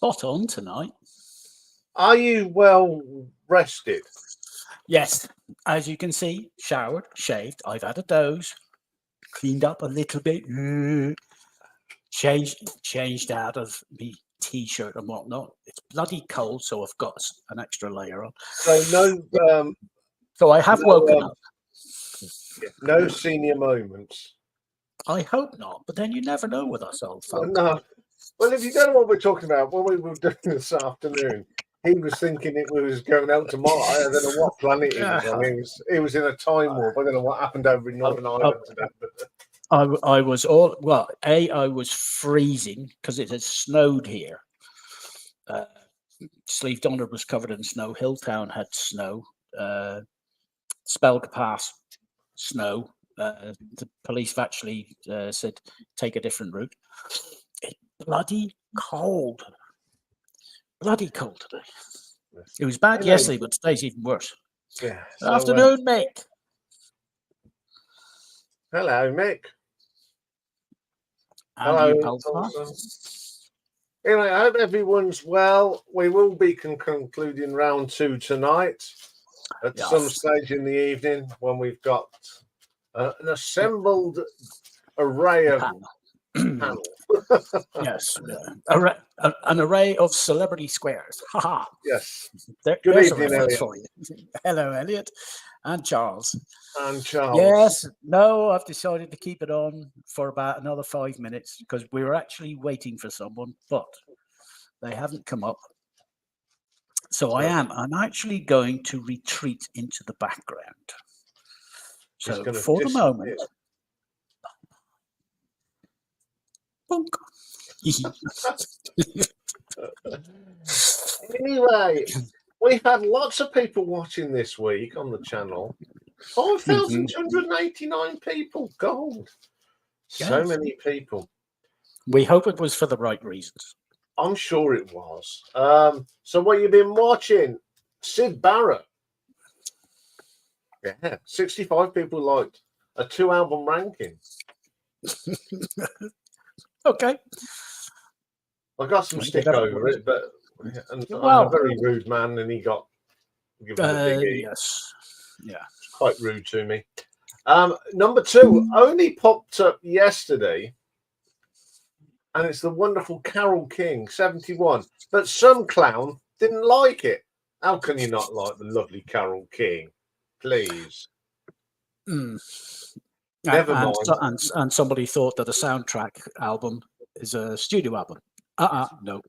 spot on tonight. Are you well rested? Yes, as you can see, showered, shaved. I've had a doze, cleaned up a little bit, changed out of me t-shirt and whatnot. It's bloody cold, so I've got an extra layer on. So no, So I have woken up. No senior moments. I hope not, but then you never know with us old folk. No. Well, if you don't know what we're talking about, when we were doing this afternoon, he was thinking it was going out tomorrow. I don't know what planet he was on. He was in a time warp. I don't know what happened over in Northern Ireland today. I was all well. I was freezing because it had snowed here. Sleeve Donner was covered in snow. Hilltown had snow. Spelk Pass, snow. The police have actually said take a different route. It's bloody cold. Bloody cold today. It was bad yesterday, but today's even worse. Yeah. Afternoon, Mick. Hello, Mick. Hello. Anyway, I hope everyone's well. We will be concluding round 2 tonight at some stage in the evening when we've got an assembled array of panel. Yes, an array of celebrity squares. Haha. Yes. Good evening, Elliot. For you. Hello, Elliot, and Charles. Yes. No, I've decided to keep it on for about another 5 minutes because we were actually waiting for someone, but they haven't come up. So I'm actually going to retreat into the background. So for the moment. Anyway, we've had lots of people watching this week on the channel. 5,289 people. Gold. So many people. We hope it was for the right reasons. I'm sure it was. So what you've been watching? Sid Barrett. Yeah, 65 people liked a 2-album ranking. Okay. I got some stick over it, but I'm a very rude man, and he got given a big E. Yes. Yeah. It's quite rude to me. Number 2 only popped up yesterday, and it's the wonderful Carole King, 71. But some clown didn't like it. How can you not like the lovely Carole King? Please. Never mind. And somebody thought that a soundtrack album is a studio album. No.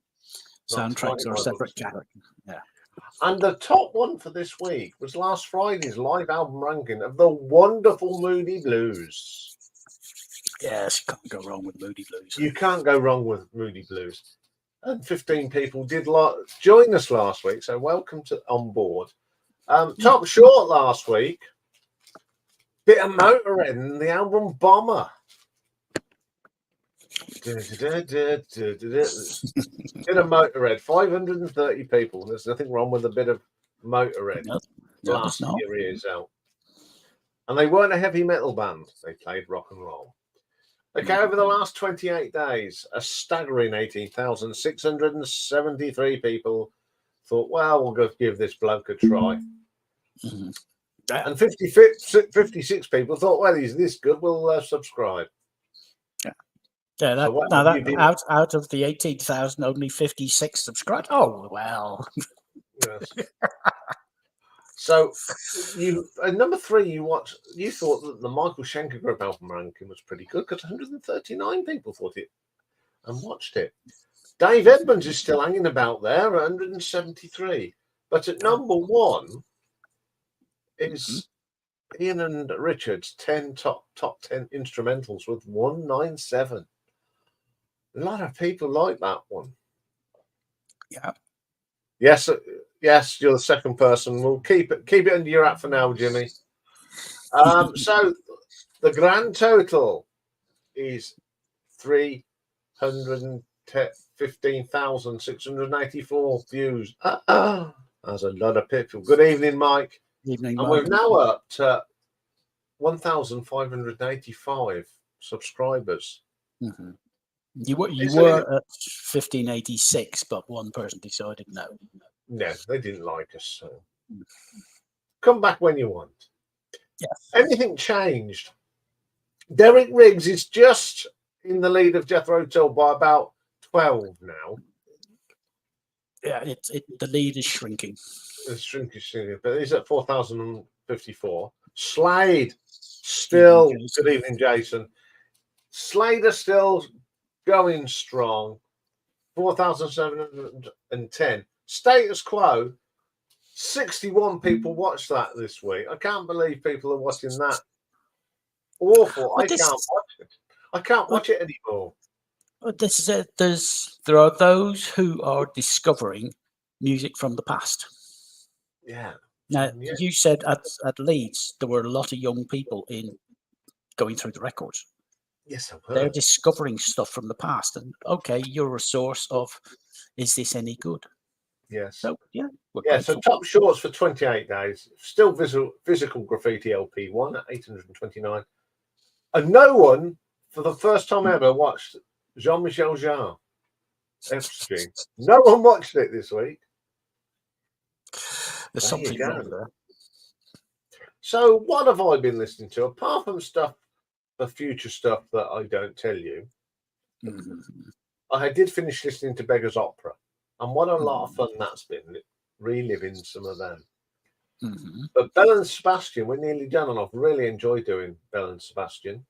Soundtracks are a separate category. Yeah. And the top one for this week was last Friday's live album ranking of the wonderful Moody Blues. Yes, you can't go wrong with Moody Blues. You can't go wrong with Moody Blues. And 15 people did join us last week, so welcome on board. Top short last week. Bit of Motorhead and the album Bomber. Bit of Motorhead, 530 people. There's nothing wrong with a bit of Motorhead. Last year is out. And they weren't a heavy metal band. They played rock and roll. Okay, over the last 28 days, a staggering 18,673 people thought, well, we'll go give this bloke a try. And 56 people thought, well, he's this good, we'll subscribe. Yeah, out of the 18,000, only 56 subscribed. Oh, well. Yes. So, number 3, you thought that the Michael Schenker Group album ranking was pretty good because 139 people thought it and watched it. Dave Edmunds is still hanging about there, 173. But at number 1 is Ian and Richard's 10 top 10 instrumentals with 197. A lot of people like that one. Yeah. Yes, you're the second person. We'll keep it under your hat for now, Jimmy. So the grand total is 315,684 views. That's a lot of people. Good evening, Mike. Evening, and Mike. we're now up to 1,585 subscribers. You were at 1586, but one person decided no. No, they didn't like us. So come back when you want. Yeah. Anything changed? Derek Riggs is just in the lead of Jethro Tull by about 12 now. Yeah, the lead is shrinking. It's shrinking, but he's at 4,054. Slade still. Good evening, Jason. Slade is still going strong. 4,710. Status quo. 61 people watched that this week. I can't believe people are watching that. Awful. I can't watch it. I can't watch it anymore. This is it. There are those who are discovering music from the past. Yeah. Now, you said at Leeds there were a lot of young people in going through the records. Yes, I've heard. They're discovering stuff from the past, and okay, you're a source of, is this any good? Yes. So yeah. So top shorts for 28 days. Still physical graffiti LP1 at 829. And no one, for the first time ever, watched Jean-Michel Jarre F-Stream. No one watched it this week. There's something wrong there. So what have I been listening to? Apart from stuff, the future stuff that I don't tell you, I did finish listening to Beggar's Opera. And what a lot of fun that's been, reliving some of them. But Belle and Sebastian, we're nearly done, and I've really enjoyed doing Belle and Sebastian.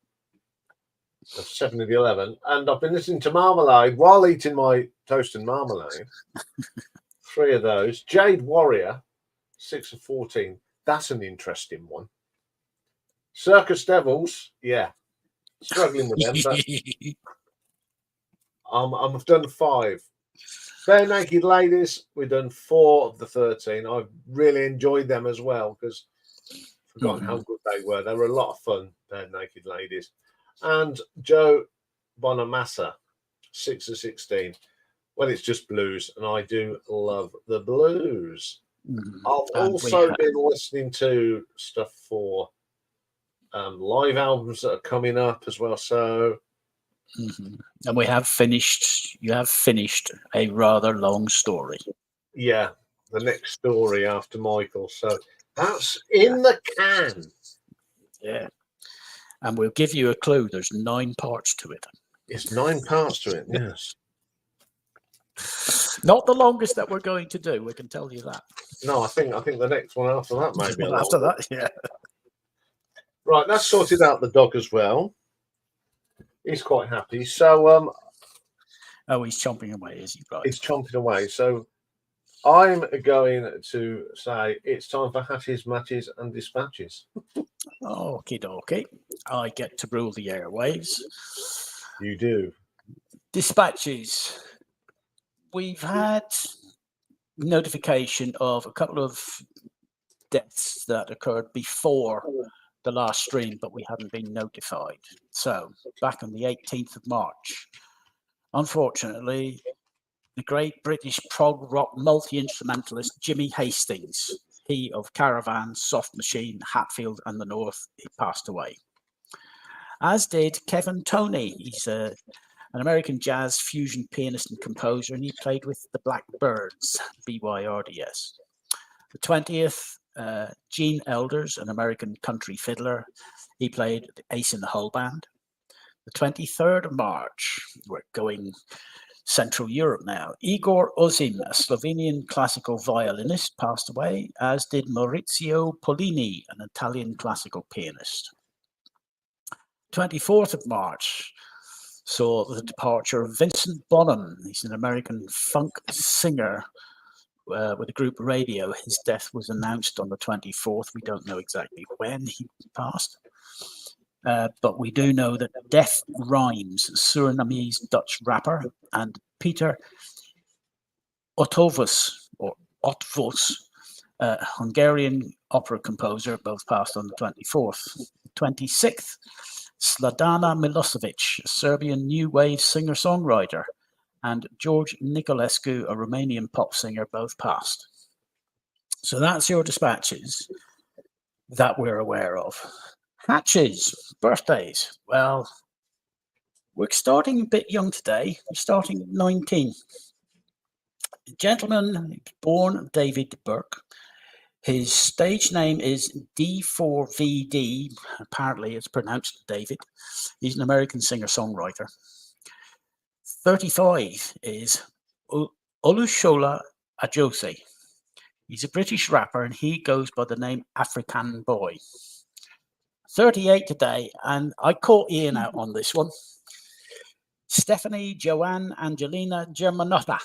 Of 7 of the 11. And I've been listening to Marmalade while eating my toast and marmalade. 3 of those. Jade Warrior, 6 of 14. That's an interesting one. Circus Devils, yeah. Struggling with them, but I've done 5. Bare Naked Ladies, we've done 4 of the 13. I've really enjoyed them as well because I've forgotten how good they were. They were a lot of fun, Bare Naked Ladies. And Joe Bonamassa, 6 of 16. Well, it's just blues, and I do love the blues. I've also been listening to stuff for live albums that are coming up as well. So, and we have finished. You have finished a rather long story. Yeah, the next story after Michael. So that's in the can. Yeah, and we'll give you a clue. There's 9 parts to it. It's 9 parts to it. Yes. Not the longest that we're going to do. We can tell you that. No, I think the next one after that might be after that. Yeah. Right, that's sorted out the dog as well. He's quite happy. So, he's chomping away, is he? Right. He's chomping away. So, I'm going to say it's time for Hatches, Matches, and Dispatches. Okie dokie. I get to rule the airwaves. You do. Dispatches. We've had notification of a couple of deaths that occurred before the last stream, but we hadn't been notified. So back on the 18th of March, unfortunately, the great British prog rock multi-instrumentalist Jimmy Hastings, he of Caravan, Soft Machine, Hatfield and the North, he passed away. As did Kevin Toney. He's an American jazz fusion pianist and composer, and he played with the Blackbirds, BYRDS. The 20th, Gene Elders, an American country fiddler. He played the Ace in the Hole Band. The 23rd of March, we're going Central Europe now. Igor Ozim, a Slovenian classical violinist, passed away, as did Maurizio Pollini, an Italian classical pianist. 24th of March saw the departure of Vincent Bonham. He's an American funk singer with the group Radio. His death was announced on the 24th. We don't know exactly when he passed. But we do know that Death Rhymes, Surinamese Dutch rapper, and Peter Otvos, Hungarian opera composer, both passed on the 24th. 26th, Sladana Milosevic, a Serbian new wave singer-songwriter, and George Nicolescu, a Romanian pop singer, both passed. So that's your dispatches that we're aware of. Hatches, birthdays. Well, We're starting a bit young today. We're starting at 19. The gentleman born David Burke. His stage name is D4VD. Apparently, it's pronounced David. He's an American singer-songwriter. 35 is Olushola Ajose. He's a British rapper, and he goes by the name African Boy. 38 today, and I caught Iain out on this one. Stephanie Joanne Angelina Germanotta,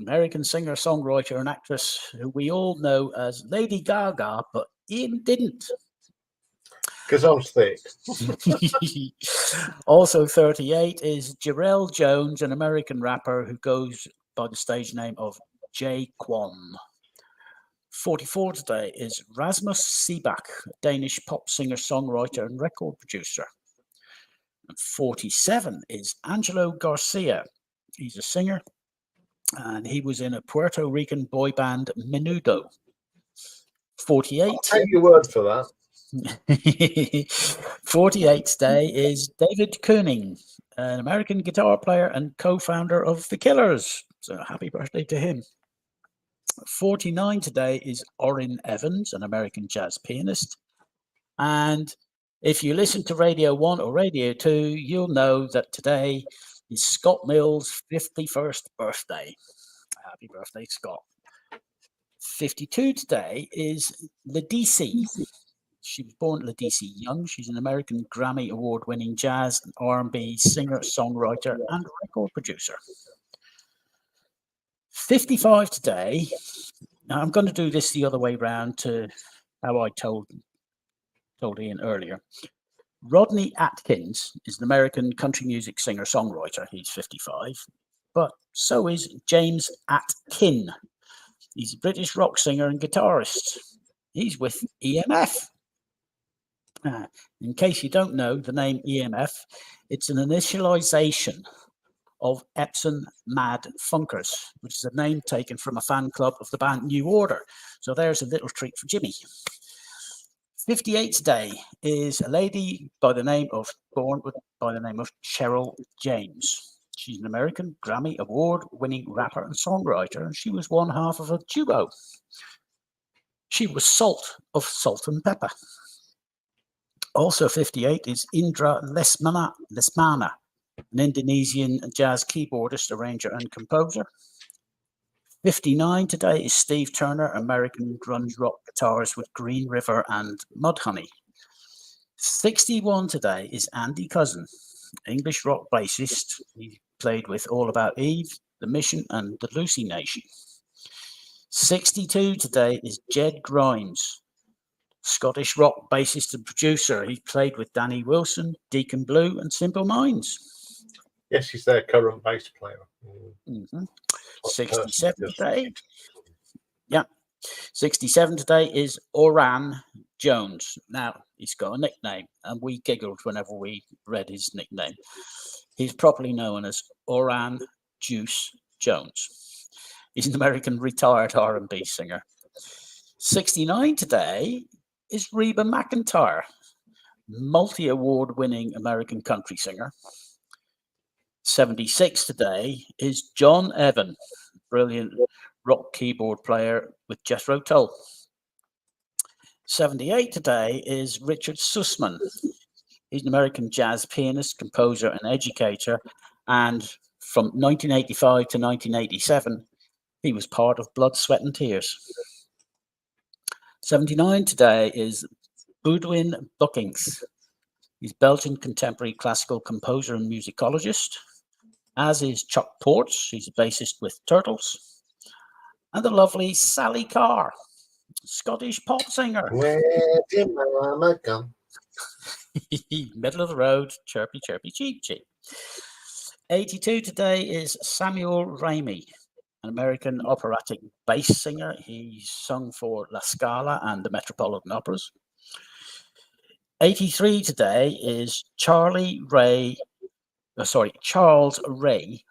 American singer, songwriter, and actress who we all know as Lady Gaga, but Iain didn't. Because I'm thick. Also 38 is Jarrell Jones, an American rapper who goes by the stage name of J. Kwon. 44 today is Rasmus Seebach, a Danish pop singer, songwriter, and record producer. And 47 is Angelo Garcia. He's a singer, and he was in a Puerto Rican boy band, Menudo. 48. I'll take your word for that. 48 today is David Koenig, an American guitar player and co-founder of The Killers. So happy birthday to him. 49 today is Orrin Evans, an American jazz pianist. And if you listen to Radio 1 or Radio 2, you'll know that today is Scott Mills' 51st birthday. Happy birthday, Scott. 52 today is Ledisi. She was born Ledisi Young. She's an American Grammy Award-winning jazz and R&B singer, songwriter, and record producer. 55 today. Now, I'm going to do this the other way round to how I told Iain earlier. Rodney Atkins is an American country music singer-songwriter. He's 55. But so is James Atkin. He's a British rock singer and guitarist. He's with EMF. In case you don't know the name EMF, it's an initialization of Epsom Mad Funkers, which is a name taken from a fan club of the band New Order. So there's a little treat for Jimmy. 58 today is a lady born by the name of Cheryl James. She's an American Grammy Award-winning rapper and songwriter, and she was one half of a duo. She was Salt of Salt and Pepper. Also 58 is Indra Lesmana, an Indonesian jazz keyboardist, arranger, and composer. 59 today is Steve Turner, American grunge rock guitarist with Green River and Mudhoney. 61 today is Andy Cousin, English rock bassist. He played with All About Eve, The Mission, and the Lucy Nation. 62 today is Jed Grimes, Scottish rock bassist and producer. He played with Danny Wilson, Deacon Blue, and Simple Minds. Yes, he's their current bass player. Mm-hmm. 67 today. Yeah. 67 today is Oran Jones. Now, he's got a nickname, and we giggled whenever we read his nickname. He's properly known as Oran Juice Jones. He's an American retired R&B singer. 69 today is Reba McEntire, multi-award winning American country singer. 76 today is John Evan, brilliant rock keyboard player with Jethro Tull. 78 today is Richard Sussman. He's an American jazz pianist, composer, and educator. And from 1985 to 1987, he was part of Blood, Sweat, and Tears. 79 today is Boudwin Bookings. He's Belgian contemporary classical composer and musicologist, as is Chuck Ports. He's a bassist with Turtles. And the lovely Sally Carr, Scottish pop singer. Where did mama come? Middle of the road, chirpy, chirpy, cheep, cheep. 82 today is Samuel Ramey, an American operatic bass singer. He's sung for La Scala and the Metropolitan Operas. 83 today is Charles Ray,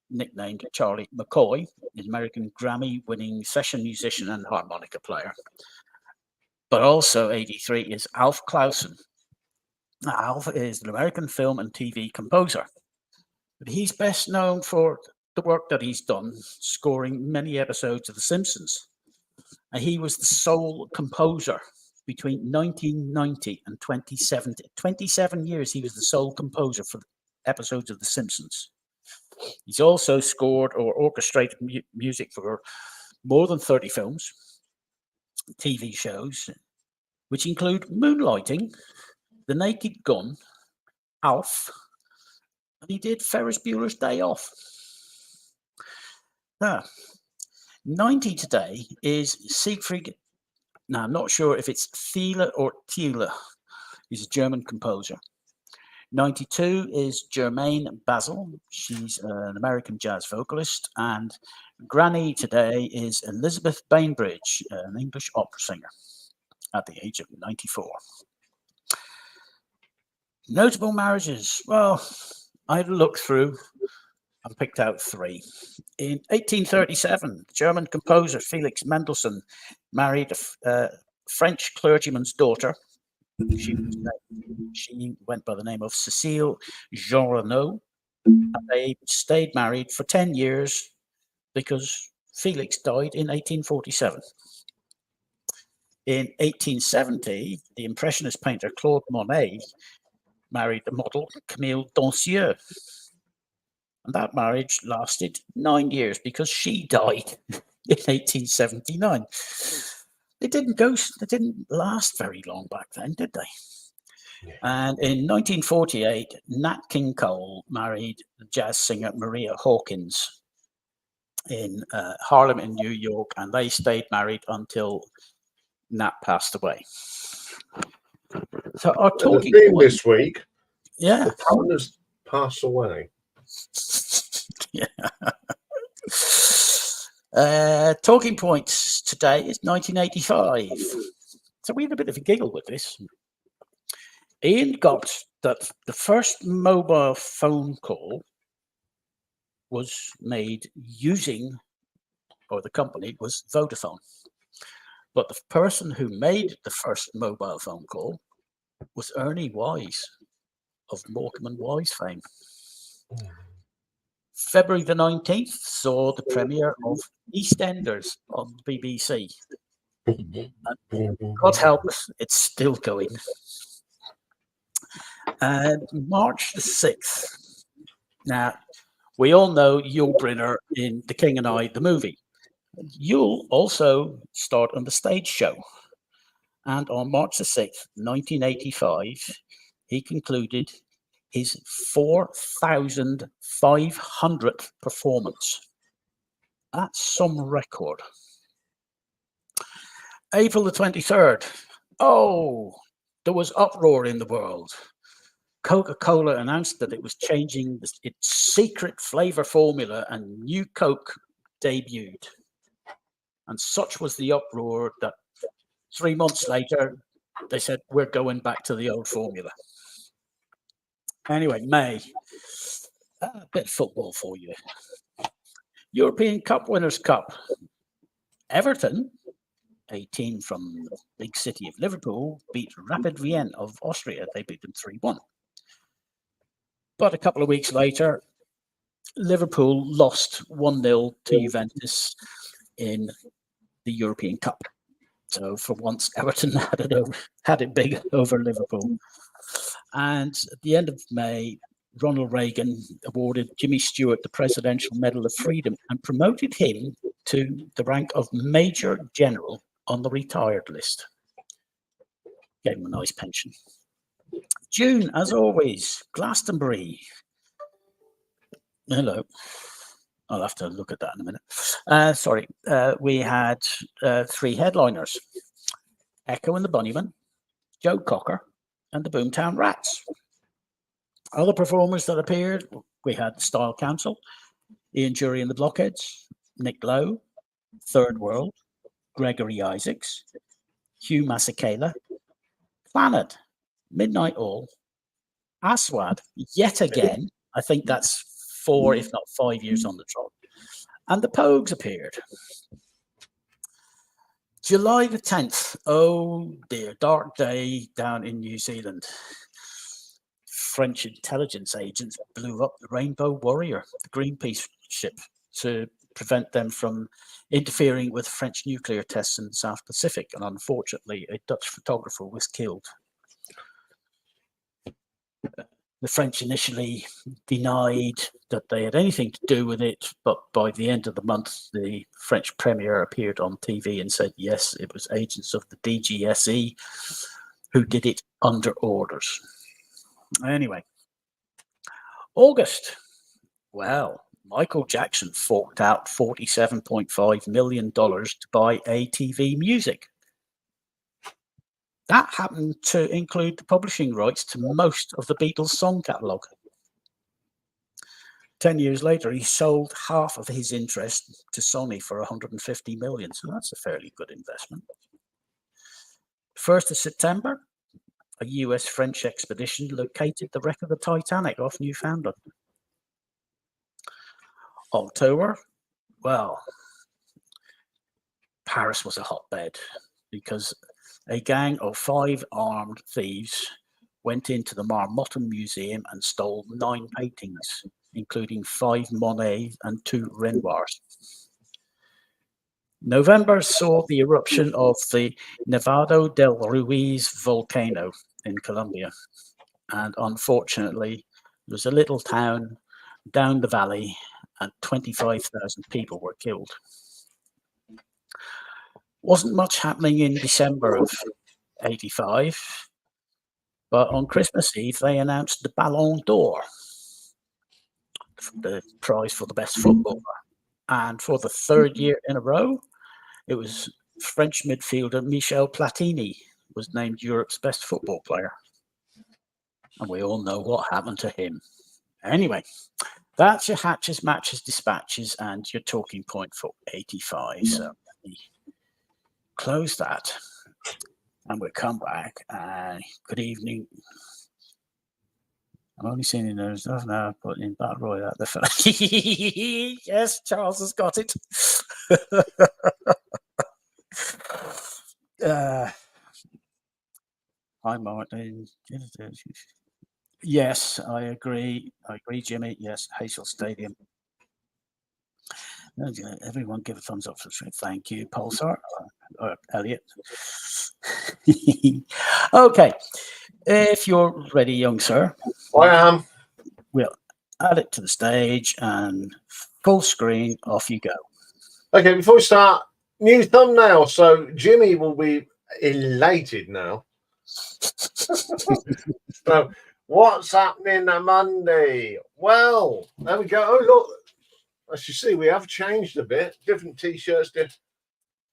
nicknamed Charlie McCoy, is an American Grammy-winning session musician and harmonica player. But also 83 is Alf Clausen, Alf is an American film and TV composer, but he's best known for the work that he's done, scoring many episodes of The Simpsons. And he was the sole composer between 1990 and 2070. 27 years he was the sole composer for episodes of The Simpsons. He's also scored or orchestrated music for more than 30 films, TV shows, which include Moonlighting, The Naked Gun, Alf, and he did Ferris Bueller's Day Off. Now, 90 today is Siegfried. Now, I'm not sure if it's Thiele or Thiele. He's a German composer. 92 is Jermaine Basil. She's an American jazz vocalist. And Granny today is Elizabeth Bainbridge, an English opera singer at the age of 94. Notable marriages. Well, I had a look through and picked out 3. In 1837, German composer Felix Mendelssohn married a French clergyman's daughter. She went by the name of Cécile Jeanrenaud. They stayed married for 10 years because Felix died in 1847. In 1870, the Impressionist painter Claude Monet married the model Camille Dancieux. And that marriage lasted 9 years because she died in 1879. They didn't last very long back then, did they? Yeah. And in 1948, Nat King Cole married the jazz singer Maria Hawkins in Harlem in New York, and they stayed married until Nat passed away. So our talking point this week, yeah, the partners passed away. Yeah. Talking points today is 1985. So we had a bit of a giggle with this. Iain got that the first mobile phone call was made using, or the company was Vodafone. But the person who made the first mobile phone call was Ernie Wise of Morecambe and Wise fame. February the 19th saw the premiere of EastEnders on the BBC. And God help us, it's still going. And March the 6th. Now, we all know Yul Brynner in The King and I, the movie. Yul also starred on the stage show. And on March the 6th, 1985, he concluded his 4,500th performance. That's some record. April the 23rd. Oh, there was uproar in the world. Coca-Cola announced that it was changing its secret flavor formula, and new Coke debuted. And such was the uproar that 3 months later, they said, we're going back to the old formula. Anyway, May, a bit of football for you. European Cup Winners' Cup. Everton, a team from the big city of Liverpool, beat Rapid Vienna of Austria. They beat them 3-1. But a couple of weeks later, Liverpool lost 1-0 to Juventus in the European Cup. So for once, Everton had it big over Liverpool. And at the end of May, Ronald Reagan awarded Jimmy Stewart the Presidential Medal of Freedom and promoted him to the rank of Major General on the retired list. Gave him a nice pension. June, as always, Glastonbury. Hello. I'll have to look at that in a minute. We had 3 headliners. Echo and the Bunnymen, Joe Cocker, and the Boomtown Rats. Other performers that appeared, we had Style Council, Ian Jury and the Blockheads, Nick Lowe, Third World, Gregory Isaacs, Hugh Masekela, Planet, Midnight Oil, Aswad, yet again. I think that's 4, if not 5 years on the trot. And the Pogues appeared. July the 10th. Oh dear, dark day down in New Zealand. French intelligence agents blew up the Rainbow Warrior, the Greenpeace ship, to prevent them from interfering with French nuclear tests in the South Pacific. And unfortunately, a Dutch photographer was killed. The French initially denied that they had anything to do with it, but by the end of the month, the French premier appeared on TV and said, yes, it was agents of the DGSE who did it under orders. Anyway, August. Well, Michael Jackson forked out $47.5 million to buy ATV Music. That happened to include the publishing rights to most of the Beatles' song catalogue. 10 years later, he sold half of his interest to Sony for $150 million, so that's a fairly good investment. 1st of September, a US-French expedition located the wreck of the Titanic off Newfoundland. October, well, Paris was a hotbed because a gang of 5 armed thieves went into the Marmottan Museum and stole 9 paintings, including 5 Monet and 2 Renoirs. November saw the eruption of the Nevado del Ruiz volcano in Colombia. And unfortunately, there was a little town down the valley and 25,000 people were killed. Wasn't much happening in December of 85, but on Christmas Eve, they announced the Ballon d'Or, the prize for the best footballer. And for the 3rd year in a row, it was French midfielder Michel Platini was named Europe's best football player. And we all know what happened to him. Anyway, that's your hatches, matches, dispatches, and your talking point for 85. So let me close that. And we'll come back. Good evening. I'm only seeing in those stuff now, putting in Battle Royale at the yes, Charles has got it. Hi, Martin. Yes, I agree. Jimmy. Yes, Hazel Stadium. Everyone give a thumbs up for it. Thank you, Pulsar. Elliot. Okay. If you're ready, young sir. I am. We'll add it to the stage and full screen, off you go. Okay, before we start, new thumbnail. So Jimmy will be elated now. So what's happening on Monday? Well, there we go. Oh, look. As you see, we have changed a bit. Different T-shirts.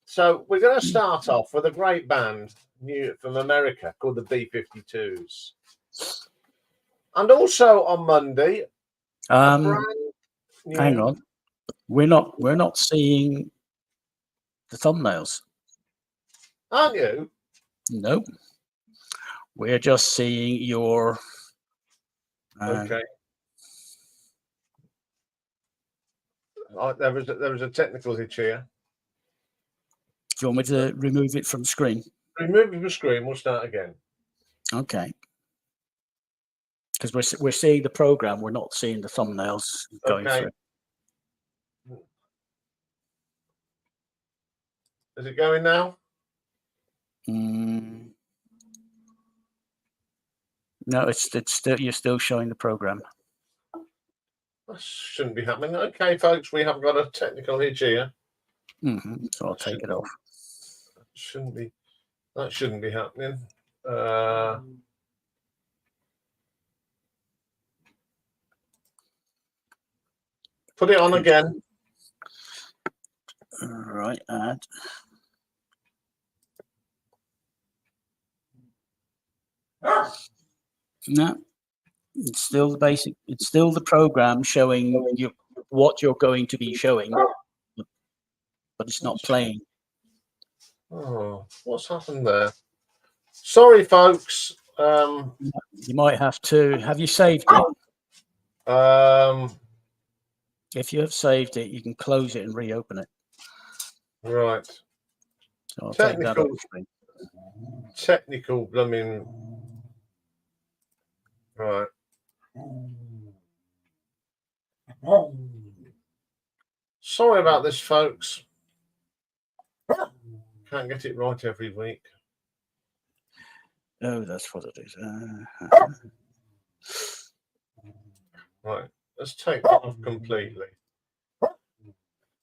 So we're going to start off with a great band new from America called the B-52s. And also on Monday, hang on. We're not seeing the thumbnails. Aren't you? Nope. We're just seeing your okay. There was a technical hitch here. Do you want me to remove it from screen? Remove it from screen. We'll start again. Okay. Because we're seeing the program, we're not seeing the thumbnails going through. Is it going now? No, it's still, you're still showing the program. That shouldn't be happening. Okay, folks, we have got a technical hitch here. So I'll take it off. That shouldn't be happening. Put it on again. All right, add. No, it's still the basic. It's still the program showing you what you're going to be showing, but it's not playing. Oh, what's happened there? Sorry, folks. You might have to. Have you saved it? If you have saved it, you can close it and reopen it. Right. So I'll take that off. Technical blooming. Right. Sorry about this, folks. Can't get it right every week. Oh, that's what it is. Right, let's take that off completely.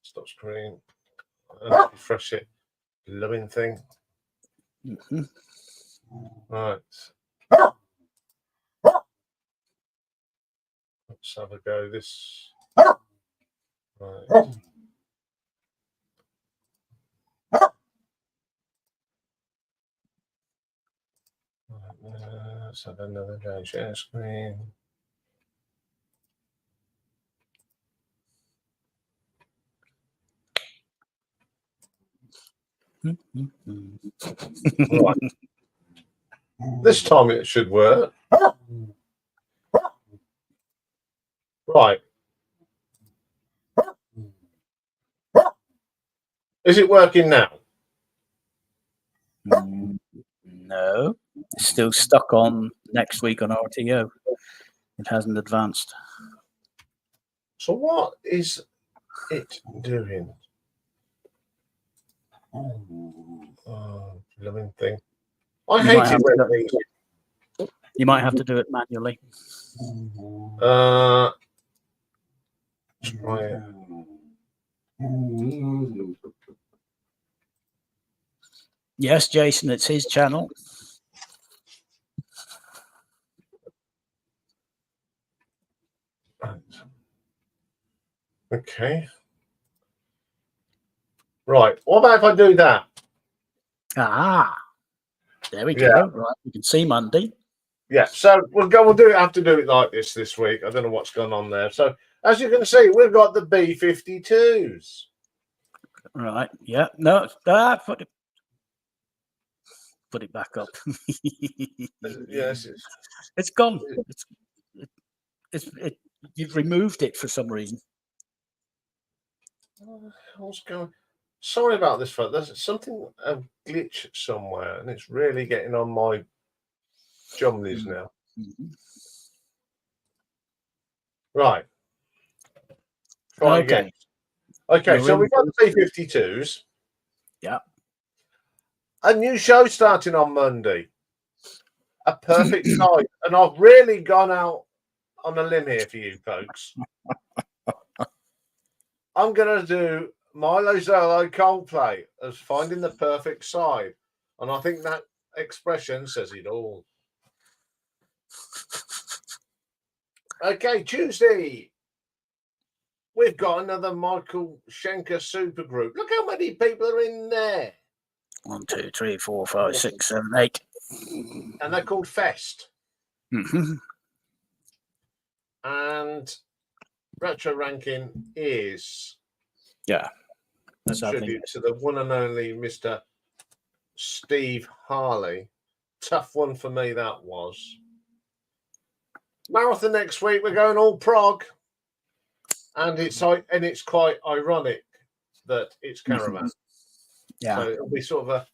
Stop screen. Refresh it. Loving thing. Right. Let's have a go. This. Right. Let's have another go. Share screen. Right. This time it should work. Right. Is it working now? No, it's still stuck on next week on RTO. It hasn't advanced. So what is it doing? Living thing. I hate it when things. You might have to do it manually. Try it. Yes, Jason, it's his channel. Okay. Right. What about if I do that? There we go. Right, we can see Monday. Yeah. So we'll do it. Have to do it like this week. I don't know what's going on there. So as you can see, we've got the B52s. Right. Yeah. No. Put it back up. Yes. It's gone. You've removed it for some reason. What's going? Sorry about this, folks. There's something a glitch somewhere, and it's really getting on my jumblies now. Right. Try again. Okay, so we've got the B52s. Yeah. A new show starting on Monday. A perfect night. And I've really gone out on a limb here for you folks. I'm going to do Milo Zolo Coldplay as finding the perfect side. And I think that expression says it all. Okay, Tuesday. We've got another Michael Schenker supergroup. Look how many people are in there. 1, 2, 3, 4, 5, 6, 7, 8. And they're called Fest. Mm-hmm. And retro ranking is a tribute to the one and only Mr. Steve Harley. Tough one for me, that was. Marathon next week, we're going all prog. And it's quite ironic that it's Caravan. Yeah. So it'll be sort of a,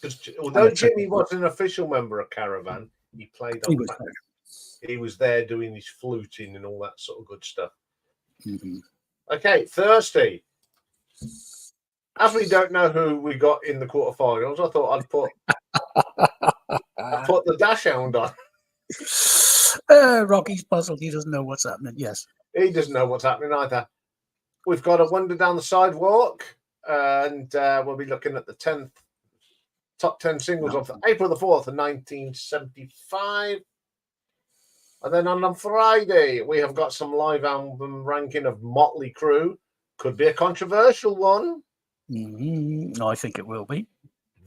because although Jimmy was an official member of Caravan, he played on he was there doing his fluting and all that sort of good stuff. Mm-hmm. Okay, Thursday. As we don't know who we got in the quarterfinals, I thought I'd put the Dash Hound on. Rocky's puzzled. He doesn't know what's happening. Yes. He doesn't know what's happening either. We've got a Wonder Down the Sidewalk, and we'll be looking at the top 10 singles of April the 4th of 1975. And then on Friday, we have got some live album ranking of Motley Crue. Could be a controversial one. Mm-hmm. I think it will be.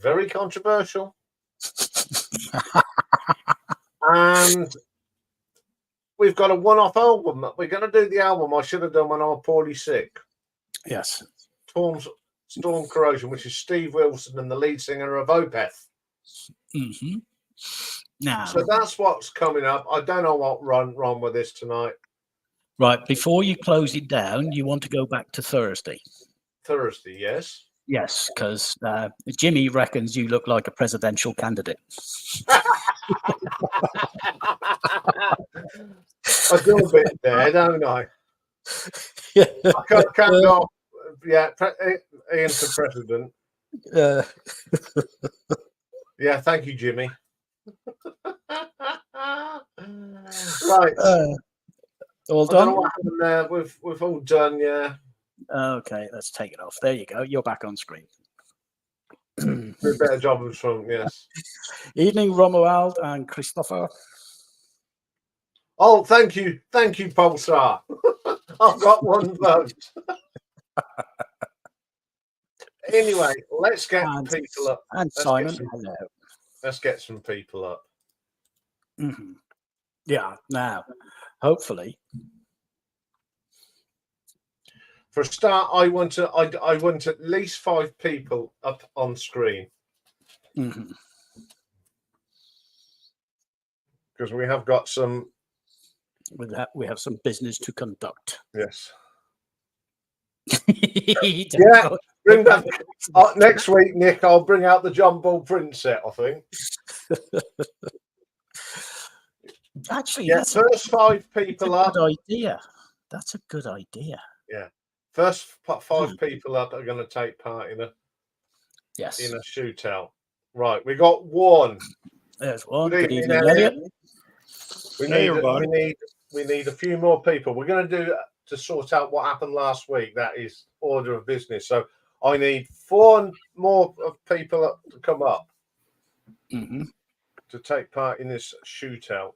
Very controversial. And we've got a one-off album. We're going to do the album I should have done when I was poorly sick. Yes. Storm Corrosion, which is Steve Wilson and the lead singer of Opeth. Mm-hmm. Now, so that's what's coming up. I don't know what wrong with this tonight. Right, before you close it down, you want to go back to Thursday. Thursday, yes. Yes, because Jimmy reckons you look like a presidential candidate. I do a bit there, don't I? I can't go. Yeah, Iain for president. Yeah, thank you, Jimmy. Right. All done? I don't know what happened there. We've all done, yeah. Okay, let's take it off. There you go. You're back on screen. Do a better job of some, yes. Evening, Romuald and Christopher. Oh, thank you, Pulsar. I've got one vote. Anyway, let's get people up. And Simon, hello. Let's get some people up. Mm-hmm. Yeah, now, hopefully. For a start, I want at least 5 people up on screen. Mm-hmm. Because we have got some. We have some business to conduct. Yes. Yeah. Bring back next week, Nick. I'll bring out the John Bull print set. I think. Actually, yeah. that's First 5 people up. Good idea. That's a good idea. Yeah. First 5 people up are going to take part in a shootout. Right. We got one. There's one. Good evening, Elliot. We need a few more people. We're going to do to sort out what happened last week. That is order of business. So I need 4 more people to come up to take part in this shootout.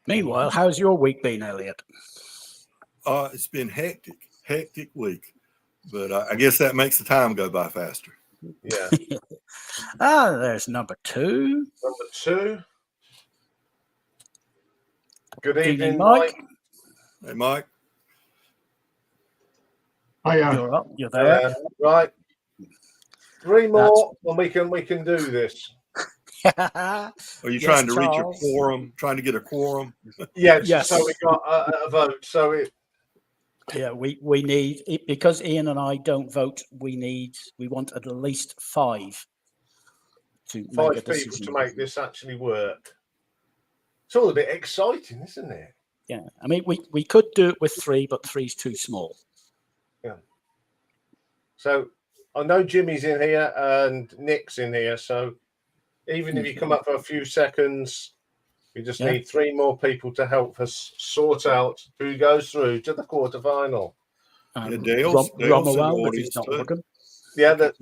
Meanwhile, how's your week been, Elliot? It's been hectic week, but I guess that makes the time go by faster. Yeah. There's number 2. Number 2. Good evening, Mike. Hey, Mike. Hiya. You're up. You're there. Right. 3 more, and we can do this. Are you trying to reach a quorum? Trying to get a quorum? Yes. So we got a vote. So we need, because Iain and I don't vote. We want at least 5 to make a decision. 5 people to make this actually work. It's all a bit exciting, isn't it? Yeah. I mean, we could do it with 3, but 3's too small. Yeah. So I know Jimmy's in here and Nick's in here. So even if you come up for a few seconds, we just need 3 more people to help us sort out who goes through to the quarterfinal. Dale's Romuald, if he's not working. Yeah, that's.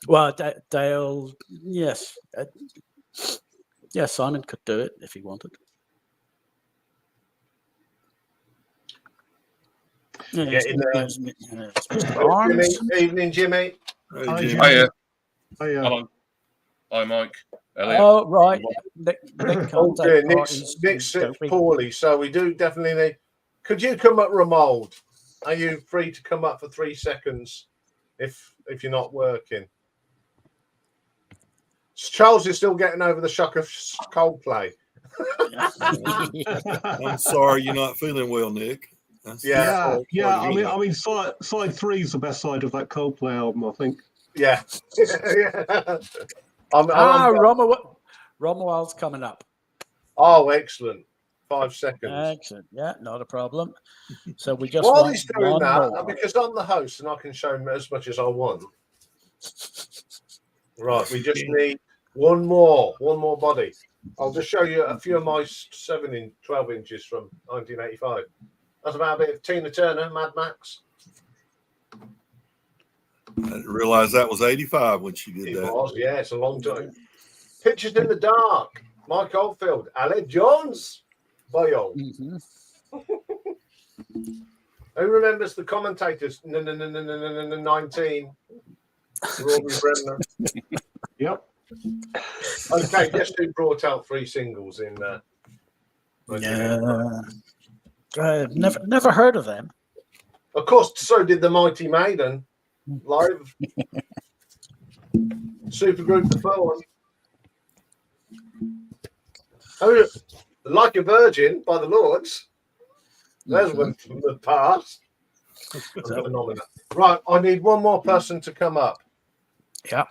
Well, Dale, yes. Simon could do it if he wanted. Evening, Jimmy. Hi, Jimmy. Hiya. Hello. Hi, Mike. Elliot. Oh, right. Nick's poorly, so we do definitely need. Could you come up, Romuald? Are you free to come up for 3 seconds if you're not working? Charles is still getting over the shock of Coldplay. I'm sorry you're not feeling well, Nick. Yeah. I mean, side 3 is the best side of that Coldplay album, I think. Yeah. Romuald's coming up. Oh, excellent. 5 seconds. Excellent. Yeah, not a problem. So we just while he's doing that, more. because I'm the host and I can show him as much as I want. Right, we just need one more body. I'll just show you a few of my 12 inches from 1985. That's about a bit of Tina Turner, Mad Max. I didn't realize that was 85 when she did that. It was, yeah, it's a long time. Pictures in the Dark, Mike Oldfield, Alec Jones, Boyle. Who remembers the commentators? 19. Rory Bremner. Yep. Okay, guess who brought out 3 singles in I've never heard of them. Of course, so did the Mighty Maiden live. Supergroup The Thorn. Oh, Like a Virgin by the Lords. There's one from the past. Right, I need one more person to come up. Yeah.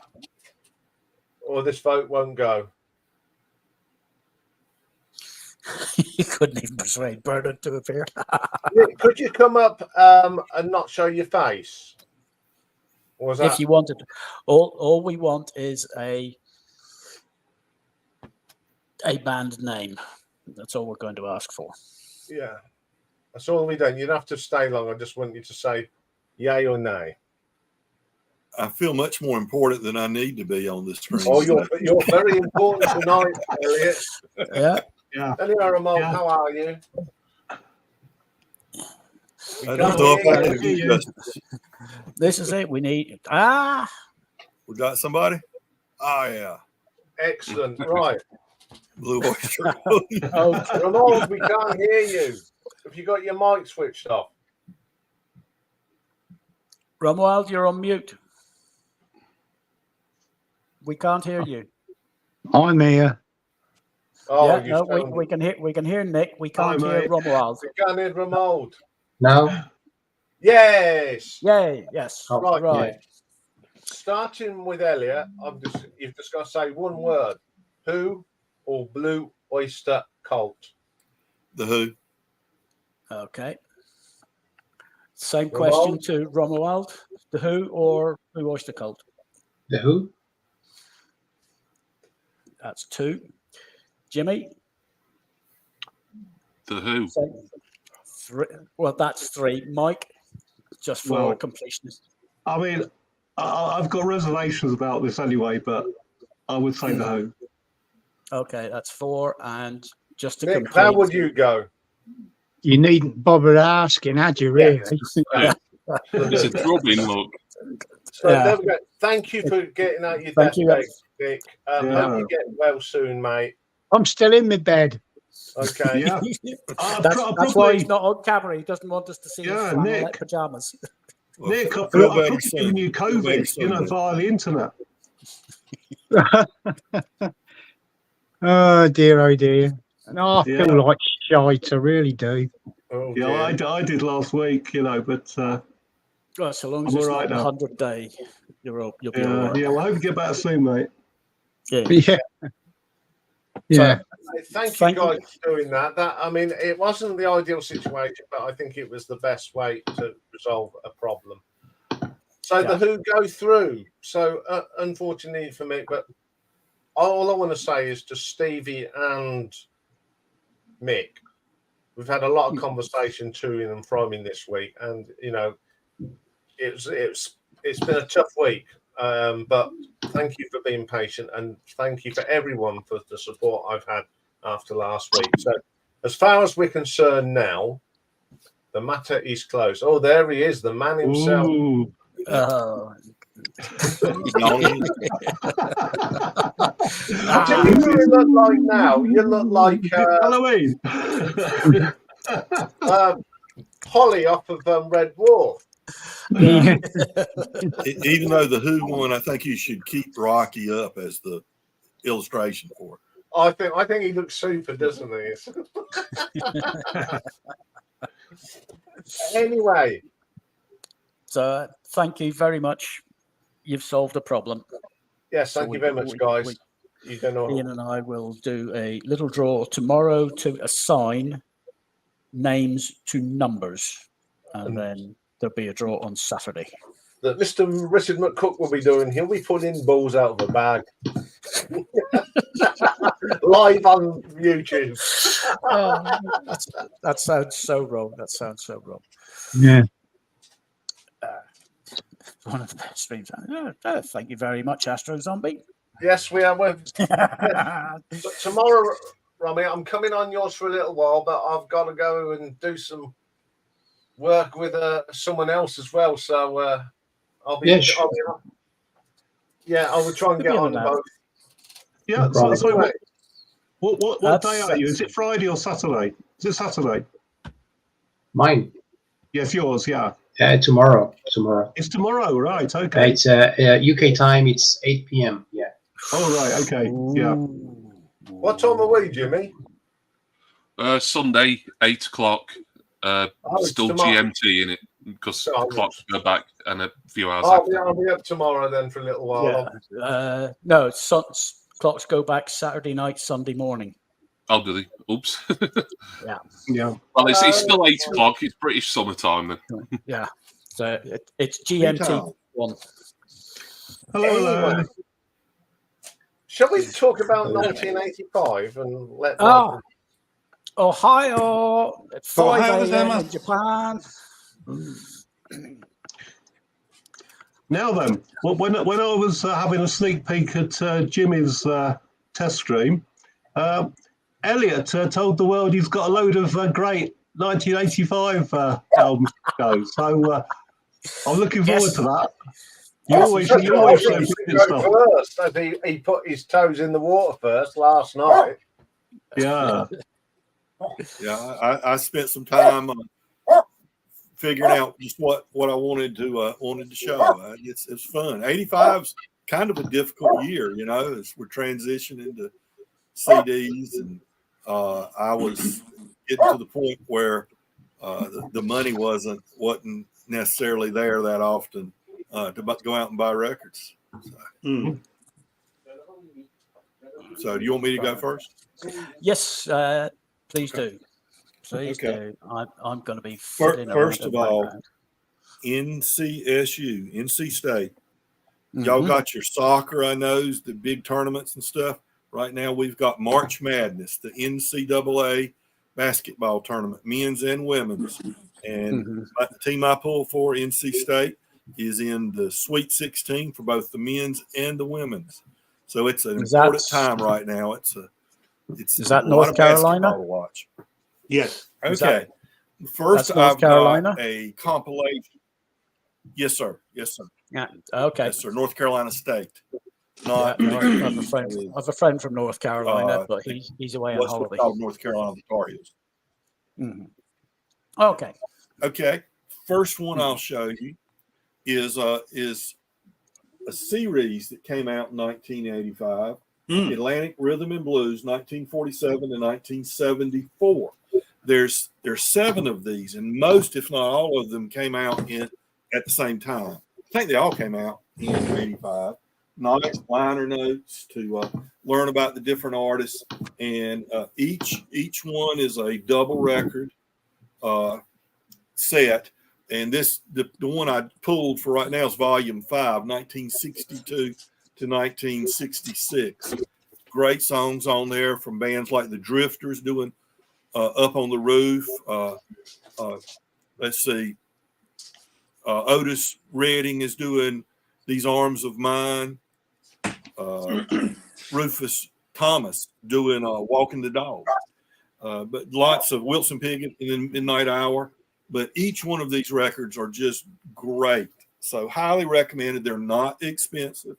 Or this vote won't go. You couldn't even persuade Bernard to appear. Nick, could you come up and not show your face? Or was that... If you wanted, all we want is a band name. That's all we're going to ask for. Yeah, that's all we done. You don't have to stay long. I just want you to say yay or nay. I feel much more important than I need to be on this screen. Oh, you're very important tonight, Elliot. Yeah. Yeah. Hello, Ramon. How are you? I don't know if I can do justice. This is it. We need. We got somebody? Oh, yeah. Excellent. Right. Blue Oyster. Oh, Ramon, we can't hear you. Have you got your mic switched off? Romuald, you're on mute. We can't hear you. I'm here. Oh, yeah, no, we can hear Nick. We can't hear Romuald. We can't hear Ramon. No. Yes. Yay. Yes. Oh, right. yeah. Starting with Elliot, you've just got to say one word. Who or Blue Oyster Cult? The Who. Okay. Same question to Romuald. The Who or Blue Oyster Cult? The Who. That's 2. Jimmy? The Who. 3. Well, that's 3. Mike, just for completionist. I mean, I've got reservations about this anyway, but I would say The Who. Okay, that's 4. And just to Nick, complete, how would you go? You needn't bother asking, had you, really? Yeah. It's a drubbing look. So there we go. Thank you for getting out your death day, Nick. Hope you get well soon, mate. I'm still in my bed. Okay. Yeah. That's why he's not on camera. He doesn't want us to see his flannelette pajamas. Well, Nick, I've probably given you COVID, via the internet. Oh dear. No, I feel like shite. I really do. Oh, yeah, I did last week, but well, so long as it's not 100 day, you'll be all right. Yeah, well, I hope you get better soon, mate. Yeah. So, thank you guys for doing that. I mean, it wasn't the ideal situation, but I think it was the best way to resolve a problem. So the Who go through. So unfortunately for me, but all I want to say is to Stevie and Mick, we've had a lot of conversation to and from him this week, and it's been a tough week. But thank you for being patient, and thank you for everyone for the support I've had after last week. So as far as we're concerned now, the matter is closed. Oh, there he is, the man himself. Ooh. Oh. What do you look like now? You look like Halloween. Holly off of Red Dwarf. Even though the Who won, I think you should keep Rocky up as the illustration for it. I think he looks super, doesn't he? Anyway. So thank you very much. You've solved a problem. Yes, thank you very much, guys. Ian and I will do a little draw tomorrow to assign names to numbers, and then there'll be a draw on Saturday. That Mr. Richard McCook will be doing. He'll be pulling balls out of a bag. Live on YouTube. That sounds so wrong. Yeah. One of the best streams. Thank you very much, Astro Zombie. Yes, we are. But tomorrow, Romy, I'm coming on yours for a little while, but I've got to go and do some work with someone else as well. So I'll be. I will try and get on both. Yeah. So what day are you? Is it Friday or Saturday? Is it Saturday? Mine. Yes, yours. Yeah. Tomorrow. It's tomorrow, right? Okay. It's UK time. It's 8 p.m. Yeah. Oh, right. Okay. Yeah. What time are we, Jimmy? Sunday, 8 o'clock. Still GMT in it. because the clocks go back and a few hours I'll after. be up tomorrow then for a little while. Yeah. No, clocks go back Saturday night, Sunday morning. I'll do the. Oops. Yeah. Well, it's still 8 o'clock. It's British summertime then. Yeah. So it's GMT 1. Hello. Shall we talk about 1985 and let? Ohio at 5 a.m. in Japan. Now then, when I was having a sneak peek at Jimmy's test stream, Elliot told the world he's got a load of great 1985 albums to go. So I'm looking forward to that. You always show brilliant stuff. First, as he put his toes in the water first last night. Yeah. Yeah, I spent some time figuring out just what I wanted to show. It's fun. 85's kind of a difficult year, as we're transitioning to CDs, and I was getting to the point where the money wasn't necessarily there that often to go out and buy records. So do you want me to go first? Yes, please do. Please do. I'm going to be first of all, NC State. Y'all got your soccer, I know, the big tournaments and stuff. Right now, we've got March Madness, the NCAA basketball tournament, men's and women's. And the team I pull for, NC State, is in the Sweet 16 for both the men's and the women's. So it's an important time right now. Is that North Carolina to watch? Yes. Okay. First, I've got a compilation. Yes, sir. Yeah. Okay. Yes, sir. North Carolina State. I have a friend from North Carolina, but he's away on holiday. North Carolina Tar Heels. Okay. Okay. First one I'll show you is a series that came out in 1985. Atlantic Rhythm and Blues, 1947 to 1974. There's 7 of these, and most, if not all of them, came out at the same time. I think they all came out in 85. Nice liner notes to learn about the different artists, and each one is a double record set. And the one I pulled for right now is Volume 5, 1962 to 1966. Great songs on there from bands like the Drifters doing Up on the Roof. Let's see. Otis Redding is doing These Arms of Mine. Rufus Thomas doing Walking the Dog. But lots of Wilson Pickett in the Midnight Hour. But each one of these records are just great. So highly recommended. They're not expensive.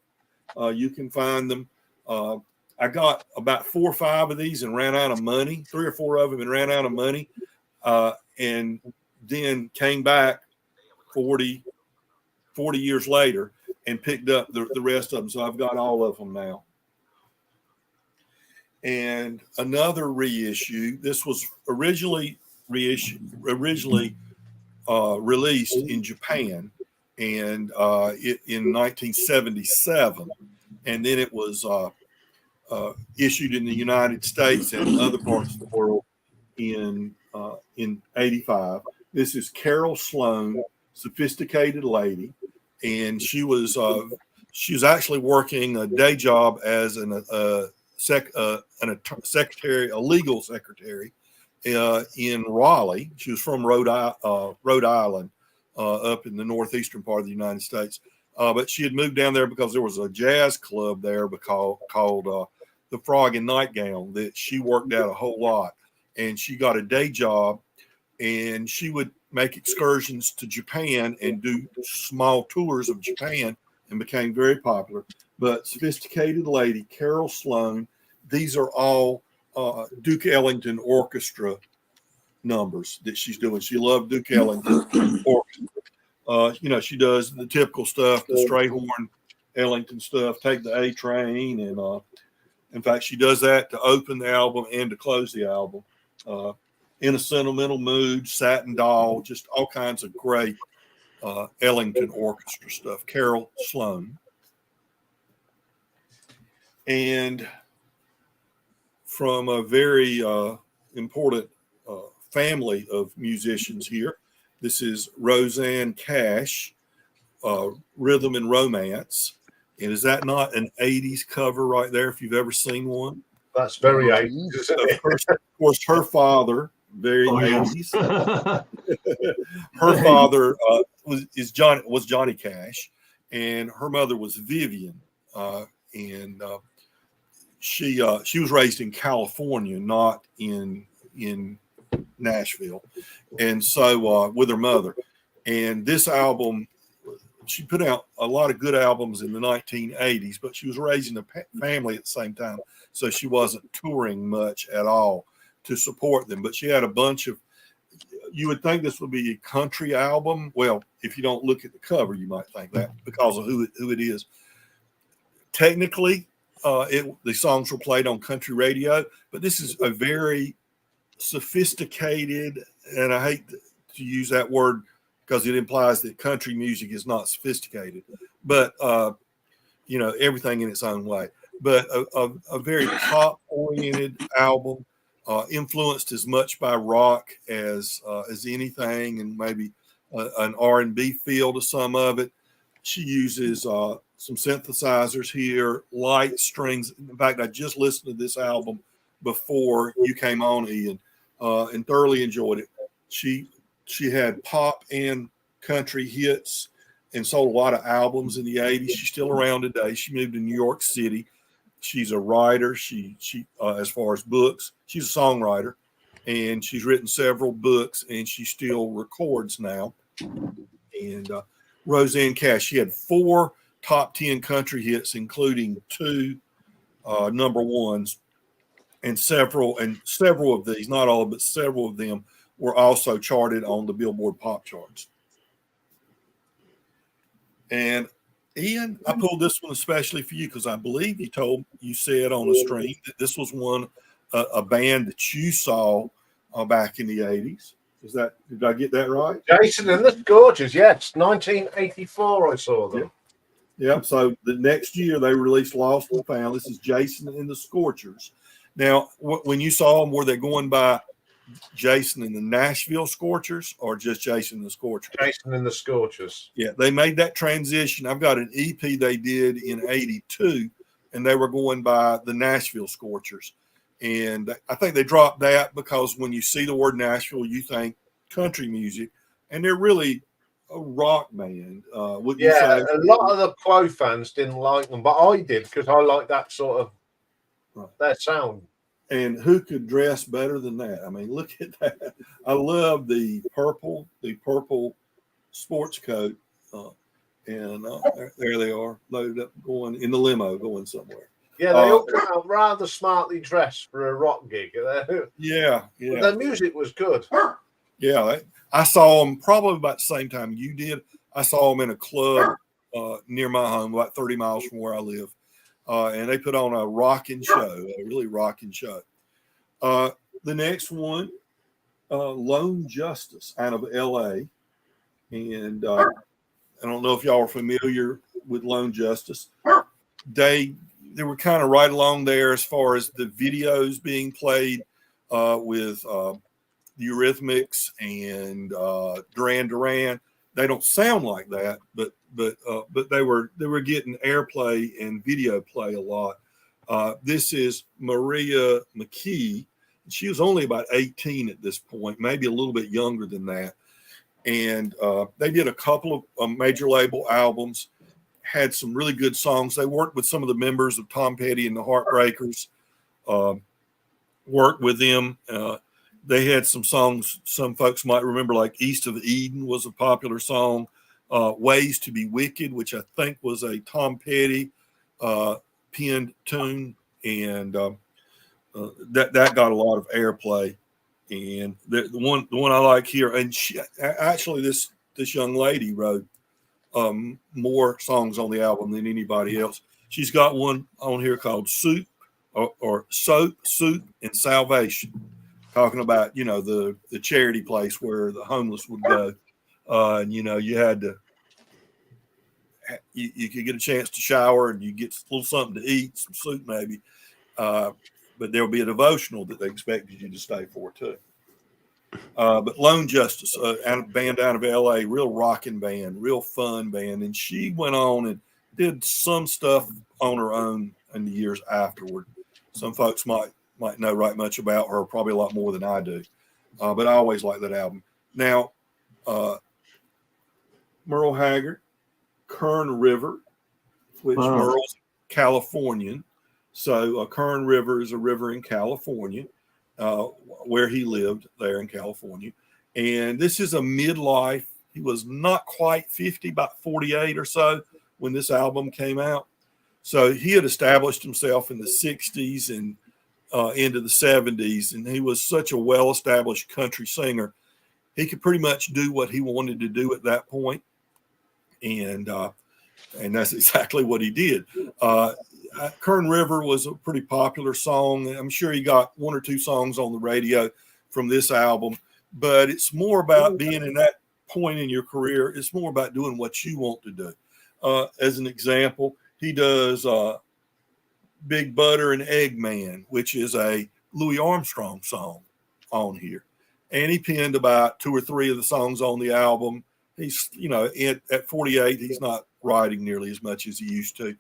You can find them. I got about 4 or 5 of these and ran out of money, 3 or 4 of them and ran out of money. And then came back 40 years later and picked up the rest of them. So I've got all of them now. And another reissue, this was originally released in Japan and in 1977, and then it was issued in the United States and other parts of the world in 85. This is Carol Sloan, Sophisticated Lady, and she was actually working a day job as a legal secretary in Raleigh. She was from Rhode Island, up in the northeastern part of the United States. But she had moved down there because there was a jazz club there called the Frog and Nightgown that she worked at a whole lot. And she got a day job, and she would make excursions to Japan and do small tours of Japan and became very popular. But Sophisticated Lady, Carol Sloan, these are all Duke Ellington Orchestra numbers that she's doing. She loved Duke Ellington Orchestra. She does the typical stuff, the Strayhorn Ellington stuff, Take the A Train. And in fact, she does that to open the album and to close the album. In a Sentimental Mood, Satin Doll, just all kinds of great Ellington Orchestra stuff, Carol Sloan. And from a very important family of musicians here, this is Rosanne Cash, Rhythm and Romance. And is that not an 80s cover right there, if you've ever seen one? That's very 80s, isn't it? Of course, her father, very 80s. Her father was Johnny Cash, and her mother was Vivian. And she was raised in California, not in Nashville. And so with her mother. And this album, she put out a lot of good albums in the 1980s, but she was raising a family at the same time. So she wasn't touring much at all to support them. But she had a bunch of, you would think this would be a country album. Well, if you don't look at the cover, you might think that because of who it is. Technically, the songs were played on country radio, but this is a very sophisticated, and I hate to use that word because it implies that country music is not sophisticated, but everything in its own way. But a very pop-oriented album, influenced as much by rock as anything, and maybe an R&B feel to some of it. She uses some synthesizers here, light strings. In fact, I just listened to this album before you came on, Ian, and thoroughly enjoyed it. She had pop and country hits and sold a lot of albums in the 80s. She's still around today. She moved to New York City. She's a writer. She as far as books, she's a songwriter, and she's written several books, and she still records now. And Rosanne Cash, she had 4 top 10 country hits, including 2 number ones, and several of these, not all, but several of them were also charted on the Billboard pop charts. And Ian, I pulled this one especially for you because I believe you said on the stream that this was a band that you saw back in the 80s. Did I get that right? Jason and the Scorchers, yes, 1984 I saw them. Yeah. So the next year they released Lost and Found. This is Jason and the Scorchers. Now, when you saw them, were they going by Jason and the Nashville Scorchers or just Jason and the Scorchers? Jason and the Scorchers. Yeah, they made that transition. I've got an EP they did in 82, and they were going by the Nashville Scorchers. And I think they dropped that because when you see the word Nashville, you think country music, and they're really a rock band. A lot of the Quo fans didn't like them, but I did because I like that sort of that sound. And who could dress better than that? I mean, look at that. I love the purple sports coat. And there they are, loaded up, going in the limo, going somewhere. Yeah, they all come out rather smartly dressed for a rock gig. Yeah. But their music was good. Yeah, I saw them probably about the same time you did. I saw them in a club near my home, about 30 miles from where I live. And they put on a rocking show, a really rocking show. The next one, Lone Justice out of L.A. And I don't know if y'all are familiar with Lone Justice. They were kind of right along there as far as the videos being played with the Eurythmics and Duran Duran. They don't sound like that, but they were getting airplay and video play a lot. This is Maria McKee. She was only about 18 at this point, maybe a little bit younger than that. And they did a couple of major label albums, had some really good songs. They worked with some of the members of Tom Petty and the Heartbreakers, worked with them. They had some songs some folks might remember, like East of Eden was a popular song. Ways to be Wicked, which I think was a Tom Petty penned tune. And that got a lot of airplay. And the one I like here, and this young lady wrote more songs on the album than anybody else. She's got one on here called Soup or Soap, Soup, and Salvation, talking about the charity place where the homeless would go You know, you had to, you could get a chance to shower and you get a little something to eat, some soup maybe. But there'll be a devotional that they expected you to stay for too. But Lone Justice, a band out of LA, real rocking band, real fun band. And she went on and did some stuff on her own in the years afterward. Some folks might know right much about her, probably a lot more than I do. But I always like that album. Now, Merle Haggard, Kern River, which Merle's Californian. So Kern River is a river in California, where he lived there in California. And this is a midlife. He was not quite 50, about 48 or so when this album came out. So he had established himself in the 60s and into the 70s. And he was such a well-established country singer. He could pretty much do what he wanted to do at that point. And that's exactly what he did. Kern River was a pretty popular song. I'm sure he got one or two songs on the radio from this album, but it's more about being in that point in your career. It's more about doing what you want to do. As an example, he does Big Butter and Egg Man, which is a Louis Armstrong song on here. And he penned about 2 or 3 of the songs on the album. He's, you know, at 48, he's not writing nearly as much as he used to.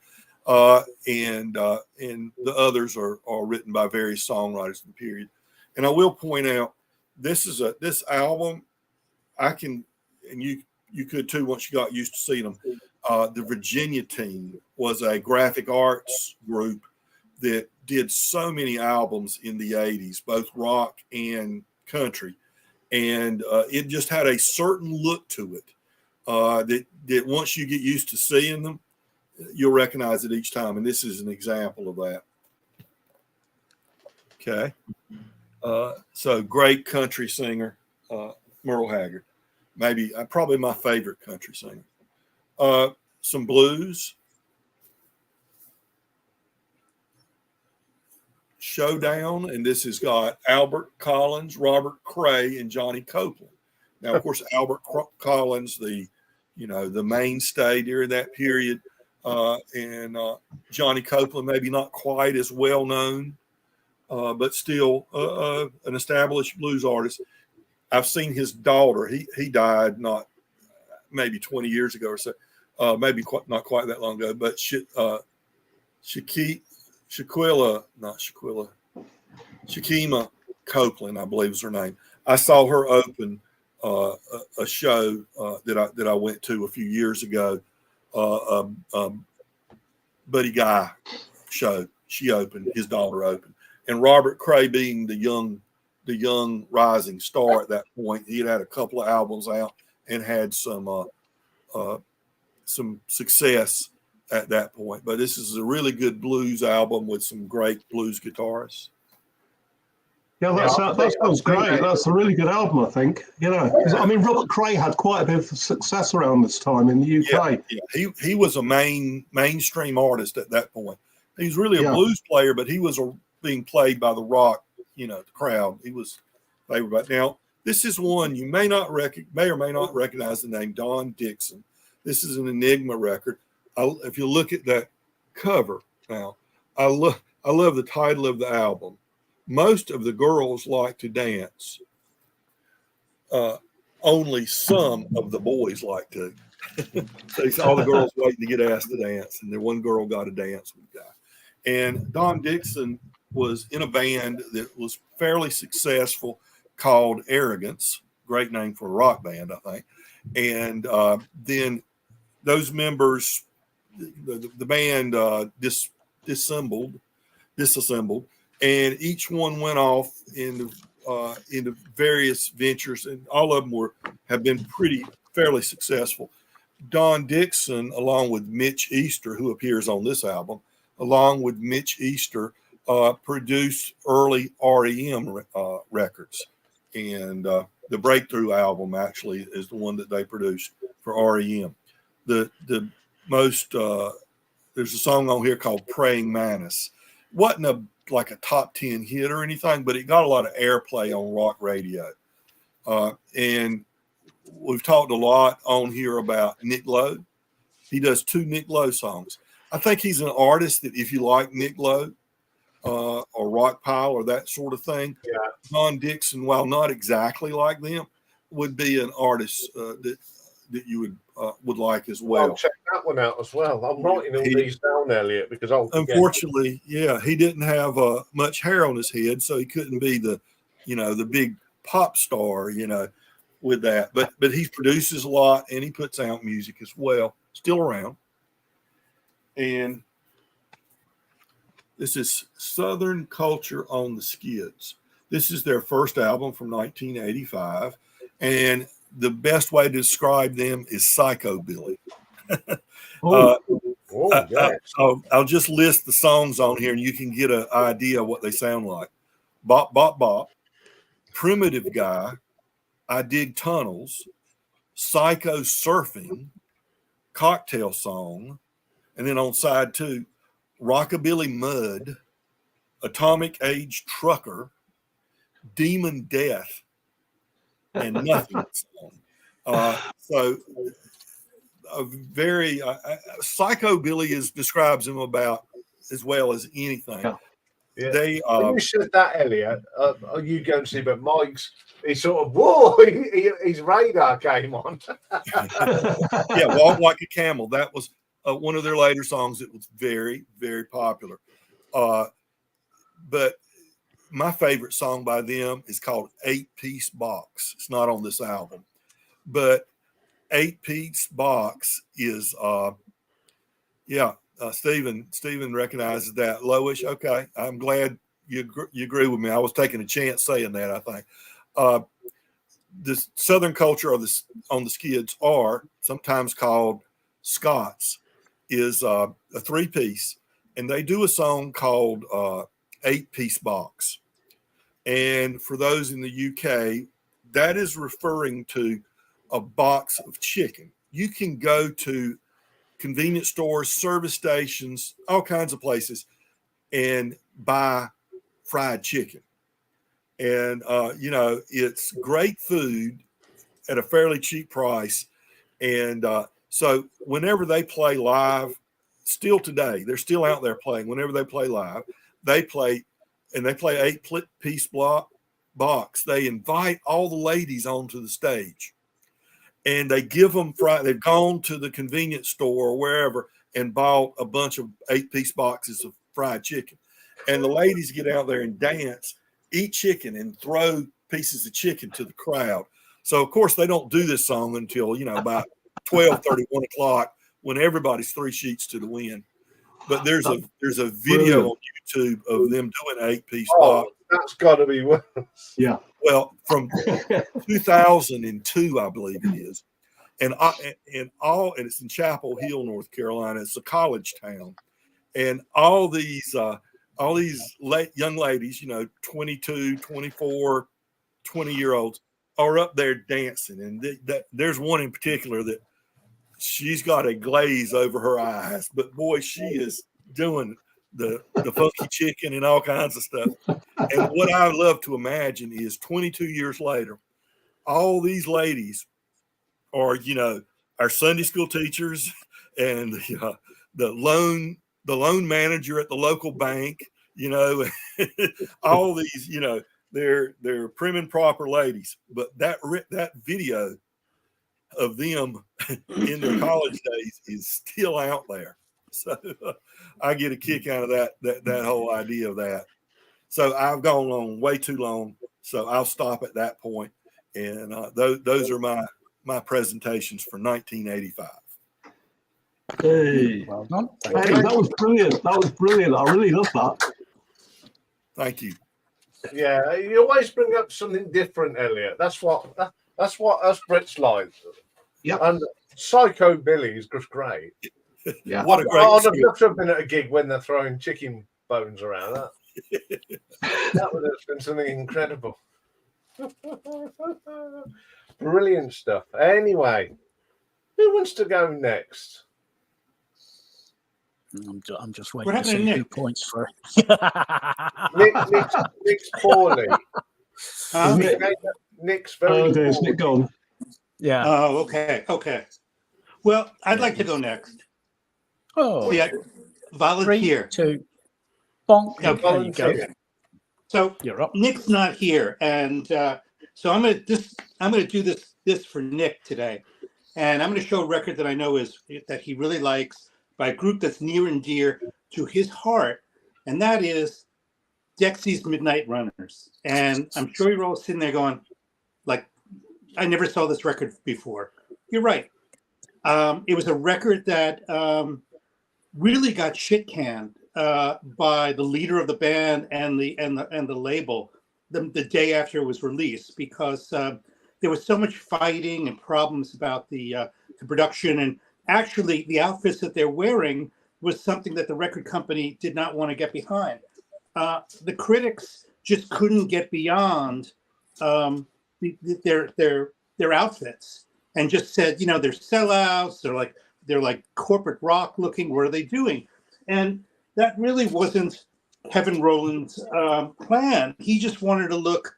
And the others are written by various songwriters of the period. And I will point out, this album, and you could too once you got used to seeing them. The Virginia Team was a graphic arts group that did so many albums in the 80s, both rock and country. And it just had a certain look to it that once you get used to seeing them, you'll recognize it each time. And this is an example of that. Okay. So great country singer, Merle Haggard. Maybe probably my favorite country singer. Some blues. Showdown, and this has got Albert Collins, Robert Cray, and Johnny Copeland. Now, of course, Albert Collins, the mainstay during that period, and Johnny Copeland, maybe not quite as well known, but still an established blues artist. I've seen his daughter. He died maybe 20 years ago or so, maybe not quite that long ago. But Shakima Copeland, I believe is her name. I saw her open a show that I went to a few years ago. Buddy Guy show. She opened, his daughter opened, and Robert Cray being the young rising star at that point. He had a couple of albums out and had some success at that point. But this is a really good blues album with some great blues guitarists. Yeah, that sounds great. That's a really good album, I think. You know, I mean, Robert Cray had quite a bit of success around this time in the UK. Yeah. He was a mainstream artist at that point. He was really a blues player, but he was being played by the rock, the crowd. He was favored by. Now, this is one you may or may not recognize the name, Don Dixon. This is an Enigma record. If you look at that cover now, I love the title of the album. Most of the girls like to dance. Only some of the boys like to. So all the girls waiting to get asked to dance, and then one girl got to dance with the guy. And Don Dixon was in a band that was fairly successful called Arrogance. Great name for a rock band, I think. And then those members, the band disassembled, and each one went off into various ventures, and all of them have been fairly successful. Don Dixon, along with Mitch Easter, who appears on this album, along with Mitch Easter, produced early REM records, and the Breakthrough album actually is the one that they produced for REM. The most there's a song on here called Praying Mantis. Wasn't like a top 10 hit or anything, but it got a lot of airplay on rock radio. And we've talked a lot on here about Nick Lowe. He does 2 Nick Lowe songs. I think he's an artist that if you like Nick Lowe or Rockpile or that sort of thing, John Dixon, while not exactly like them, would be an artist that you would like as well. I'll check that one out as well. I'm writing all these down, Elliot, because unfortunately, he didn't have much hair on his head, so he couldn't be the big pop star, with that. But he produces a lot and he puts out music as well. Still around. And this is Southern Culture on the Skids. This is their first album from 1985, and the best way to describe them is psychobilly. I'll just list the songs on here, and you can get an idea of what they sound like. Bop, bop, bop. Primitive Guy. I Dig Tunnels. Psycho Surfing. Cocktail Song. And then on side 2, Rockabilly Mud. Atomic Age Trucker. Demon Death. And Nothing Song. So a very psychobilly describes them about as well as anything. Yeah. They when you said that, Elliot, you go and see, but Mike's he sort of whoa, his radar came on. Walk Like a Camel. That was one of their later songs. It was very, very popular. But my favorite song by them is called 8-Piece Box. It's not on this album, but 8-Piece Box is Stephen recognizes that. Lowish, okay. I'm glad you agree with me. I was taking a chance saying that, I think. The Southern Culture on the Skids are sometimes called Scots, is a 3-piece, and they do a song called 8-Piece Box. And for those in the UK, that is referring to a box of chicken. You can go to convenience stores, service stations, all kinds of places, and buy fried chicken. And, it's great food at a fairly cheap price. And so whenever they play live, still today, they're still out there playing. Whenever they play live, they play 8-piece box. They invite all the ladies onto the stage. And they give them they've gone to the convenience store or wherever and bought a bunch of 8-piece boxes of fried chicken. And the ladies get out there and dance, eat chicken, and throw pieces of chicken to the crowd. So, of course, they don't do this song until, about 12:30, 1 o'clock, when everybody's 3 sheets to the wind. But there's a video on YouTube of them doing 8-piece box. That's got to be worse. Yeah. Well, from 2002, I believe it is, and it's in Chapel Hill, North Carolina. It's a college town, and all these young ladies, 22, 24, 20-year-olds are up there dancing, and there's one in particular that she's got a glaze over her eyes, but boy, she is doing the funky chicken and all kinds of stuff. And what I love to imagine is 22 years later, all these ladies are, our Sunday school teachers and the loan manager at the local bank, all these, they're prim and proper ladies. But that video of them in their college days is still out there. So I get a kick out of that whole idea of that. So I've gone on way too long. So I'll stop at that point. And those are my presentations for 1985. Hey, Well done. hey, that was brilliant. That was brilliant. I really love that. Thank you. Yeah, you always bring up something different, Elliot. That's what us Brits like. Yeah. And Psychobilly is just great. Yeah. What a great I'd love to have been at a gig when they're throwing chicken bones around. That would have been something incredible. Brilliant stuff. Anyway, who wants to go next? I'm just waiting to see 2 points for Nick's poorly. Nick's very There's poorly. Nick gone. Yeah. Oh, okay. Well, I'd like to go next. Oh, See, I volunteer. 3, 2, bonk. Yeah, There you go. So You're up. Nick's not here, and so I'm gonna do this for Nick today, and I'm gonna show a record that I know that he really likes by a group that's near and dear to his heart, and that is Dexy's Midnight Runners. And I'm sure you're all sitting there going, like, I never saw this record before. You're right. It was a record that really got shit canned by the leader of the band and the label the day after it was released, because there was so much fighting and problems about the production, and actually the outfits that they're wearing was something that the record company did not want to get behind. The critics just couldn't get beyond their outfits, and just said, they're sellouts. They're like corporate rock looking. What are they doing? And that really wasn't Kevin Rowland's plan. He just wanted to look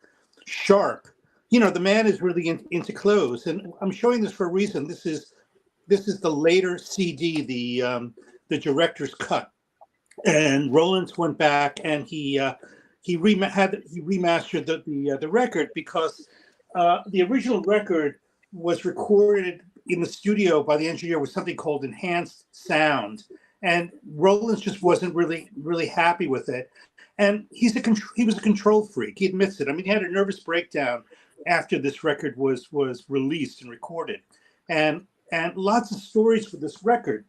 sharp. The man is really into clothes, and I'm showing this for a reason. This is the later CD, the director's cut, and Rowland went back and he remastered the record, because the original record was recorded in the studio by the engineer with something called enhanced sound, and Rowland just wasn't really happy with it. And he was a control freak. He admits it. I mean, he had a nervous breakdown after this record was released and recorded, and lots of stories for this record.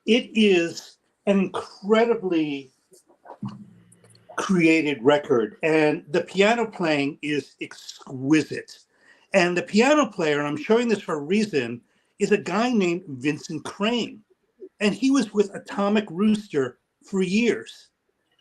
It is an incredibly created record, and the piano playing is exquisite. And the piano player, and I'm showing this for a reason, is a guy named Vincent Crane. And he was with Atomic Rooster for years.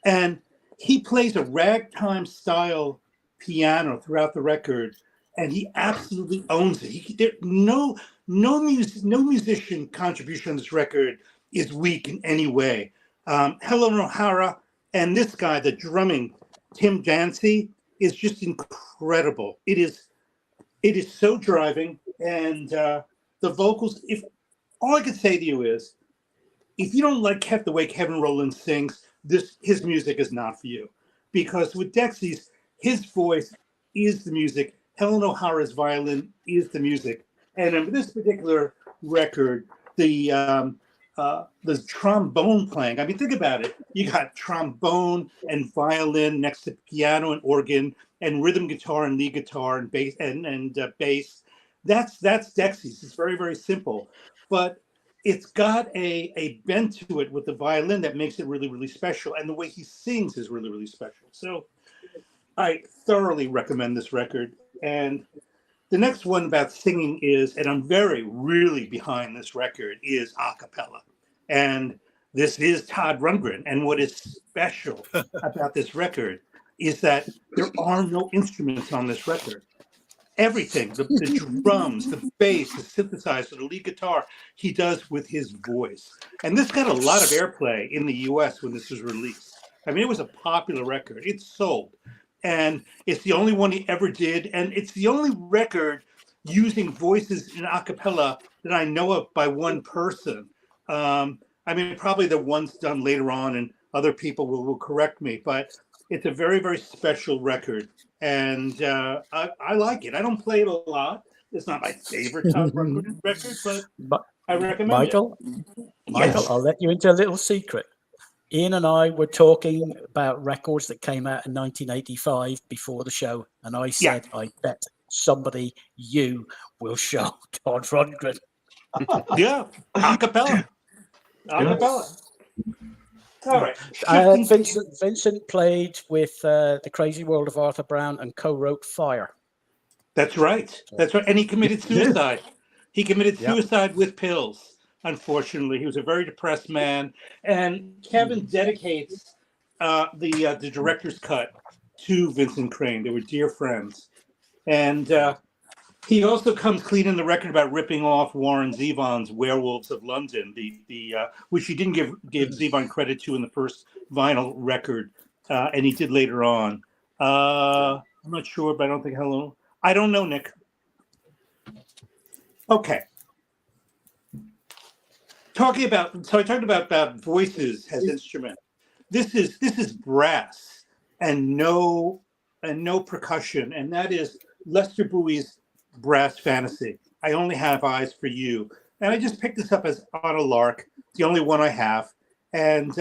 And he plays a ragtime style piano throughout the record, and he absolutely owns it. No musician contribution on this record is weak in any way. Helen O'Hara and this guy, the drumming, Tim Dancy, is just incredible. It is so driving, and the vocals. If all I can say to you is, if you don't like the way Kevin Rowland sings, his music is not for you. Because with Dexy's, his voice is the music. Helen O'Hara's violin is the music. And in this particular record, the trombone playing. I mean, think about it. You got trombone and violin next to piano and organ, and rhythm guitar and lead guitar and bass and bass. That's Dexy's. It's very, very simple, but it's got a bent to it with the violin that makes it really, really special. And the way he sings is really, really special. So I thoroughly recommend this record. And the next one about singing is, and I'm really behind this record, is a cappella. And this is Todd Rundgren. And what is special about this record is that there are no instruments on this record. Everything, the drums, the bass, the synthesizer, the lead guitar, he does with his voice. And this got a lot of airplay in the US when this was released. I mean, it was a popular record. It sold. And it's the only one he ever did. And it's the only record using voices in a cappella that I know of by one person. I mean, probably the ones done later on, and other people will correct me, but it's a very, very special record. And I like it. I don't play it a lot. It's not my favorite Todd Rundgren record, but I recommend Michael, it. Michael, I'll let you into a little secret. Ian and I were talking about records that came out in 1985 before the show, and I said, I bet somebody you will show Todd Rundgren. Yeah, a cappella. A cappella. All right. Vincent played with The Crazy World of Arthur Brown and co-wrote Fire. That's right. That's right. And he committed suicide. He committed suicide with pills, unfortunately. He was a very depressed man. And Kevin dedicates the director's cut to Vincent Crane. They were dear friends. And he also comes clean in the record about ripping off Warren Zevon's Werewolves of London, which he didn't give Zevon credit to in the first vinyl record, and he did later on. I'm not sure, but I don't think I don't know, Nick. Okay. I talked about voices as instruments. This is brass and no percussion, and that is Lester Bowie's Brass Fantasy. I Only Have Eyes for You, and I just picked this up as on a lark. It's the only one I have, and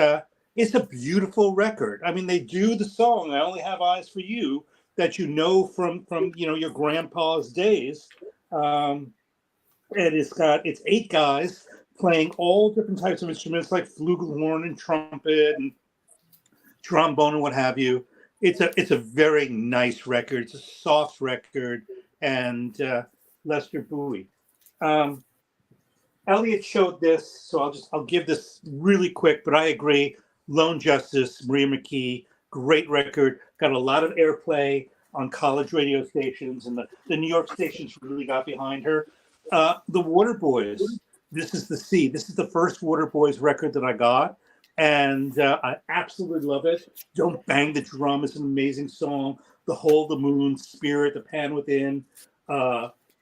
it's a beautiful record. I mean, they do the song "I Only Have Eyes for You" that you know from your grandpa's days, and it's 8 guys playing all different types of instruments like flugelhorn and trumpet and trombone and what have you. It's a very nice record. It's a soft record, and Lester Bowie. Elliot showed this, so I'll give this really quick, but I agree. Lone Justice, Maria McKee, great record. Got a lot of airplay on college radio stations, and the New York stations really got behind her. The Waterboys, This Is the Sea. This is the first Waterboys record that I got, and I absolutely love it. Don't Bang the Drum is an amazing song. The Hole, the Moon, Spirit, The Pan Within.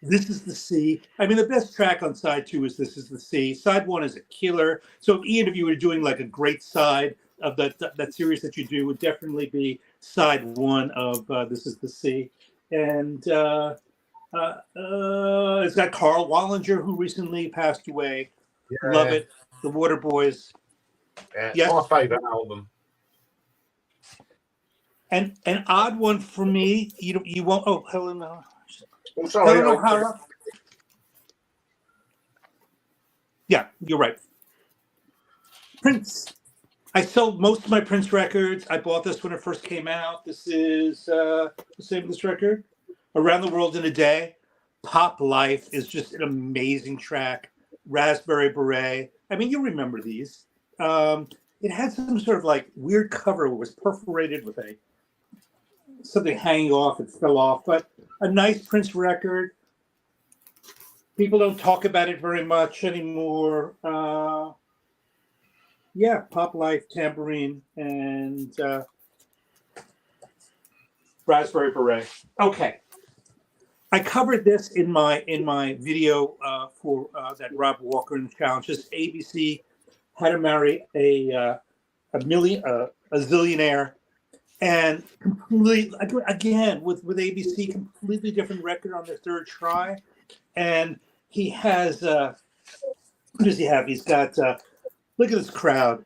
This Is the Sea. I mean, the best track on side 2 is This Is the Sea. Side 1 is a killer. So, Ian, if you were doing like a great side of that series that you do, would definitely be side 1 of This Is the Sea. And it's got Carl Wallinger, who recently passed away. Yeah. Love it. The Waterboys. Yeah, yes. My favorite album. And an odd one for me. You won't. Oh, Helen. I'm sorry. Helen O'Hara. Yeah, you're right. Prince. I sold most of my Prince records. I bought this when it first came out. This is the same as this record. Around the World in a Day. Pop Life is just an amazing track. Raspberry Beret. I mean, you remember these. It had some sort of like weird cover. It was perforated with something hanging off. It fell off, but a nice Prince record. People don't talk about it very much anymore. Yeah, Pop Life, Tambourine, and Raspberry Beret. Okay. I covered this in my video for that Rob Walker in the Challenge. Just ABC How to Marry a Zillionaire, and completely again with ABC, completely different record on their third try. And he has who does he have? He's got look at this crowd: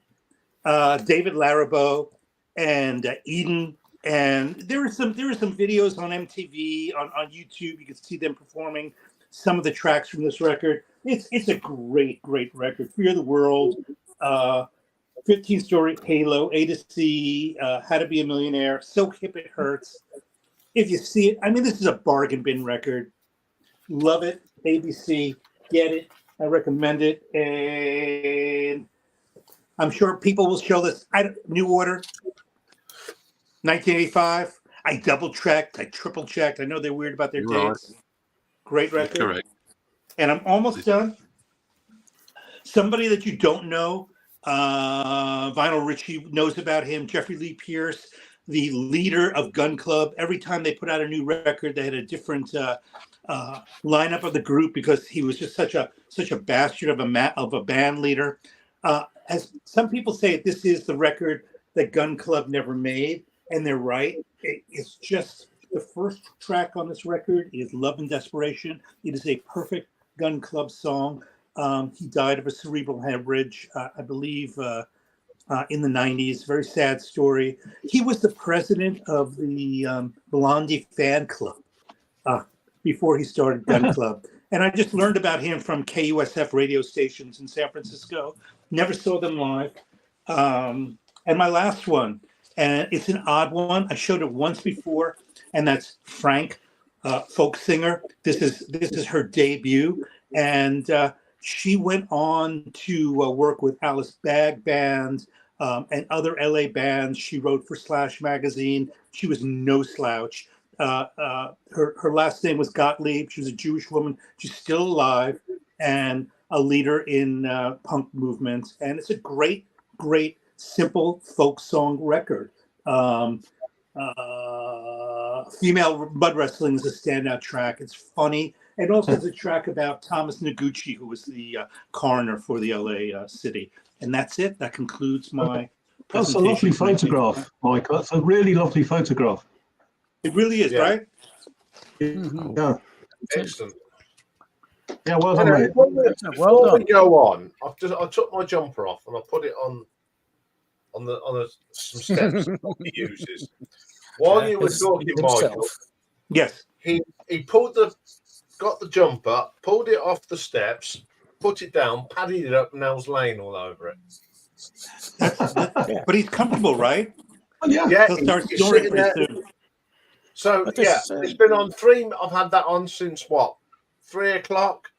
David Larabeau and E.D.T. And there were some videos on MTV, on YouTube. You could see them performing some of the tracks from this record. It's a great record. Fear the World, 15-Story Halo, A to C, How to Be a Millionaire, So Hip It Hurts. If you see it, I mean, this is a bargain bin record. Love it. ABC, get it. I recommend it. And I'm sure people will show this. New Order. 1985. I double-checked. I triple-checked. I know they're weird about their dates. Great record. Correct. And I'm almost done. Somebody that you don't know, Vinyl Richie knows about him. Jeffrey Lee Pierce, the leader of Gun Club. Every time they put out a new record, they had a different lineup of the group because he was just such a bastard of a band leader. As some people say, this is the record that Gun Club never made. And they're right. It's just the first track on this record is Love and Desperation. It is a perfect Gun Club song. He died of a cerebral hemorrhage, I believe, in the 90s. Very sad story. He was the president of the Blondie fan club before he started Gun Club. And I just learned about him from KUSF radio stations in San Francisco. Never saw them live. And my last one, and it's an odd one. I showed it once before, and that's Frank, folk singer. This is her debut, and she went on to work with Alice Bag Band and other LA bands. She wrote for Slash magazine. She was no slouch. Her last name was Gottlieb. She was a Jewish woman. She's still alive and a leader in punk movements. And it's a great simple folk song record. Female Mud Wrestling is a standout track. It's funny. And also the track about Thomas Noguchi, who was the coroner for the LA city. And that's it. That concludes my That's a presentation. lovely photograph, Michael. That's a really lovely photograph. It really is, right? Yeah. Excellent. Yeah, well done, mate. Before we go on, I took my jumper off and I put it on some steps that he uses. While you were talking, Michael, yes, he got the jumper, pulled it off the steps, put it down, padded it up, and now was laying all over it. But he's comfortable, right? Yeah, He'll start snoring pretty soon. So it's been on 3. I've had that on since what, 3 o'clock.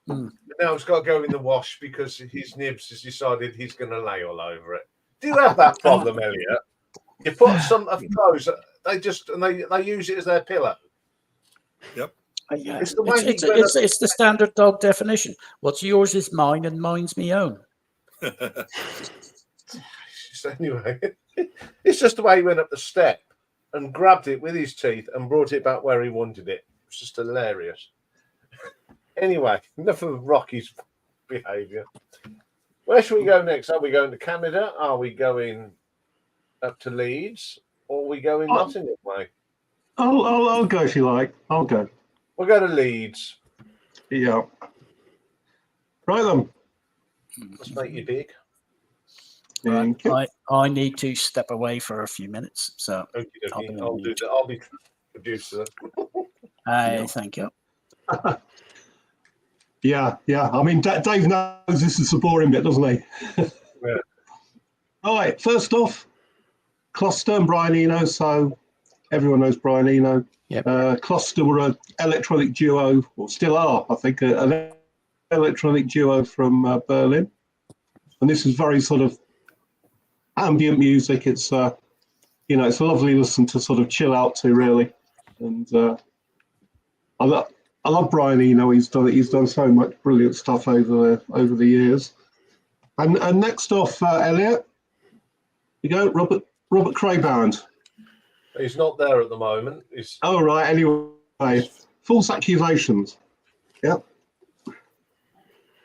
Now it's got to go in the wash because his nibs has decided he's going to lay all over it. Do you have that problem, Elliot? You put some of clothes, they use it as their pillow. Yep. It's the standard dog definition. What's yours is mine, and mine's me own. Anyway, it's just the way he went up the step and grabbed it with his teeth and brought it back where he wanted it. It's just hilarious. Anyway, enough of Rocky's behaviour. Where should we go next? Are we going to Canada? Are we going up to Leeds? Or are we going Nottingham way? I'll go if you like. I'll go. We'll go to Leeds. Yeah. Right then. Let's make you big. I need to step away for a few minutes, so I'll be producer. Thank you. Yeah. I mean, Dave knows this is the boring bit, doesn't he? Yeah. All right. First off, Cluster and Brian Eno. So everyone knows Brian Eno. Yep. Cluster were an electronic duo, or still are, I think, an electronic duo from Berlin. And this is very sort of ambient music. It's it's a lovely listen to sort of chill out to, really. And I love Brian Eno. He's done so much brilliant stuff over the years. And next off, Elliot, you go, Robert Cray Band. He's not there at the moment. Oh right. Anyway, False Accusations. Yep.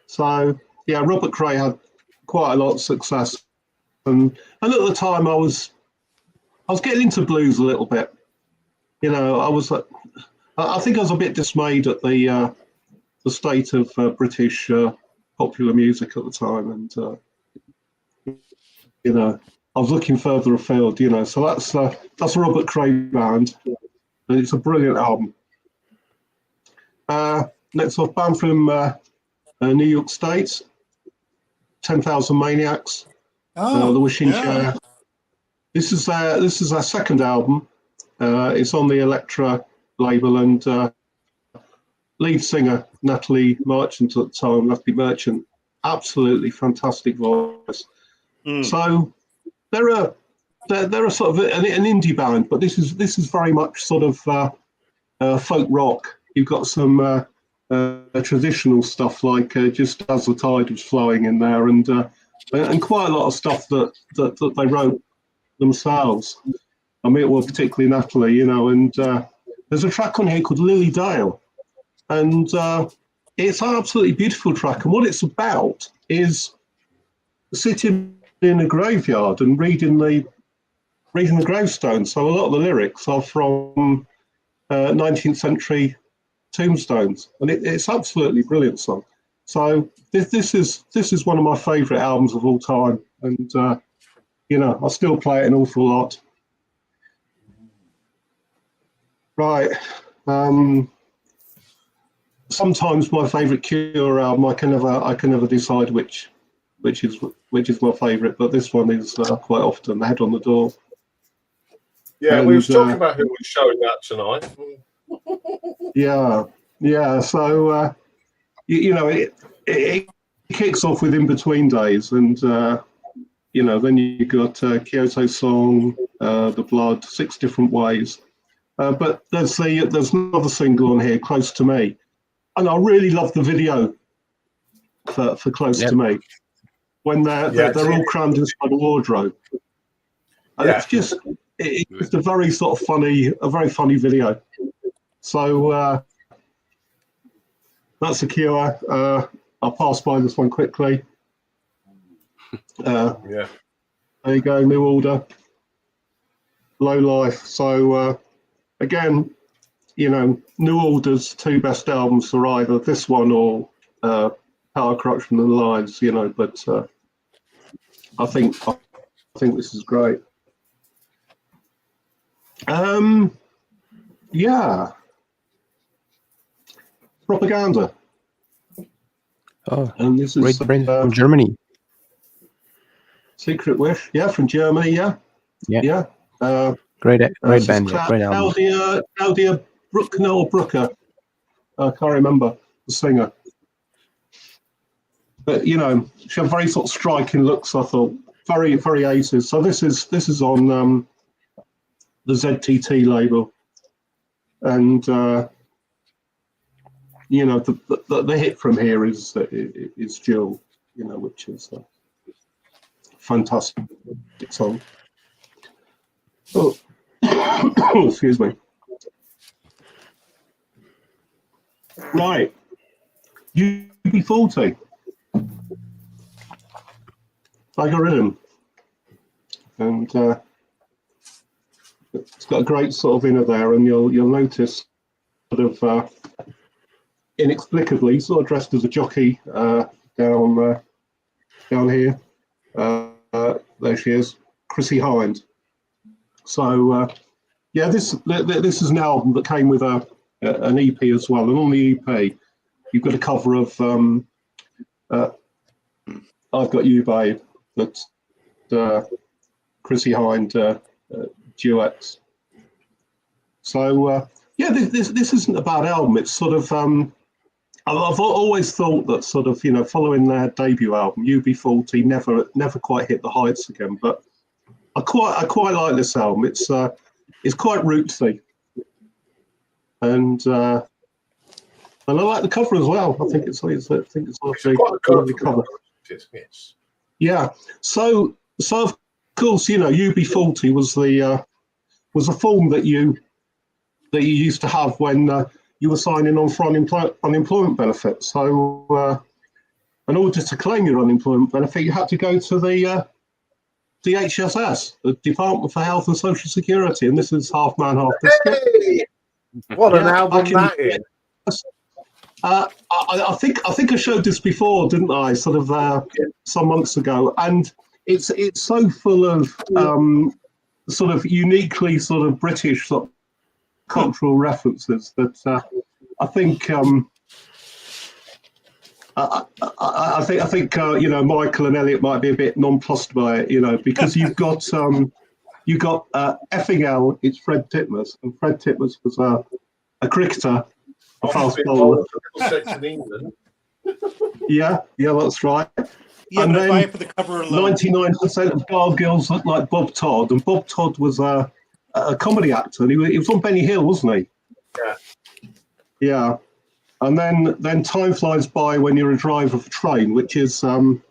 So yeah, Robert Cray had quite a lot of success, and at the time I was getting into blues a little bit. I think I was a bit dismayed at the state of British popular music at the time, and I was looking further afield. So that's Robert Cray Band, and it's a brilliant album. Next off, band from New York State, 10,000 Maniacs, The Wishing Chair. This is our second album. It's on the Elektra label, and lead singer Natalie Merchant at the time, Natalie Merchant, absolutely fantastic voice. So they're a sort of an indie band, but this is very much sort of folk rock. You've got some traditional stuff like Just As the Tide Was Flowing in there, and quite a lot of stuff that they wrote themselves. I mean, well, particularly Natalie, and there's a track on here called Lily Dale, and it's an absolutely beautiful track. And what it's about is sitting in a graveyard and reading the gravestones. So a lot of the lyrics are from 19th century tombstones, and it's absolutely brilliant song. So this is one of my favourite albums of all time, and I still play it an awful lot. Right. Sometimes my favourite Cure album, I can never decide which is my favourite, but this one is quite often the Head on the Door. Yeah, we was talking about who was showing that tonight. Yeah. So it kicks off with In Between Days, and then you got Kyoto Song, The Blood, 6 Different Ways. But there's another single on here, Close to Me, and I really love the video for Close to Me, when they're all crammed inside a wardrobe, and it's just a very sort of funny video. So That's a Cure. I'll pass by this one quickly. Yeah. There you go, New Order. Low Life. So again, you know, New Order's two best albums are either this one or Power, Corruption and Lies, you know, but I think this is great. Yeah. Propaganda. Oh, and this great is band from Germany. Secret Wish, yeah, from Germany, yeah. Yeah. Great band, yeah, great album. Claudia Bruckner or Brooker, I can't remember the singer. But you know, she had very sort of striking looks. I thought very 80s. So this is on the ZTT label, and you know the hit from here is Jill, you know, which is a fantastic song. Oh, excuse me. Right, UB40. Rhythm, and it's got a great sort of inner there, and you'll notice sort of inexplicably sort of dressed as a jockey down here. There she is, Chrissie Hynde. So yeah, this is an album that came with an EP as well, and on the EP you've got a cover of I've Got You, Babe. That's Chrissie Hynde duets. So yeah, this isn't a bad album. It's sort of I've always thought that sort of, you know, following their debut album, UB40 never quite hit the heights again. But I quite like this album. It's quite rootsy, and I like the cover as well. I think it's a lovely cover. Yes. Yeah. So of course, you know, UB40 was a form that you used to have when you were signing on for unemployment benefits. So in order to claim your unemployment benefit, you had to go to the DHSS, the Department for Health and Social Security, and this is Half Man, Half Biscuit. Hey! What an album that is! I think I showed this before, didn't I? Sort of some months ago, and it's so full of sort of uniquely sort of British sort of cultural references that I think I think you know, Michael and Elliot might be a bit nonplussed by it, you know, because you've got effing L, it's Fred Titmuss, and Fred Titmuss was a cricketer. A fast bowler. Yeah, that's right. Yeah, and then, buy it for the cover alone. 99% of Gargoyles look like Bob Todd, and Bob Todd was a comedy actor. And he was on Benny Hill, wasn't he? Yeah. Yeah, and then Time Flies By When You're a Driver of a Train, which is from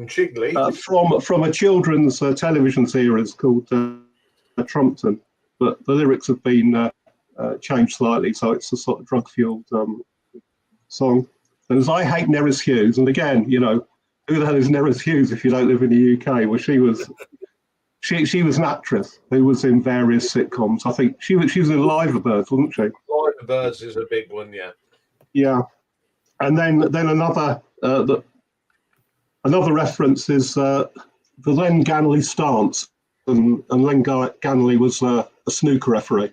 Chigley, from a children's television series called Trumpton, but the lyrics have been changed slightly, so it's a sort of drug-fueled song. And as I hate Nerys Hughes, and again, you know, who the hell is Nerys Hughes if you don't live in the UK? Well, she was an actress who was in various sitcoms. I think she was in Liverbirds, wasn't she? Liverbirds is a big one, yeah. Yeah, and then another reference is the Len Ganley stance, and Len Ganley was a snooker referee.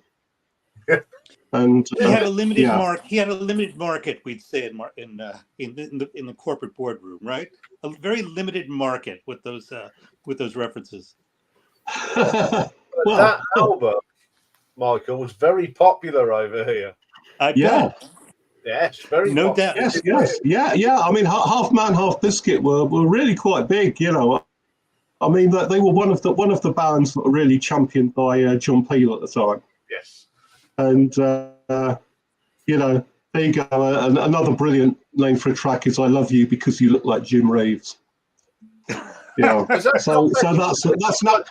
And he had a limited mark. He had a limited market, we'd say, in the corporate boardroom, right? A very limited market with those references. Well, that album, Michael, was very popular over here. Yes, very no popular. doubt. Yes, yeah. I mean, Half Man, Half Biscuit were really quite big, you know. I mean, they were one of the bands that were really championed by John Peel at the time. Yes. And, you know, there you go. Another brilliant name for a track is I Love You Because You Look Like Jim Reeves. Yeah. So that's not,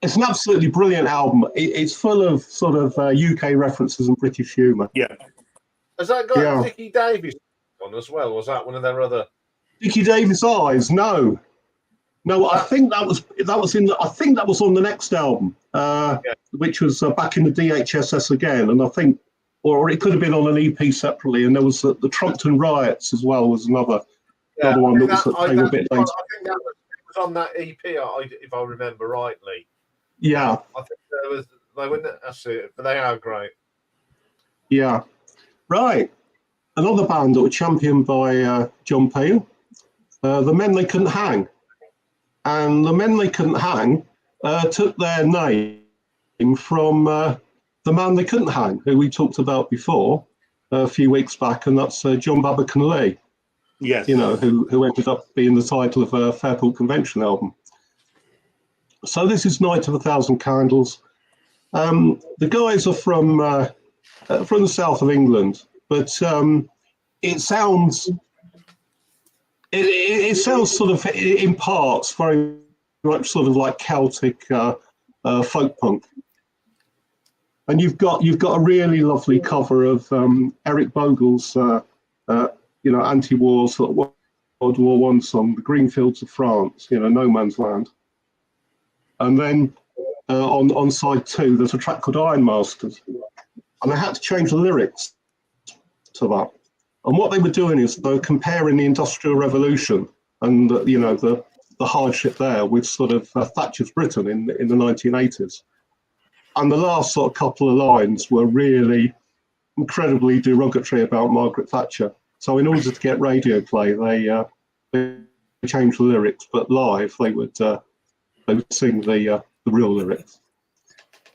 it's an absolutely brilliant album. It's full of sort of UK references and British humour. Yeah. Has that got Dickie Davies one as well? Was that one of their other? Dickie Davis Eyes? No, I think that was I think that was on the next album, which was back in the DHSS again, and I think, or it could have been on an EP separately. And there was the Trumpton Riots as well, was another one that came a bit later. I think that was on that EP, if I remember rightly. Yeah, I think they wouldn't. That's it, but they are great. Yeah, right. Another band that were championed by John Peel, the Men They Couldn't Hang. And the Men They Couldn't Hang took their name from the man they couldn't hang, who we talked about before a few weeks back, and that's John Babbacombe Lee. Yes. Who ended up being the title of a Fairport Convention album. So this is Night of a Thousand Candles. The guys are from the south of England, but it sounds sort of in parts very much sort of like Celtic folk punk. And you've got a really lovely cover of Eric Bogle's anti-war sort of World War I song, "The Green Fields of France," No Man's Land. And then on side 2, there's a track called Ironmasters, and I had to change the lyrics to that. And what they were doing is they were comparing the Industrial Revolution and the hardship there with sort of Thatcher's Britain in the 1980s. And the last sort of couple of lines were really incredibly derogatory about Margaret Thatcher. So in order to get radio play, they changed the lyrics, but live they would sing the real lyrics.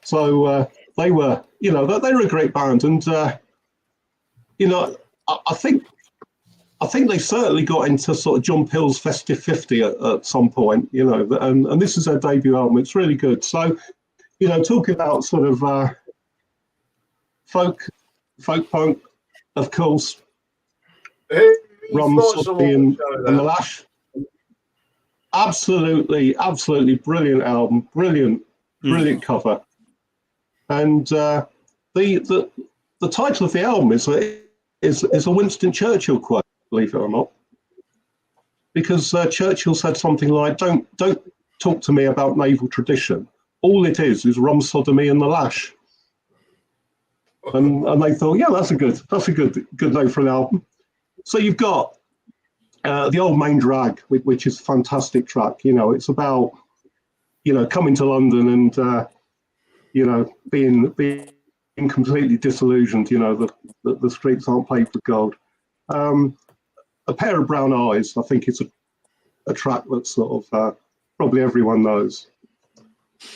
So they were a great band, and I think they certainly got into sort of John Peel's Festive 50 at some point, and this is their debut album. It's really good. So, talking about sort of folk punk, of course, Rum Sudbury and the Lash. Absolutely brilliant album, brilliant cover, and the title of the album is a Winston Churchill quote, believe it or not, because Churchill said something like, "Don't talk to me about naval tradition. All it is rum, sodomy, and the lash." And they thought, yeah, that's a good note for an album. So you've got The Old Main Drag, which is a fantastic track. It's about coming to London and being completely disillusioned. The streets aren't paved with gold. A Pair of Brown Eyes, I think, is a track that sort of probably everyone knows.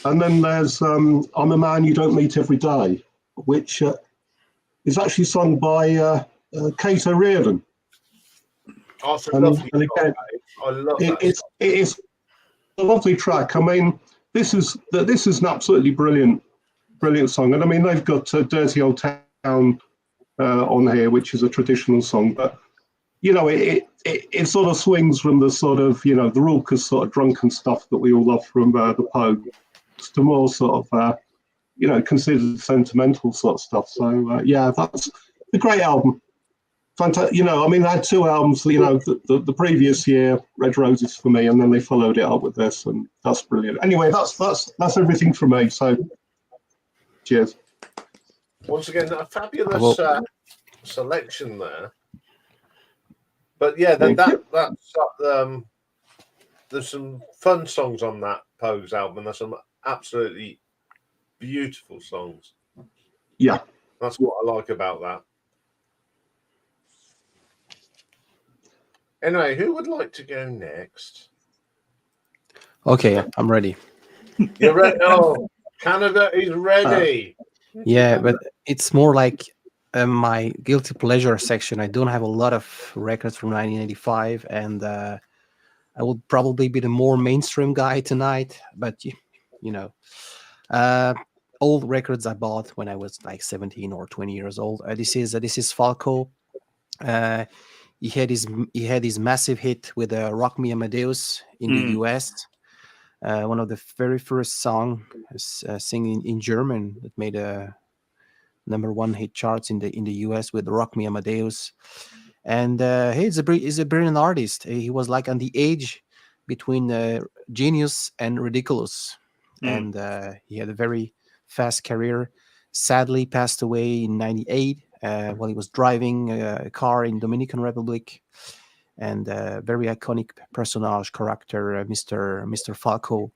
And then there's I'm a Man You Don't Meet Every Day, which is actually sung by Kate O'Riordan. Oh, it's a lovely track. I love that. It is a lovely track. I mean, this is an absolutely brilliant song. And I mean, they've got Dirty Old Town on here, which is a traditional song, but it sort of swings from the sort of the raucous sort of drunken stuff that we all love from the Pogues to more sort of considered sentimental sort of stuff. So that's a great album. Fantastic. I mean, I had 2 albums. The previous year, Red Roses for me, and then they followed it up with this, and that's brilliant. Anyway, that's everything from me. So, cheers. Once again, a fabulous selection there. But yeah, there's some fun songs on that Pogues album. There's some absolutely beautiful songs. Yeah, that's what I like about that. Anyway, who would like to go next? Okay, I'm ready. You're ready? Oh, Canada is ready. Yeah, but it's more like my guilty pleasure section. I don't have a lot of records from 1985, and I will probably be the more mainstream guy tonight. But old records I bought when I was like 17 or 20 years old. This is Falco. He had his massive hit with Rock Me Amadeus in the US. One of the very first songs singing in German that made a #1 hit charts in the US with Rock Me Amadeus. And he's a brilliant artist. He was like on the edge between genius and ridiculous, and he had a very fast career. Sadly, passed away in '98 while he was driving a car in Dominican Republic. And very iconic personage character, Mr. Falco.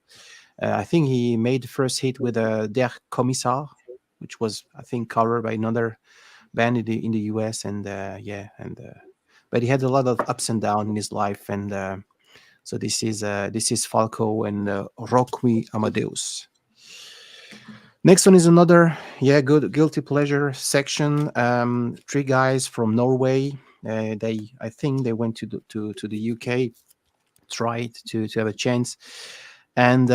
I think he made the first hit with Der Kommissar, which was, I think, covered by another band in the US. And but he had a lot of ups and downs in his life. And so this is Falco and Rock Me Amadeus. Next one is another good guilty pleasure section. Three guys from Norway. I think they went to the UK, tried to have a chance, and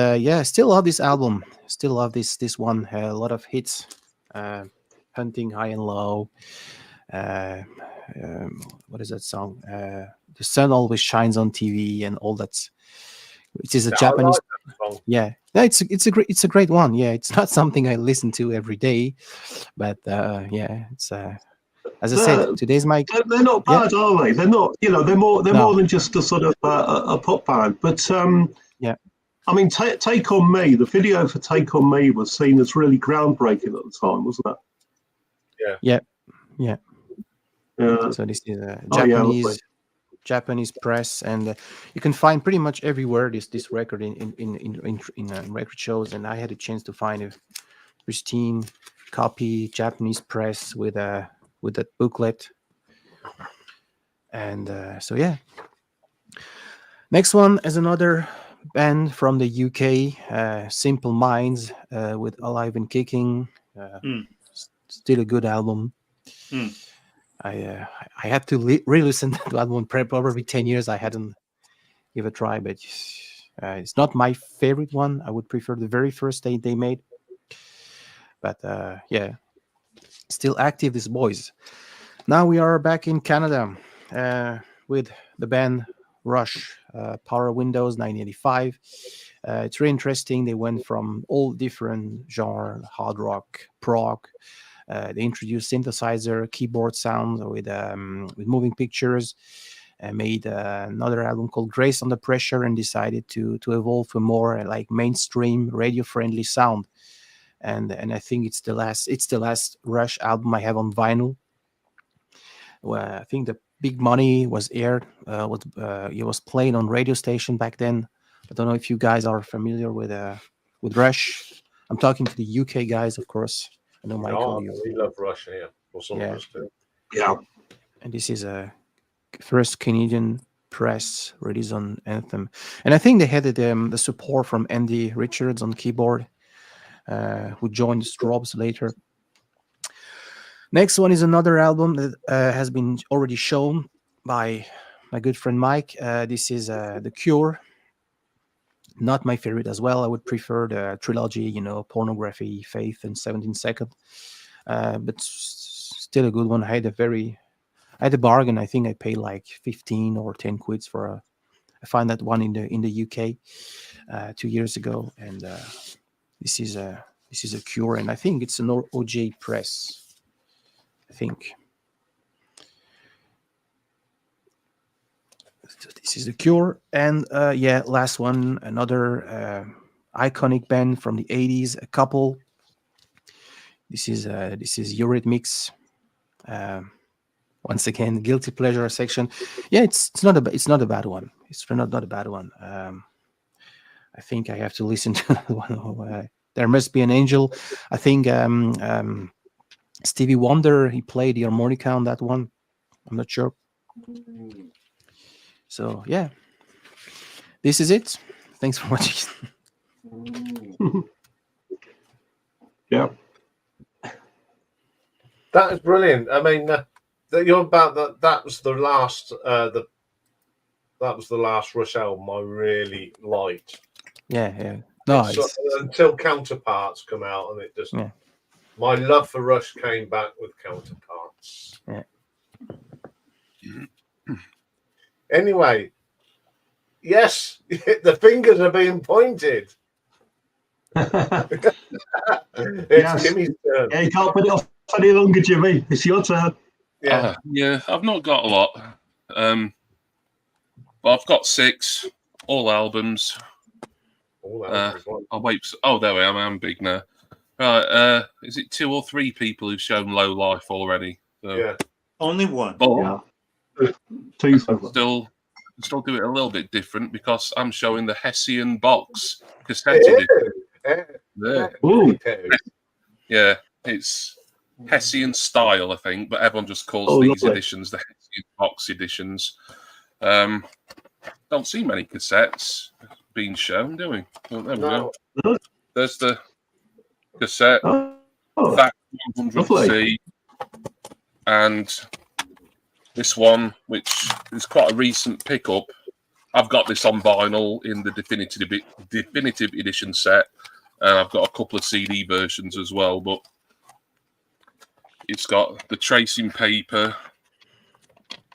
still love this album. Still love this one. A lot of hits. Hunting High and Low. What is that song? The Sun Always Shines on TV and all that. It is a Japanese. Yeah, it's a great one. Yeah, it's not something I listen to every day, but it's. As I said, today's my. They're not bad, are they? They're not. They're more than just a sort of a pop band. But I mean, Take on Me. The video for Take on Me was seen as really groundbreaking at the time, wasn't it? Yeah. So this is Japanese press, and you can find pretty much everywhere this record in record shows. And I had a chance to find a pristine copy, Japanese press with that booklet. And next one is another band from the UK, Simple Minds, with Alive and Kicking. Still a good album. I had to re-listen to that one. Probably 10 years I hadn't give a try, but it's not my favorite one. I would prefer the very first they made. But still active, these boys. Now we are back in Canada with the band Rush, Power Windows, 1985. It's really interesting. They went from all different genres, hard rock, prog. They introduced synthesizer, keyboard sounds with moving pictures. Made another album called Grace Under Pressure and decided to evolve a more like mainstream radio-friendly sound. And I think it's the last Rush album I have on vinyl. Well, I think the Big Money was aired. It was played on radio station back then. I don't know if you guys are familiar with Rush. I'm talking to the UK guys, of course. I know Michael. We love Rush here. Yeah. And this is a first Canadian press release on Anthem, and I think they had the support from Andy Richards on keyboard, who joined the Strobes later. Next one is another album that has been already shown by my good friend Mike. This is The Cure. Not my favorite as well. I would prefer the trilogy, Pornography, Faith, and 17 Seconds. But still a good one. I had a bargain. I think I paid like 15 or 10 quids for I found that one in the UK 2 years ago, and this is a Cure, and I think it's an OJ press. I think. So this is The Cure, and last one, another iconic band from the 80s, a couple. This is Eurythmics. Once again, guilty pleasure section. Yeah, it's not a bad one. It's not a bad one. I think I have to listen to one. There Must Be an Angel. I think Stevie Wonder, he played the harmonica on that one. I'm not sure. So yeah, this is it. Thanks for watching. Yeah, that is brilliant. I mean, you're about that. That was the last. That was the last Rush album I really liked. Yeah. No, until Counterparts come out, and it just my love for Rush came back with Counterparts. Yeah. Anyway, yes, the fingers are being pointed. It's Jimmy's turn. Yeah, you can't put it off any longer, Jimmy. It's your turn. Yeah, I've not got a lot. But I've got 6, all albums. I'll wait. Oh, there we are. I'm big now. Right, is it 2 or 3 people who've shown Low Life already? So, yeah. Only one. Yeah. 2 so far. Still do it a little bit different because I'm showing the Hessian box cassette edition. Yeah, it's Hessian style, I think, but everyone just calls these editions the Hessian box editions. Don't see many cassettes being shown, do we? Well, there we go. There's the cassette, that 100C, and this one, which is quite a recent pickup. I've got this on vinyl in the definitive edition set, and I've got a couple of CD versions as well, but it's got the tracing paper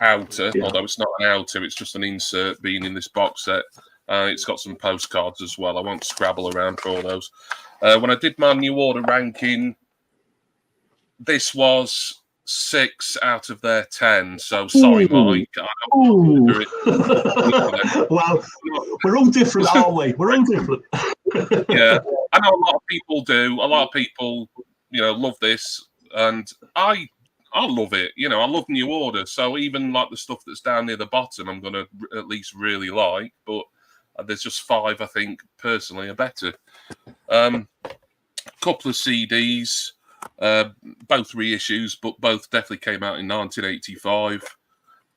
outer, although it's not an outer, it's just an insert being in this box set. It's got some postcards as well. I won't scrabble around for all those. When I did my new order ranking, this was 6 out of their 10. So sorry, Mike. Well, we're all different, aren't we? We're all different. Yeah, I know a lot of people do. A lot of people, love this, and I love it. I love New Order. So even like the stuff that's down near the bottom, I'm going to at least really like. But there's just 5 I think personally are better. Couple of CDs, both reissues, but both definitely came out in 1985.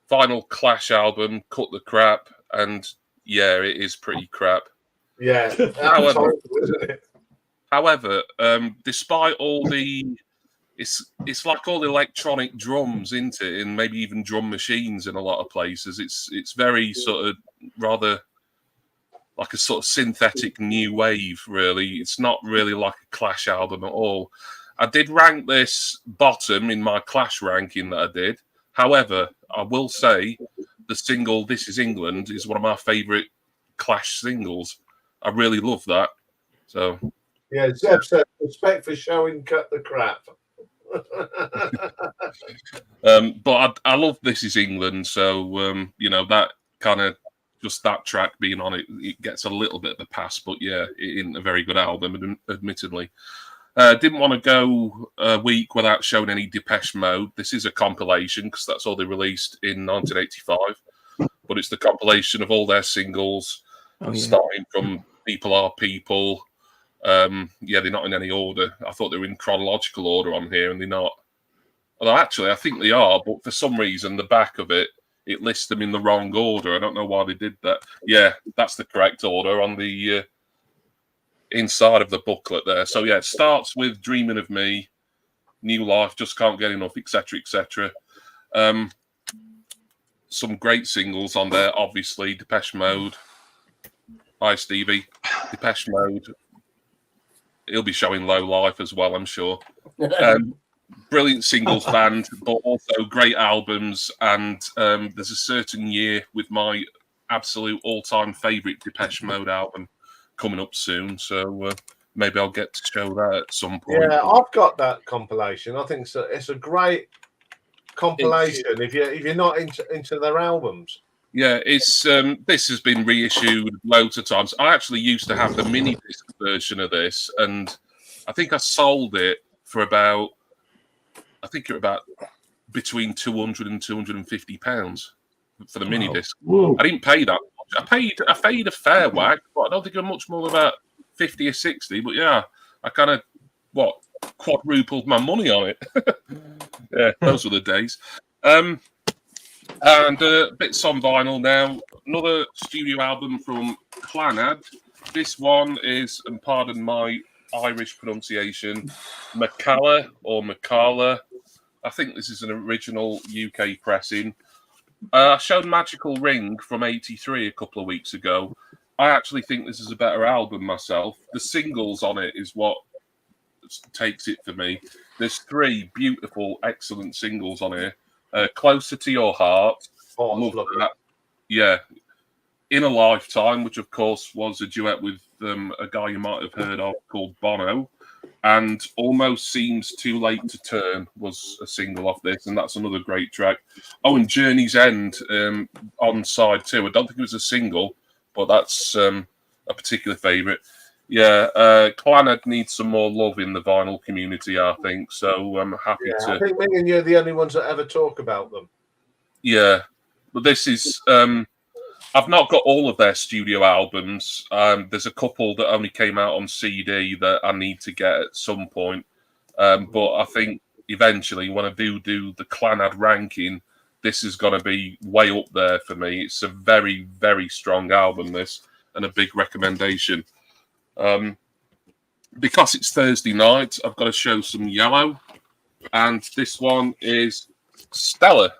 Final Clash album, Cut the Crap, and yeah, it is pretty crap. Yeah. However, despite all the, it's like all the electronic drums, isn't it? And maybe even drum machines in a lot of places. It's very sort of rather like a sort of synthetic new wave, really. It's not really like a Clash album at all. I did rank this bottom in my Clash ranking that I did. However, I will say the single This Is England is one of my favourite Clash singles. I really love that. So yeah, Zeb said respect for showing Cut the Crap. But I love This Is England, so that kind of just that track being on it gets a little bit of a pass, but yeah, it isn't a very good album, admittedly. Didn't want to go a week without showing any Depeche Mode. This is a compilation because that's all they released in 1985, but it's the compilation of all their singles, starting from People Are People. Yeah, they're not in any order. I thought they were in chronological order on here, and they're not. Although actually, I think they are, but for some reason, the back of it lists them in the wrong order. I don't know why they did that. Yeah, that's the correct order on the inside of the booklet there. So yeah, it starts with Dreaming of Me, New Life, Just Can't Get Enough, etc., etc. Some great singles on there, obviously. Depeche Mode. Hi, Stevie. Depeche Mode. He'll be showing Low Life as well, I'm sure. Brilliant singles band, but also great albums. And there's a certain year with my absolute all-time favourite Depeche Mode album coming up soon. So maybe I'll get to show that at some point. Yeah, I've got that compilation. I think it's a great compilation if you're not into their albums. Yeah, it's this has been reissued loads of times. I actually used to have the mini disc version of this, and I think I sold it for about between £200 and £250 for the mini disc. I didn't pay that much. I paid a fair whack, but I don't think it was much more about 50 or 60. But yeah, I kind of quadrupled my money on it. Yeah, those were the days. And bits on vinyl now. Another studio album from Clannad. This one is, and pardon my Irish pronunciation, Macalla or Macalla. I think this is an original UK pressing. I showed Magical Ring from '83 a couple of weeks ago. I actually think this is a better album myself. The singles on it is what takes it for me. There's 3 beautiful, excellent singles on here. Closer to Your Heart. Oh, love that. Yeah. In a Lifetime, which of course was a duet with a guy you might have heard of called Bono. and Almost Seems Too Late to Turn was a single off this, and that's another great track. Oh, and Journey's End on side 2. I don't think it was a single, but that's a particular favourite. Yeah, Clannad needs some more love in the vinyl community, I think. So I'm happy to. I think me and you are the only ones that ever talk about them. Yeah, but this is. I've not got all of their studio albums. There's a couple that only came out on CD that I need to get at some point. But I think eventually, when I do the Clannad ranking, this is going to be way up there for me. It's a very, very strong album, this, and a big recommendation. Because it's Thursday night, I've got to show some Yellow, and this one is Stellar.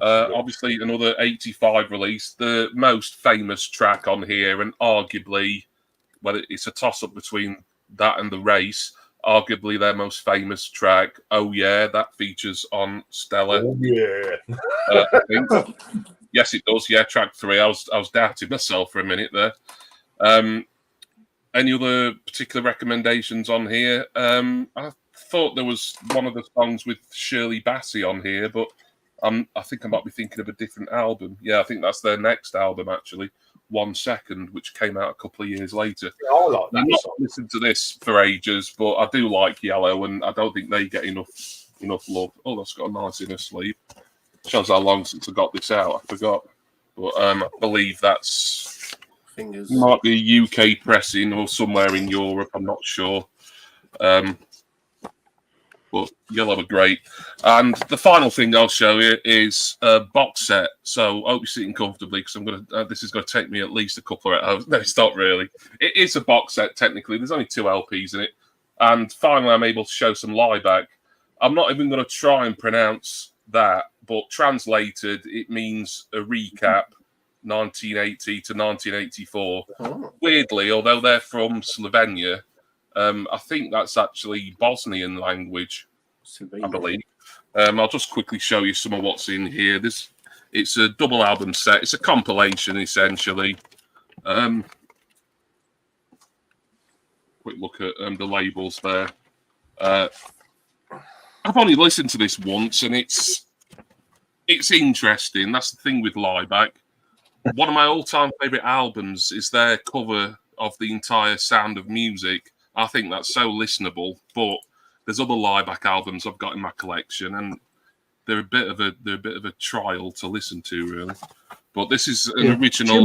Obviously, another 85 release, the most famous track on here, and arguably, well, it's a toss-up between that and The Race. Arguably their most famous track. Oh yeah, that features on Stellar. Oh yeah, I think. Yes, it does. Yeah, track 3. I was doubting myself for a minute there. Any other particular recommendations on here? I thought there was one of the songs with Shirley Bassey on here, but I think I might be thinking of a different album. Yeah, I think that's their next album, actually. 1 Second, which came out a couple of years later. Yeah, I like that. I've not listened to this for ages, but I do like Yellow, and I don't think they get enough love. Oh, that's got a nice inner sleeve. Shows how long since I got this out. I forgot. But I believe that's might be UK pressing or somewhere in Europe. I'm not sure. But Yellow are great. And the final thing I'll show you is a box set. So I hope you're sitting comfortably, because I'm gonna. This is going to take me at least a couple of hours. No, it's not really. It is a box set technically. There's only 2 LPs in it. And finally, I'm able to show some Lieback. I'm not even going to try and pronounce that, but translated, it means a recap, 1980 to 1984. Oh. Weirdly, although they're from Slovenia. I think that's actually Bosnian language, I believe. I'll just quickly show you some of what's in here. It's a double album set. It's a compilation, essentially. Quick look at the labels there. I've only listened to this once, and it's interesting. That's the thing with Lieback. One of my all-time favourite albums is their cover of the entire Sound of Music. I think that's so listenable, but there's other Lieback albums I've got in my collection, and they're a bit of a trial to listen to, really. But this is an original.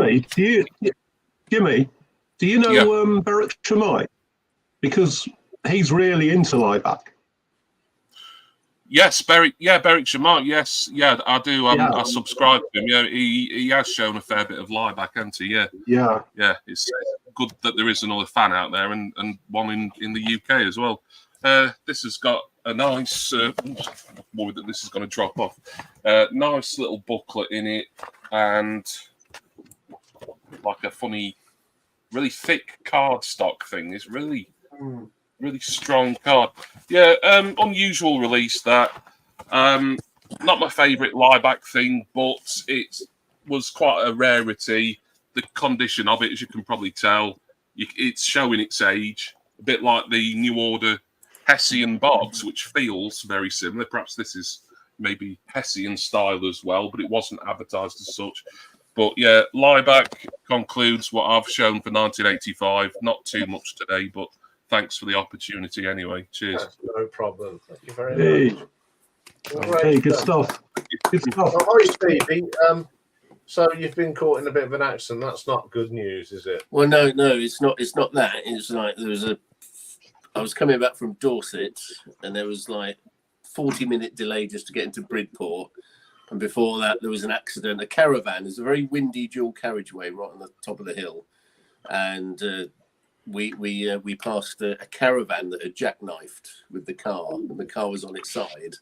Jimmy, do you know Beric Shamai? Because he's really into Lieback. Yes, Beric Shamai. Yes, yeah, I do. I subscribe to him. Yeah, he has shown a fair bit of Lieback, hasn't he? Yeah. It's good that there is another fan out there, and one in the UK as well. This has got a nice. Worried that this is going to drop off. Nice little booklet in it, and like a funny, really thick cardstock thing. It's really strong card. Yeah, unusual release that. Not my favourite Lieback thing, but it was quite a rarity. The condition of it, as you can probably tell, it's showing its age. A bit like the New Order Hessian box, which feels very similar. Perhaps this is maybe Hessian style as well, but it wasn't advertised as such. But yeah, Lieback concludes what I've shown for 1985. Not too much today, but thanks for the opportunity anyway. Cheers. That's no problem. Thank you very much. Hey, good stuff. Good stuff. Hi, Stevie. So you've been caught in a bit of an accident. That's not good news, is it? Well, no, it's not. It's not that. It's like I was coming back from Dorset, and there was like 40-minute delay just to get into Bridport, and before that there was an accident. A caravan. There's a very windy dual carriageway right on the top of the hill, and we passed a caravan that had jackknifed with the car, and the car was on its side,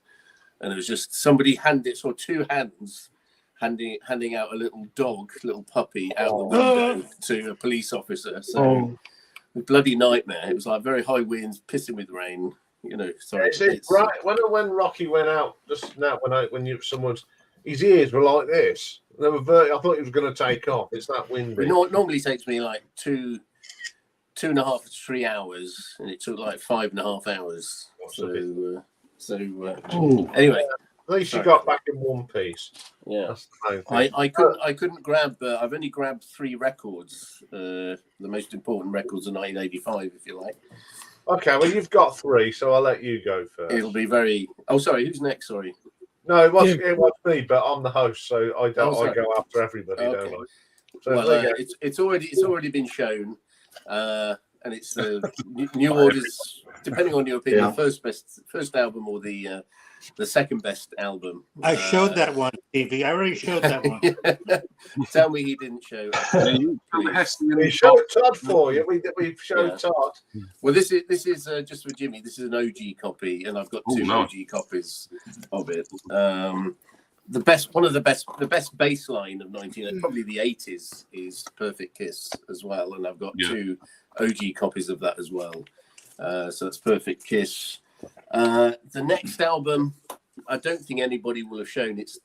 and it was just somebody saw 2 hands handing out a little puppy out the window to a police officer. So a bloody nightmare. It was like very high winds, pissing with rain. You know, sorry. Right when Rocky went out just now, someone's his ears were like this. They were I thought he was going to take off. It's that windy. It normally takes me like two 2.5 to 3 hours, and it took like 5.5 hours. Anyway, at least you got back in one piece. Yeah, that's the main thing. I couldn't grab. I've only grabbed 3 records. The most important records of 1985, if you like. Okay, well you've got 3, so I'll let you go first. It'll be very. Oh, sorry. Who's next? Sorry. No, it was me, but I'm the host, so I go after everybody, don't I? So well, it's already been shown, and it's the New Order's, depending on your opinion, first album or the second best album. I showed that one, TV. I already showed that one. Tell me he didn't show. We showed Todd for you. We showed Todd. Well, this is just for Jimmy. This is an OG copy, and I've got 2 OG copies of it. One of the best bass line of probably the 80s is Perfect Kiss as well, and I've got 2 OG copies of that as well. So that's Perfect Kiss. The next album, I don't think anybody will have shown. It's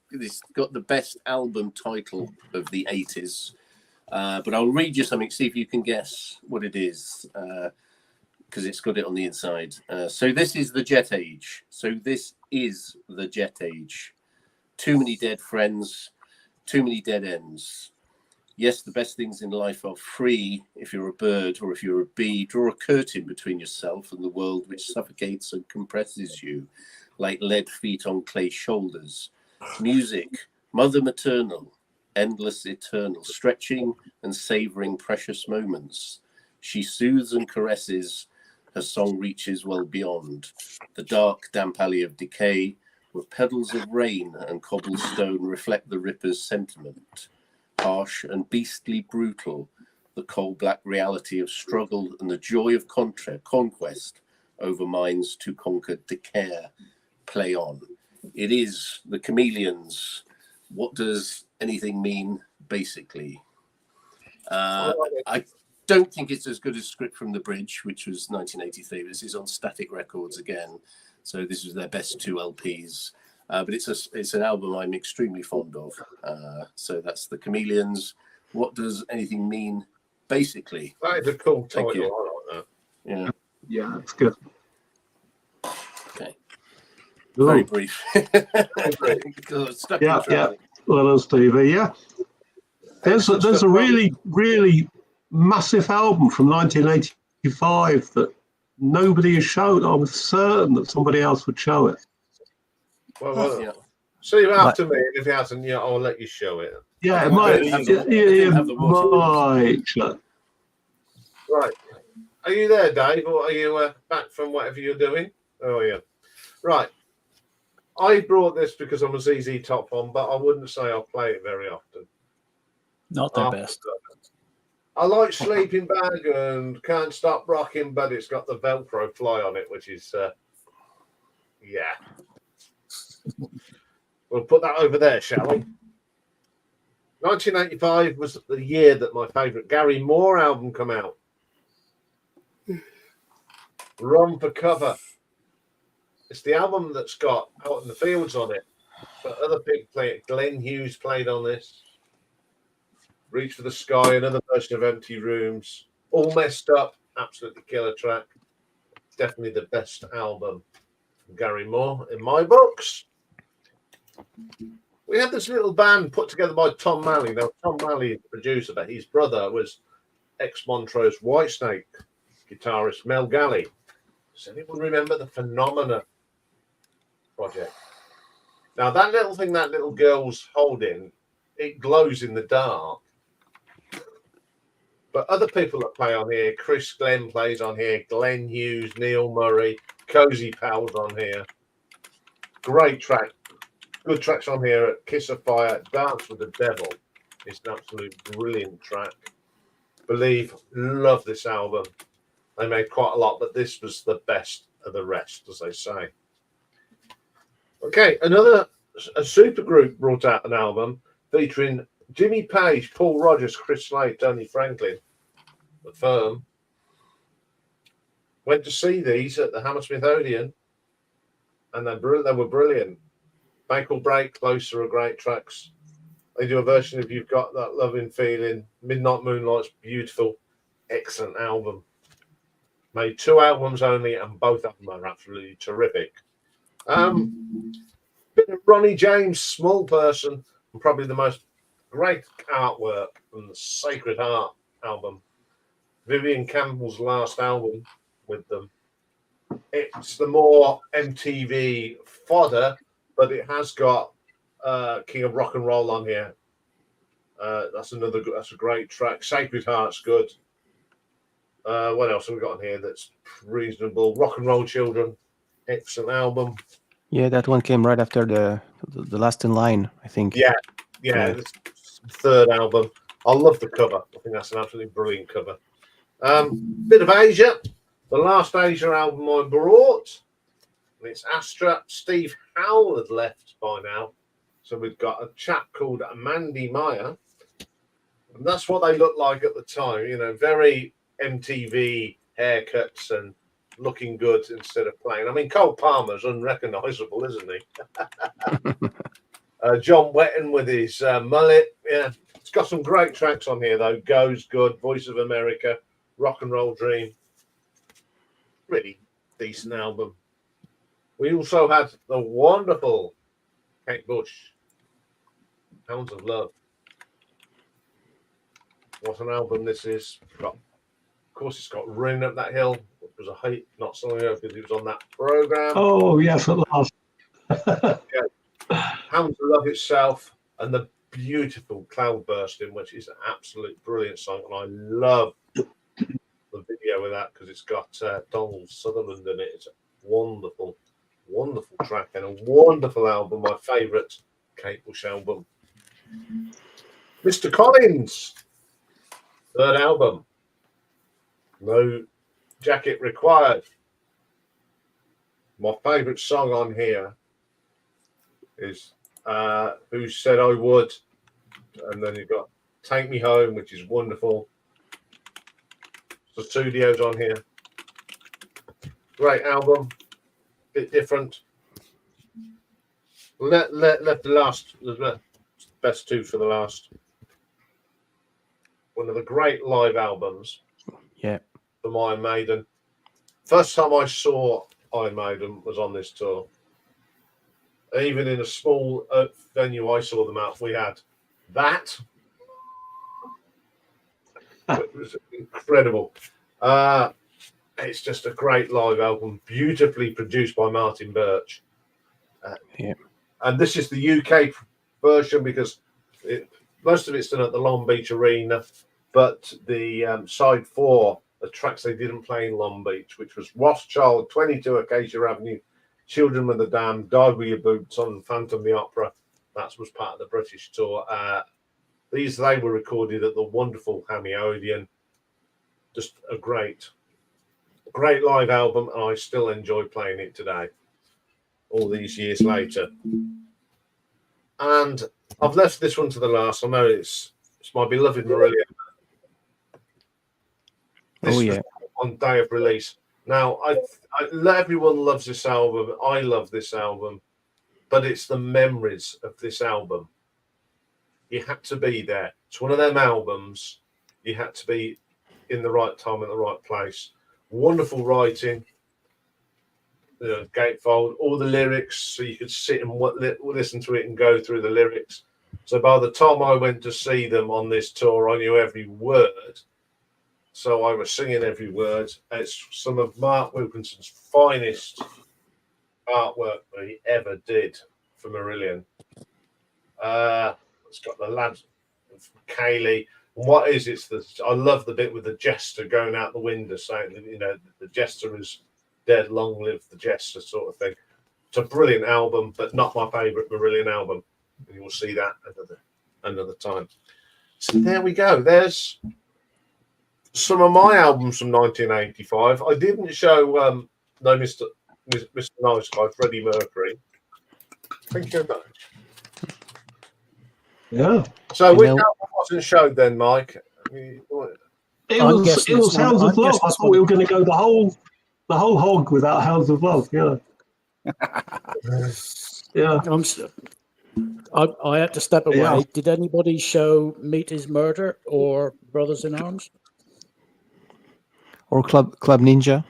got the best album title of the 80s, but I'll read you something, see if you can guess what it is, because it's got it on the inside. So this is the Jet Age. Too many dead friends, too many dead ends. Yes, the best things in life are free. If you're a bird or if you're a bee, draw a curtain between yourself and the world which suffocates and compresses you like lead feet on clay shoulders. Music, mother maternal, endless, eternal, stretching and savoring precious moments. She soothes and caresses. Her song reaches well beyond the dark, damp alley of decay, where petals of rain and cobblestone reflect the ripper's sentiment. Harsh and beastly brutal, the coal-black reality of struggle and the joy of conquest over minds too conquered to care. Play on. It is the Chameleons. What does anything mean, basically? I don't think it's as good as Script from the Bridge, which was 1983. This is on Static Records again. So this was their best 2 LPs. But it's an album I'm extremely fond of. So that's the Chameleons. What does anything mean, basically? That is a cool title. Thank you. I like that. Yeah, that's good. Okay. Very brief. Yeah. Well, as TV, yeah. There's a really, really massive album from 1985 that nobody has shown. I'm certain that somebody else would show it. Well, see you after me, and if he hasn't, I'll let you show it. Yeah, it might. Right. Are you there, Dave, or are you back from whatever you're doing? Oh, yeah. Right. I brought this because I'm a ZZ Top fan, but I wouldn't say I'll play it very often. Not their best. I like Sleeping Bag and Can't Stop Rocking, but it's got the Velcro fly on it, which is, We'll put that over there, shall we? 1985 was the year that my favourite Gary Moore album came out. Run for Cover. It's the album that's got Out in the Fields on it, but other people play it. Glenn Hughes played on this. Reach for the Sky, another version of Empty Rooms. All Messed Up, absolutely killer track. Definitely the best album from Gary Moore in my books. We had this little band put together by Tom Malley. Now, Tom Malley is the producer, but his brother was ex-Montrose Whitesnake guitarist Mel Galley. Does anyone remember the Phenomena project? Now, that little thing that little girl's holding, it glows in the dark. But other people that play on here, Chris Glenn plays on here, Glenn Hughes, Neil Murray, Cozy Pals on here. Great track. Good tracks on here. Kiss of Fire, Dance with the Devil. It's an absolute brilliant track. Believe, love this album. They made quite a lot, but this was the best of the rest, as they say. Okay, a super group brought out an album featuring Jimmy Page, Paul Rodgers, Chris Slade, Tony Franklin, The Firm. Went to see these at the Hammersmith Odeon, and they were brilliant. Make or Break, Closer are great tracks. They do a version of You've Got That Loving Feeling. Midnight Moonlight's beautiful, excellent album. Made 2 albums only, and both of them are absolutely terrific. Bit of Ronnie James, Small Person, and probably the most great artwork from the Sacred Heart album. Vivian Campbell's last album with them. It's the more MTV fodder, but it has got King of Rock and Roll on here. That's a great track. Sacred Heart's good. What else have we got on here that's reasonable? Rock and Roll Children, excellent album. Yeah, that one came right after the Last in Line, I think. Yeah. This third album. I love the cover. I think that's an absolutely brilliant cover. Bit of Asia. The last Asia album I brought. And it's Astra. Steve Howell had left by now. So we've got a chap called Mandy Meyer. And that's what they looked like at the time. You know, very MTV haircuts and looking good instead of playing. I mean, Cole Palmer's unrecognisable, isn't he? John Wetton with his mullet. Yeah, it's got some great tracks on here, though. Goes Good, Voice of America, Rock and Roll Dream. Really decent album. We also had the wonderful Kate Bush, Hounds of Love. What an album this is. Of course, it's got Running Up That Hill, which was a hit not so long ago because it was on that program. Oh, yes, at last. Yeah. Hounds of Love itself, and the beautiful Cloudbursting, which is an absolute brilliant song. And I love the video with that because it's got Donald Sutherland in it. It's a wonderful, wonderful track and a wonderful album. My favourite Kate Bush album. Mr. Collins, third album. No jacket required. My favourite song on here is Who Said I Would, and then you've got Take Me Home, which is wonderful. The Studios on here. Great album, bit different. Left the best two for the last. One of the great live albums. Yeah. From Iron Maiden. First time I saw Iron Maiden was on this tour. Even in a small venue I saw them at, we had that. It was incredible. It's just a great live album, beautifully produced by Martin Birch. And this is the UK version because most of it's done at the Long Beach Arena, but the side 4, the tracks they didn't play in Long Beach, which was Rothschild, 22 Acacia Avenue, Children of the Damned, Dive With Your Boots on, Phantom the Opera. That was part of the British tour. They were recorded at the wonderful Hammy Odeon. Just a great live album, and I still enjoy playing it today, all these years later. And I've left this one to the last. I know it's my beloved Marillion. This was on day of release. Now, everyone loves this album. I love this album, but it's the memories of this album. You had to be there. It's one of them albums. You had to be in the right time at the right place. Wonderful writing. Gatefold, all the lyrics, so you could sit and listen to it and go through the lyrics. So by the time I went to see them on this tour, I knew every word. So I was singing every word. It's some of Mark Wilkinson's finest artwork that he ever did for Marillion. It's got the lads, Kaylee. And what is it? I love the bit with the jester going out the window saying, the jester is dead, long live the jester, sort of thing. It's a brilliant album, but not my favourite Marillion album. And you'll see that another time. So there we go. There's some of my albums from 1985. I didn't show Mr. Nice Guy, Freddie Mercury. Thank you very much. Yeah. So which album wasn't showed then, Mike? It was Hounds of Love. I thought we were going to go the whole hog without Hounds of Love. Yeah. Yeah. I had to step away. Yeah. Did anybody show Meet His Murder or Brothers in Arms? Or Club Ninja.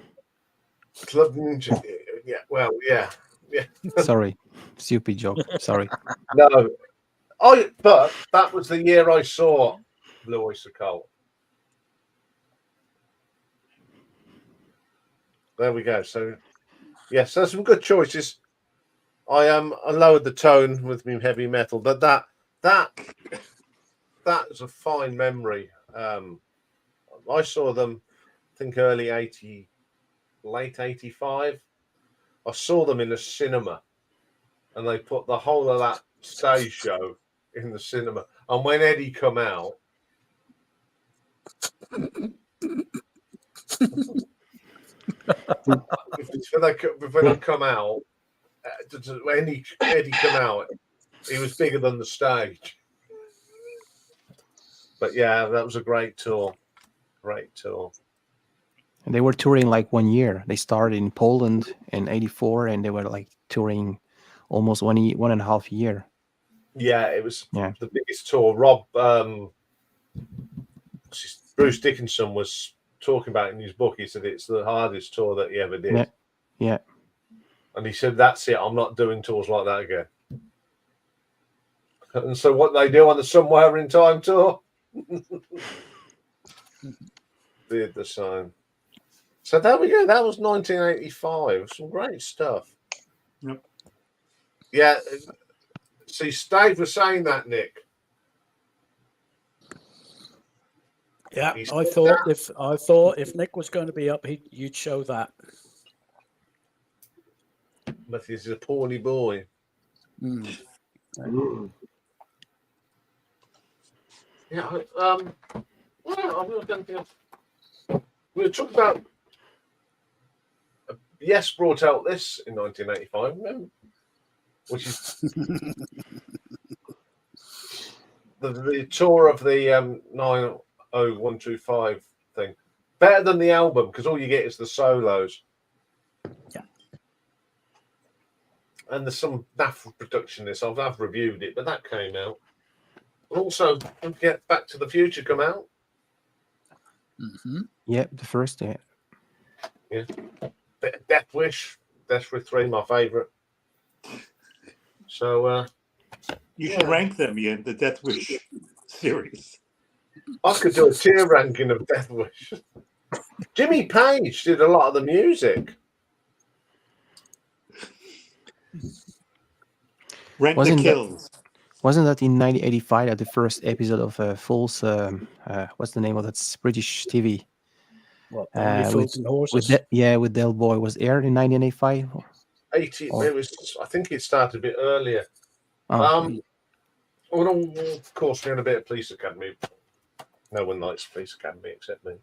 Club Ninja. Yeah. Well, yeah. Sorry, stupid joke. Sorry. No. But that was the year I saw Blue Oyster Cult. There we go. So, yes, there's some good choices. I lowered the tone with me heavy metal, but that is a fine memory. I saw them, I think early 80, late 85. I saw them in a cinema, and they put the whole of that stage show in the cinema. And when Eddie come out, when I come out, when Eddie come out, he was bigger than the stage. But yeah, that was a great tour. Great tour. And they were touring like 1 year. They started in Poland in '84, and they were like touring almost 1.5 years. Yeah, it was the biggest tour. Bruce Dickinson was talking about in his book. He said it's the hardest tour that he ever did. Yeah. And he said, that's it. I'm not doing tours like that again. And so what they do on the Somewhere in Time tour, did the same. So there we go. That was 1985. Some great stuff. Yep. Yeah. See, Stave was saying that, Nick. Yeah, I thought if Nick was going to be up, you'd show that. But he's a poorly boy. Mm. Yeah. We'll talk about. Yes, brought out this in 1985, remember? Which is the tour of the 90125 thing. Better than the album because all you get is the solos. Yeah. And there's some naff production in this. I've reviewed it, but that came out. Also, don't forget Back to the Future come out. Mm-hmm. Yeah, the first day. Yeah. Death Wish 3, my favourite. So you should rank them, Iain, the Death Wish series. I could do a tier ranking of Death Wish. Jimmy Page did a lot of the music. Rank the kills. Wasn't that in 1985 at the first episode of Fool's? What's the name of that British TV? What, Fools and Horses? With Del Boy was aired in 1985. 80. It was. I think it started a bit earlier. Oh. Of course, we had a bit of Police Academy. No one likes Police Academy except me.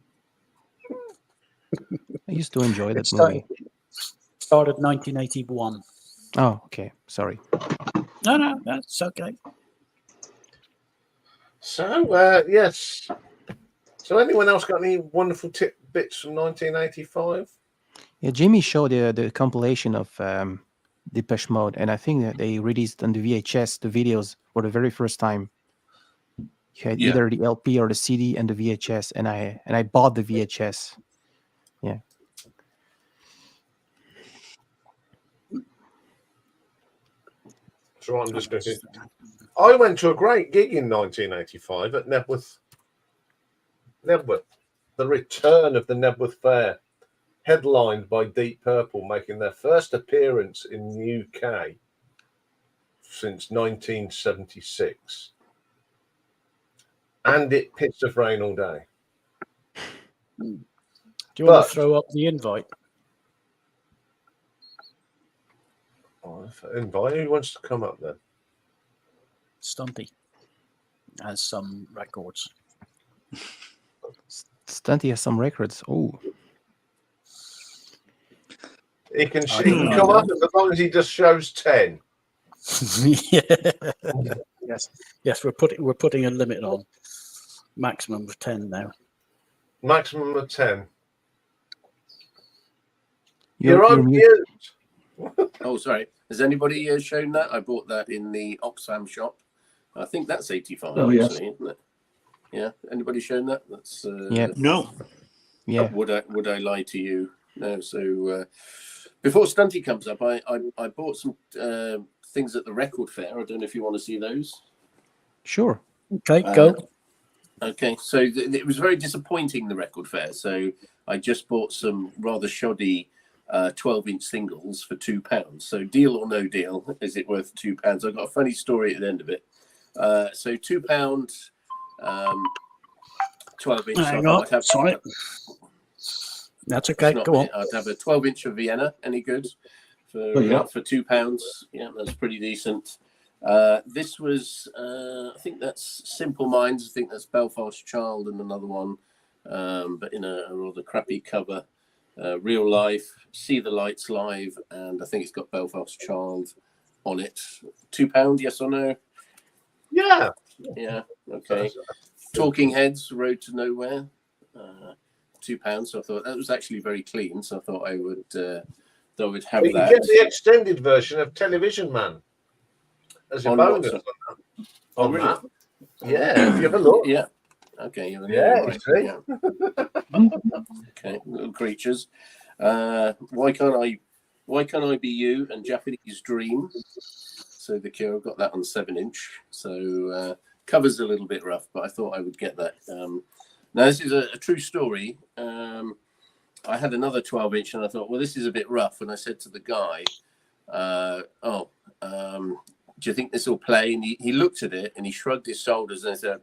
I used to enjoy that movie. Started 1981. Oh, okay. Sorry. No, that's okay. So, yes. So, anyone else got any wonderful tidbits from 1985? Yeah, Jimmy showed the compilation of Depeche Mode, and I think that they released on the VHS the videos for the very first time. You had either the LP or the CD and the VHS, and I bought the VHS. Yeah. So I'm just going to. I went to a great gig in 1985 at Nebworth. The return of the Nebworth Fair, headlined by Deep Purple, making their first appearance in the UK since 1976. And it pissed of rain all day. Do you want to throw up the invite? Invite who wants to come up then? Stunty has some records. Stunty has some records. Oh. He can come up as long as he just shows 10. Yes, we're putting a limit on. Maximum of 10 now. Maximum of 10. You're on mute. Oh, sorry. Has anybody shown that? I bought that in the Oxfam shop. I think that's 85, actually, isn't it? Yeah. Anybody shown that? That's No. Yeah. Would I lie to you? No. So before Stunty comes up, I bought some things at the record fair. I don't know if you want to see those. Sure. Okay, go. Okay, so it was very disappointing, the record fair. So I just bought some rather shoddy 12-inch singles for £2. So deal or no deal, is it worth £2? I've got a funny story at the end of it. So £2, 12-inch. Hang on, sorry. That's okay. Go on. I'd have a 12-inch of Vienna. Any good for £2? Yeah, that's pretty decent. This was, I think that's Simple Minds. I think that's Belfast Child and another one, but in a rather crappy cover. Real Life, See the Lights Live, and I think it's got Belfast Child on it. £2, yes or no? Yeah. Yeah. Okay. Talking Heads, Road to Nowhere. £2. So I thought that was actually very clean. So I thought I would have you that. get the extended version of Television Man as a bonus on really? that. Yeah, if you have a look. Yeah. Okay. Right. Yeah. Okay. Little creatures. Why can't I Be You and Japanese Dream? So the Cure, got that on 7-inch. So cover's a little bit rough, but I thought I would get that. Now this is a true story. I had another 12-inch, and I thought, well, this is a bit rough. And I said to the guy, do you think this will play? And he looked at it and he shrugged his shoulders and said,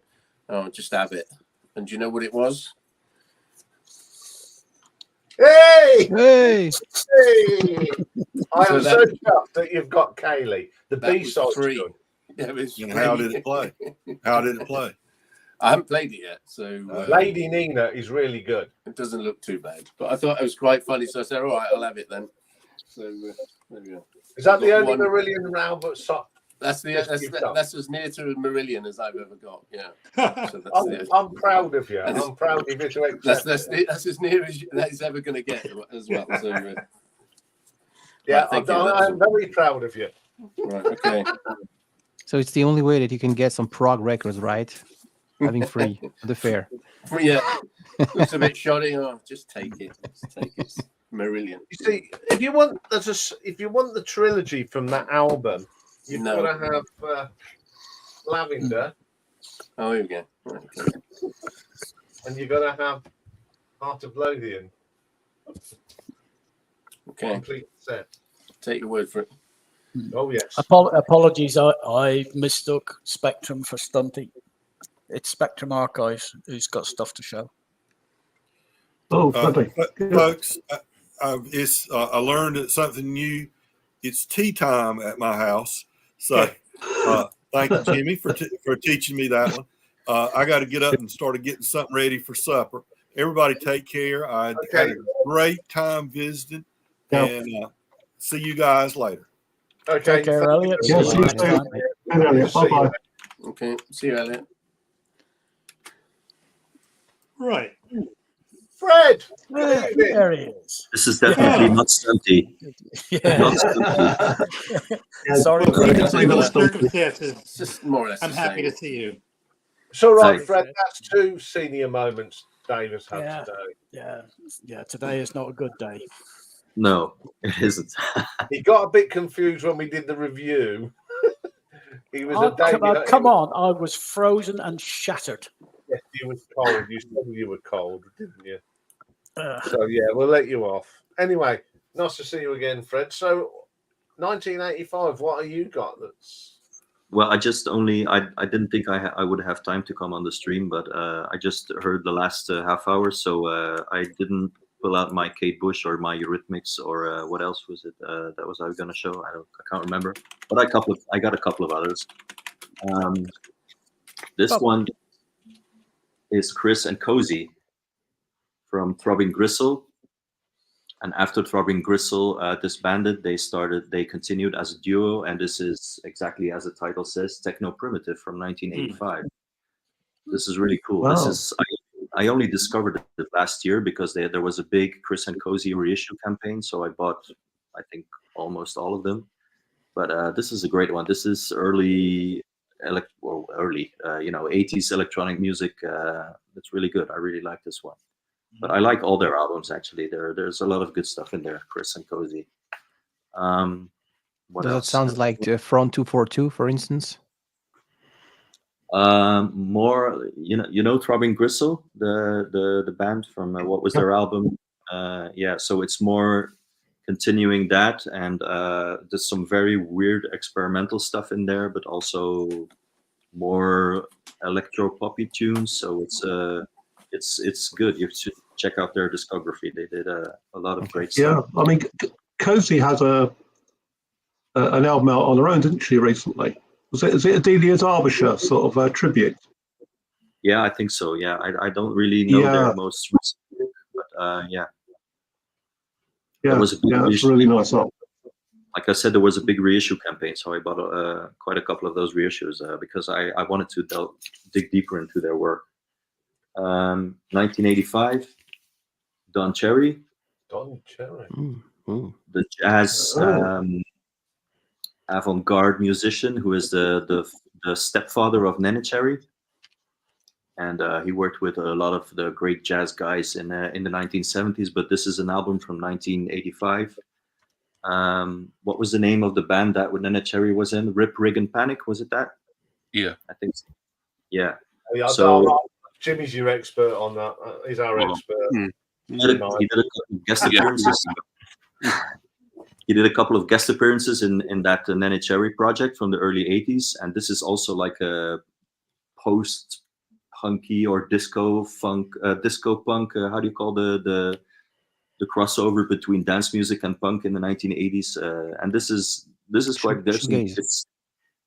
oh, just have it. And do you know what it was? Hey! Hey! I am so chuffed that you've got Kaylee. The B-side free. Yeah, it was And how did it play? How did it play? I haven't played it yet, so Lady Nina is really good. It doesn't look too bad, but I thought it was quite funny, so I said, "All right, I'll have it then." So there we go. Is that the only Marillion round? But that's as near to a Marillion as I've ever got. Yeah, so I'm proud of you. I'm proud of you to accept. That's as near as that is ever going to get as well. So, yeah, right, I'm very proud of you. Right. Okay. So it's the only way that you can get some prog records, right? Having free at the fair. Yeah, looks a bit shoddy. Oh, just take it. Just take it. Marillion. You see, if you want the trilogy from that album, you've got to have Lavender. Oh, here we go. Right, okay. And you've got to have Heart of Lothian. Okay. Complete set. Take your word for it. Oh yes. Apologies, I mistook Spectrum for Stunty. It's Spectrum Archives who's got stuff to show. Oh, lovely. Folks, I learned that something new. It's tea time at my house. So thank you, Jimmy, for teaching me that one. I got to get up and start getting something ready for supper. Everybody take care. I had a great time visiting. And see you guys later. Okay. Take care, Elliot. Yeah, see you soon. Elliot. Bye-bye. Okay. See you, Elliot. Right. Fred! There he is. This is definitely not Stunty. Yeah. Not Stunty. Sorry. Circumstances. It's just more or less. I'm happy to see you. It's all right, Fred. That's 2 senior moments Dave has had today. Yeah. Today is not a good day. No, it isn't. He got a bit confused when we did the review. He was come on, I was frozen and shattered. Yes, you were cold. You said you were cold, didn't you? So yeah, we'll let you off. Anyway, nice to see you again, Fred. So 1985, what have you got that's... Well, I didn't think I would have time to come on the stream, but I just heard the last half hour, so I didn't pull out my Kate Bush or my Eurythmics or what else was it that was I was going to show. I can't remember, but I got a couple of others. This one is Chris and Cozy from Throbbing Gristle. And after Throbbing Gristle disbanded, they continued as a duo, and this is exactly as the title says, Techno Primitive from 1985. This is really cool. Wow. This is I only discovered it last year because there was a big Chris and Cozy reissue campaign, so I bought I think almost all of them. But this is a great one. This is early 80s electronic music. It's really good. I really like this one. But I like all their albums actually. There's a lot of good stuff in there, Chris and Cozy. What Does else? it sound like Front 242, for instance? More, you know Throbbing Gristle, the band from what was their album? Yeah, so it's more continuing that, and there's some very weird experimental stuff in there, but also more electro poppy tunes. So it's good. You should check out their discography. They did a lot of great stuff. Yeah, I mean, Cozy has an album out on her own, didn't she, recently? Is it a Delia Derbyshire sort of tribute? Yeah, I think so. Yeah, I don't really know their most recent, but yeah. Yeah, that's really nice song. Like I said, there was a big reissue campaign, so I bought quite a couple of those reissues because I wanted to dig deeper into their work. 1985, Don Cherry. Don Cherry. The jazz avant-garde musician who is the stepfather of Nene Cherry. And he worked with a lot of the great jazz guys in the 1970s, but this is an album from 1985. What was the name of the band that Nene Cherry was in? Rip, Rig and Panic, was it that? Yeah. I think so. Yeah. So Jimmy's your expert on that. He's our expert. He did a couple of guest appearances. He did a couple of guest appearances in that Nene Cherry project from the early 80s, and this is also like a post-punky or disco punk. How do you call the crossover between dance music and punk in the 1980s? And this is quite good. It's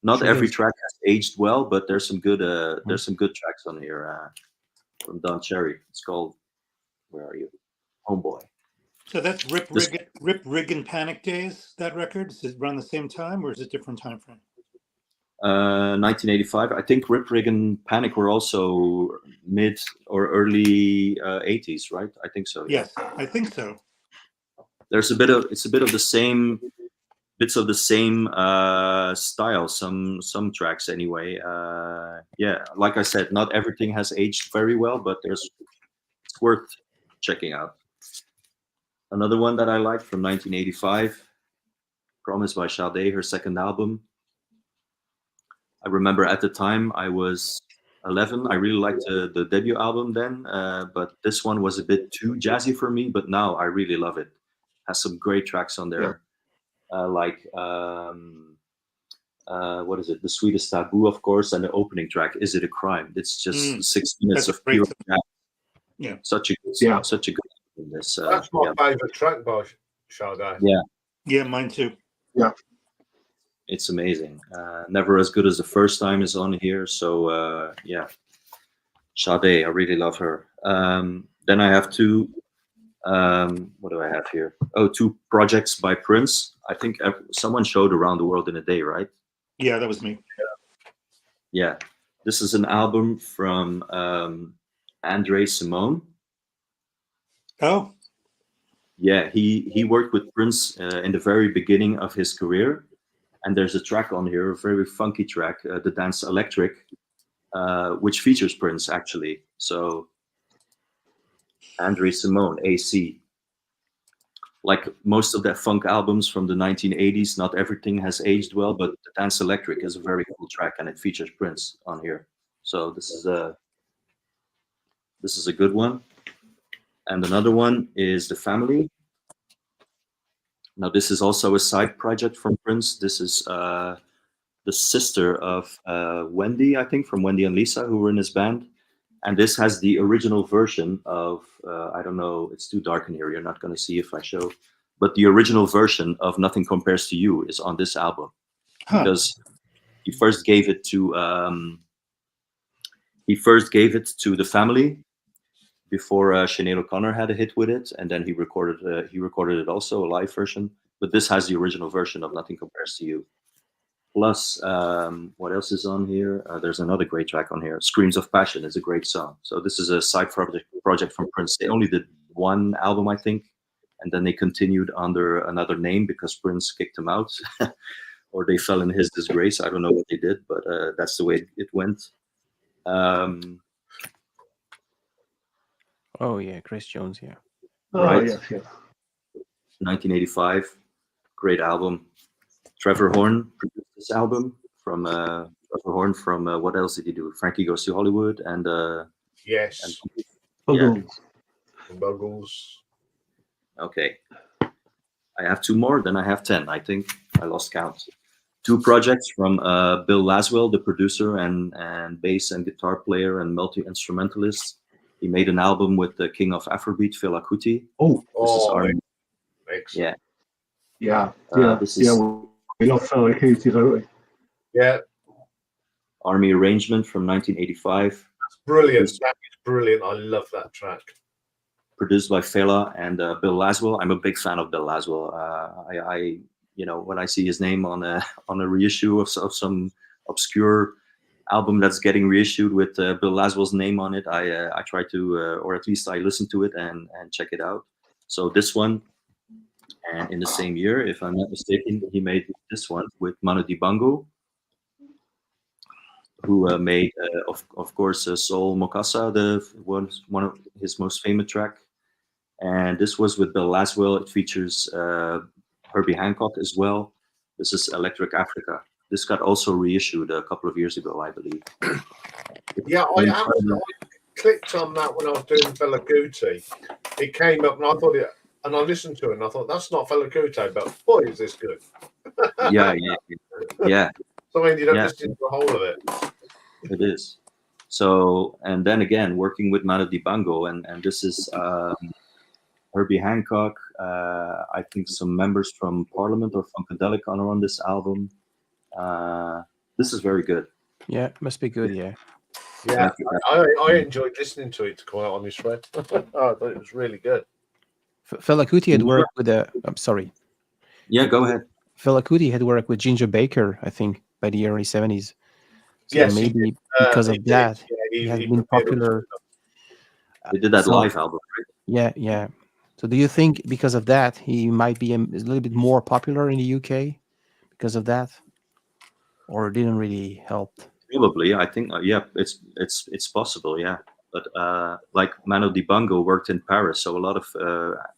not every track has aged well, but there's some good tracks on here from Don Cherry. It's called, where are you, Homeboy. So that's Rip, Rig and Panic Days, that record? Is it around the same time, or is it different time frame? 1985. I think Rip, Rig and Panic were also mid or early 80s, right? I think so. Yeah. Yes, I think so. There's a bit of the same bits of the same style. Some tracks anyway. Yeah, like I said, not everything has aged very well, but it's worth checking out. Another one that I liked from 1985, Promise by Sade, her second album. I remember at the time I was 11. I really liked the debut album then, but this one was a bit too jazzy for me, but now I really love it. Has some great tracks on there. Like, what is it? The Sweetest Taboo, of course, and the opening track, Is It a Crime? It's just 6 minutes of pure jazz. Yeah. Such a good in this. That's my favorite track by Sade. Yeah, mine too. Yeah, it's amazing. Never as good as the first time is on here. So yeah, Sade, I really love her. Then I have two. What do I have here? Oh, two projects by Prince. I think someone showed Around the World in a Day, right? Yeah, that was me. Yeah, this is an album from Andre Simone. Oh. Yeah, he worked with Prince in the very beginning of his career, and there's a track on here, a very funky track, the dance Electric, which features Prince actually. So Andre Simone, AC. Like most of the funk albums from the 1980s, not everything has aged well, but the Dance Electric is a very cool track, and it features Prince on here. So this is a good one. And another one is The Family. Now this is also a side project from Prince. This is the sister of Wendy, I think, from Wendy and Lisa, who were in his band. And this has the original version of, I don't know, it's too dark in here. You're not going to see if I show. But the original version of Nothing Compares to You is on this album. Because he first gave it to The Family before Sinead O'Connor had a hit with it, and then he recorded it also, a live version. But this has the original version of Nothing Compares to You. Plus, what else is on here? There's another great track on here. Screams of Passion is a great song. So this is a side project from Prince. They only did one album, I think, and then they continued under another name because Prince kicked them out, or they fell in his disgrace. I don't know what they did, but that's the way it went. Oh yeah, Chris Jones. Yeah. Oh, Right. yes, yes. 1985, great album. Trevor Horn produced this album from Trevor Horn from what else did he do? Frankie Goes to Hollywood and Yes. Buggles. Buggles. Okay. I have 2 more, then I have 10. I think I lost count. 2 projects from Bill Laswell, the producer and bass and guitar player and multi-instrumentalist. He made an album with the king of Afrobeat, Fela Kuti. Oh, this is Army. Excellent. Yeah. This is We love Fela Kuti, don't we? Yeah. Army Arrangement from 1985. That's brilliant. That is brilliant. I love that track. Produced by Fela and Bill Laswell. I'm a big fan of Bill Laswell. I when I see his name on a reissue of some obscure album that's getting reissued with Bill Laswell's name on it, I try to, or at least I listen to it and check it out. So this one, and in the same year, if I'm not mistaken, he made this one with Manu Dibango, who made, of course, Soul Mokasa, one of his most famous track. And this was with Bill Laswell. It features Herbie Hancock as well. This is Electric Africa. This got also reissued a couple of years ago, I believe. Yeah, I clicked on that when I was doing Fela Kuti. It came up and I thought and I listened to it and I thought, that's not Fela Kuti, but boy, is this good. Yeah. So I ended up listening to the whole of it. It is. So, and then again, working with Manu Dibango, and this is Herbie Hancock, I think some members from Parliament or Funkadelic are on this album. This is very good. Yeah, must be good. Yeah. Yeah, I enjoyed listening to it, to quite honest, Fred. I thought it was really good. Fela Kuti had worked with I'm sorry. Yeah, go ahead. Fela Kuti had worked with Ginger Baker, I think, by the early 70s. So yes, maybe because of that, he has been popular. They did that live album, right? Yeah. So do you think because of that, he might be a little bit more popular in the UK because of that? Or it didn't really help? Probably, I think, it's possible, yeah. But like Manu Dibango worked in Paris, so a lot of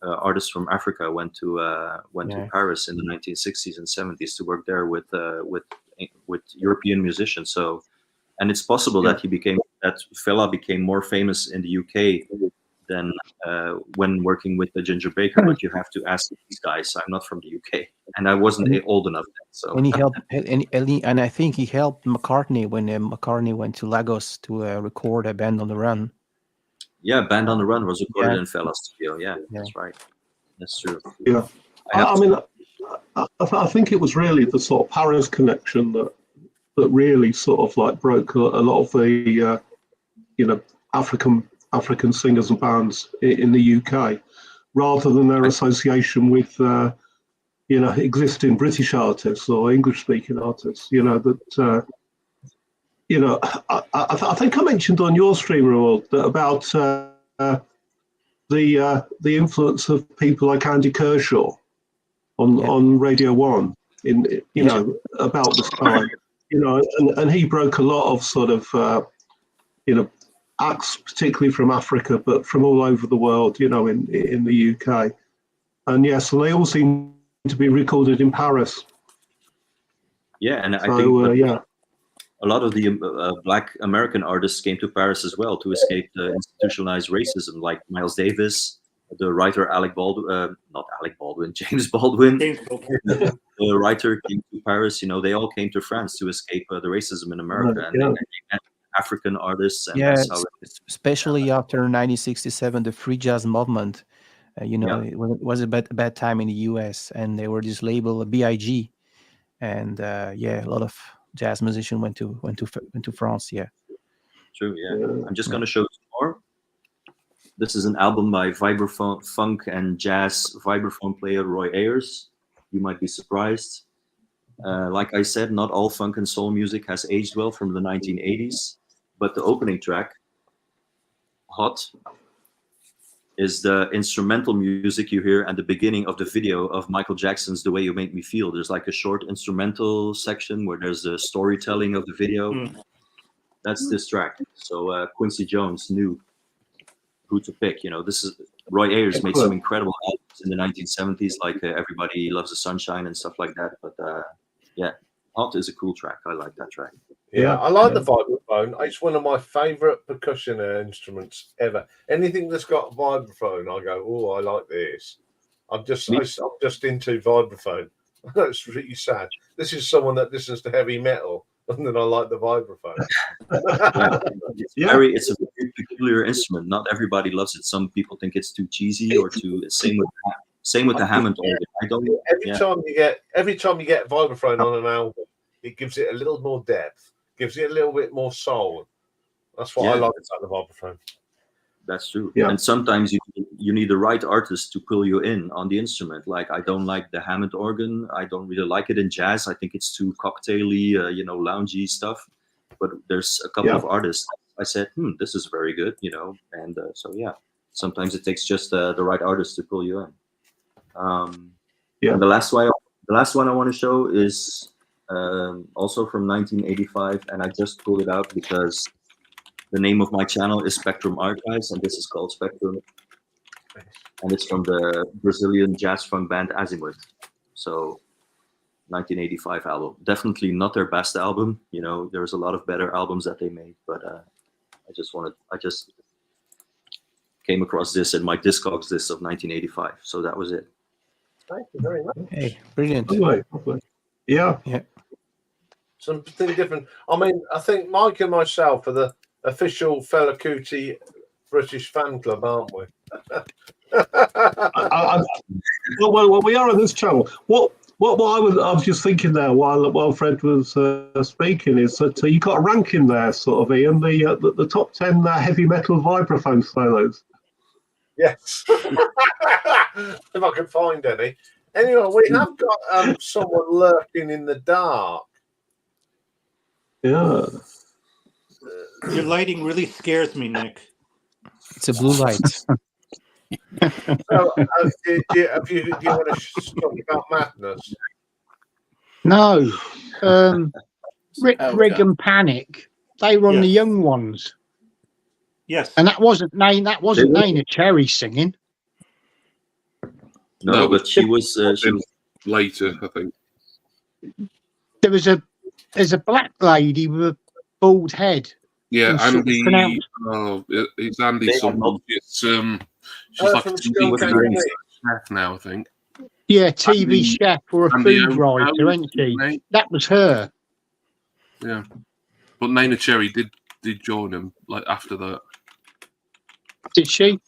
artists from Africa went to Paris in the 1960s and 70s to work there with European musicians. So, and it's possible that Fela became more famous in the UK than when working with the Ginger Baker. But you have to ask these guys. I'm not from the UK, and I wasn't old enough then. So, and he helped, and I think he helped McCartney when McCartney went to Lagos to record a Band on the Run. Yeah, Band on the Run was recorded in Fela's studio. Yeah, that's right. That's true. Yeah, I mean, I think it was really the sort of Paris connection that really sort of like broke a lot of the African singers and bands in the UK, rather than their association with existing British artists or English-speaking artists. I think I mentioned on your stream, Roald, that about the influence of people like Andy Kershaw on Radio 1 about this time. And he broke a lot of sort of acts, particularly from Africa, but from all over the world, in the UK. And yes, they all seem to be recorded in Paris. Yeah, and I think a lot of the Black American artists came to Paris as well to escape the institutionalized racism, like Miles Davis, the writer James Baldwin. The writer came to Paris. They all came to France to escape the racism in America, and they met African artists. And that's how especially after 1967, the free jazz movement. It was a bad time in the US, and they were this label BIG, and a lot of jazz musicians went to France. Yeah, true. Yeah, I'm just going to show two more. This is an album by vibraphone, funk and jazz vibraphone player Roy Ayers. You might be surprised. Like I said, not all funk and soul music has aged well from the 1980s, but the opening track, Hot, is the instrumental music you hear at the beginning of the video of Michael Jackson's The Way You Make Me Feel. There's like a short instrumental section where there's the storytelling of the video. That's this track. So Quincy Jones knew who to pick. This is Roy Ayers made some incredible albums in the 1970s, like Everybody Loves the Sunshine and stuff like that. But yeah, Hot is a cool track. I like that track. Yeah, I like the vibraphone. It's one of my favourite percussion instruments ever. Anything that's got a vibraphone, I go, oh, I like this. I'm just into vibraphone. That's really sad. This is someone that listens to heavy metal, and then I like the vibraphone. It's a very peculiar instrument. Not everybody loves it. Some people think it's too cheesy or too. Same with the Hammond organ. I don't. Every time you get vibraphone on an album, it gives it a little more depth, gives it a little bit more soul. That's what I like about the vibraphone. That's true. Yeah. And sometimes you need the right artist to pull you in on the instrument. Like, I don't like the Hammond organ. I don't really like it in jazz. I think it's too cocktaily, loungy stuff. But there's a couple of artists I said, this is very good, And sometimes it takes just the right artist to pull you in. And the last one I want to show is also from 1985, and I just pulled it out because the name of my channel is Spectrum Archives, and this is called Spectrum, and it's from the Brazilian jazz funk band Azimuth. So 1985 album, definitely not their best album. There's a lot of better albums that they made, but I just came across this in my Discogs list of 1985. So that was it. Thank you very much. Hey, brilliant. Yeah. Something different. I mean, I think Mike and myself are the official Fela Kuti British fan club, aren't we? Well, we are on this channel. What I was just thinking there while Fred was speaking is that you got a ranking there, sort of, Ian, the top 10 heavy metal vibraphone solos. Yes, if I can find any. Anyway, we have got someone lurking in the dark. Yeah. Your lighting really scares me, Nick. It's a blue light. So, do you want to talk about Madness? No. Rig and Panic. They were on the young ones. Yes. And that wasn't Nina Cherry singing. No, but she was later, I think. There's a black lady with a bald head. Yeah, Andy. It's Andy. Someone. She's like a TV chef now, I think. Yeah, TV chef or a food writer, isn't she? That was her. Yeah, but Nina Cherry did join him like after that. Did she?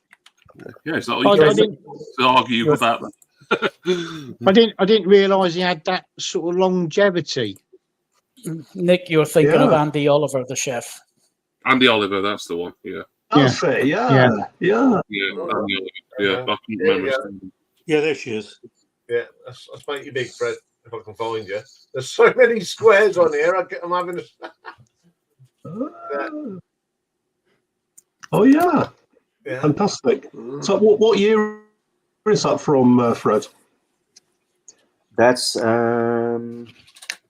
Yeah, it's like I didn't argue with that. I didn't realise he had that sort of longevity. Nick, you're thinking of Andy Oliver, the chef. Andy Oliver, that's the one. Yeah. That's it. Yeah. Andy Oliver. Yeah, I can remember. Yeah, there she is. Yeah, let's make you big, Fred, if I can find you. There's so many squares on here. I'm having Oh yeah. Fantastic. So, what year is that from, Fred? That's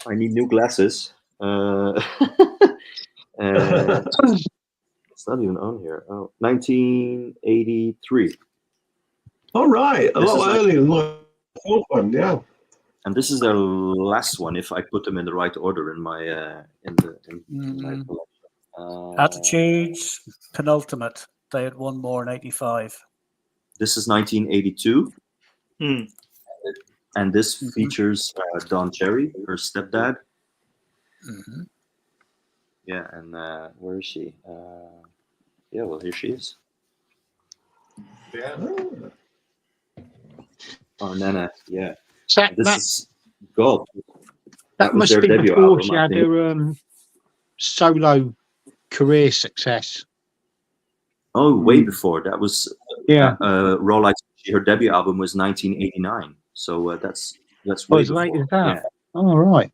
I need new glasses. It's not even on here. Oh, 1983. All right, a lot earlier than the old one, yeah. And this is their last one, if I put them in the right order in my my collection. Attitudes, penultimate. They had one more in 85. This is 1982. And this features Don Cherry, her stepdad. Yeah, and where is she? Yeah, well, here she is. Yeah. Oh, Nana, yeah. This is God. That must their be debut before album, she had her solo career success. Oh, way before. That was Raw Lights. Her debut album was 1989. So that's way as late before. as that. Yeah. Oh, right.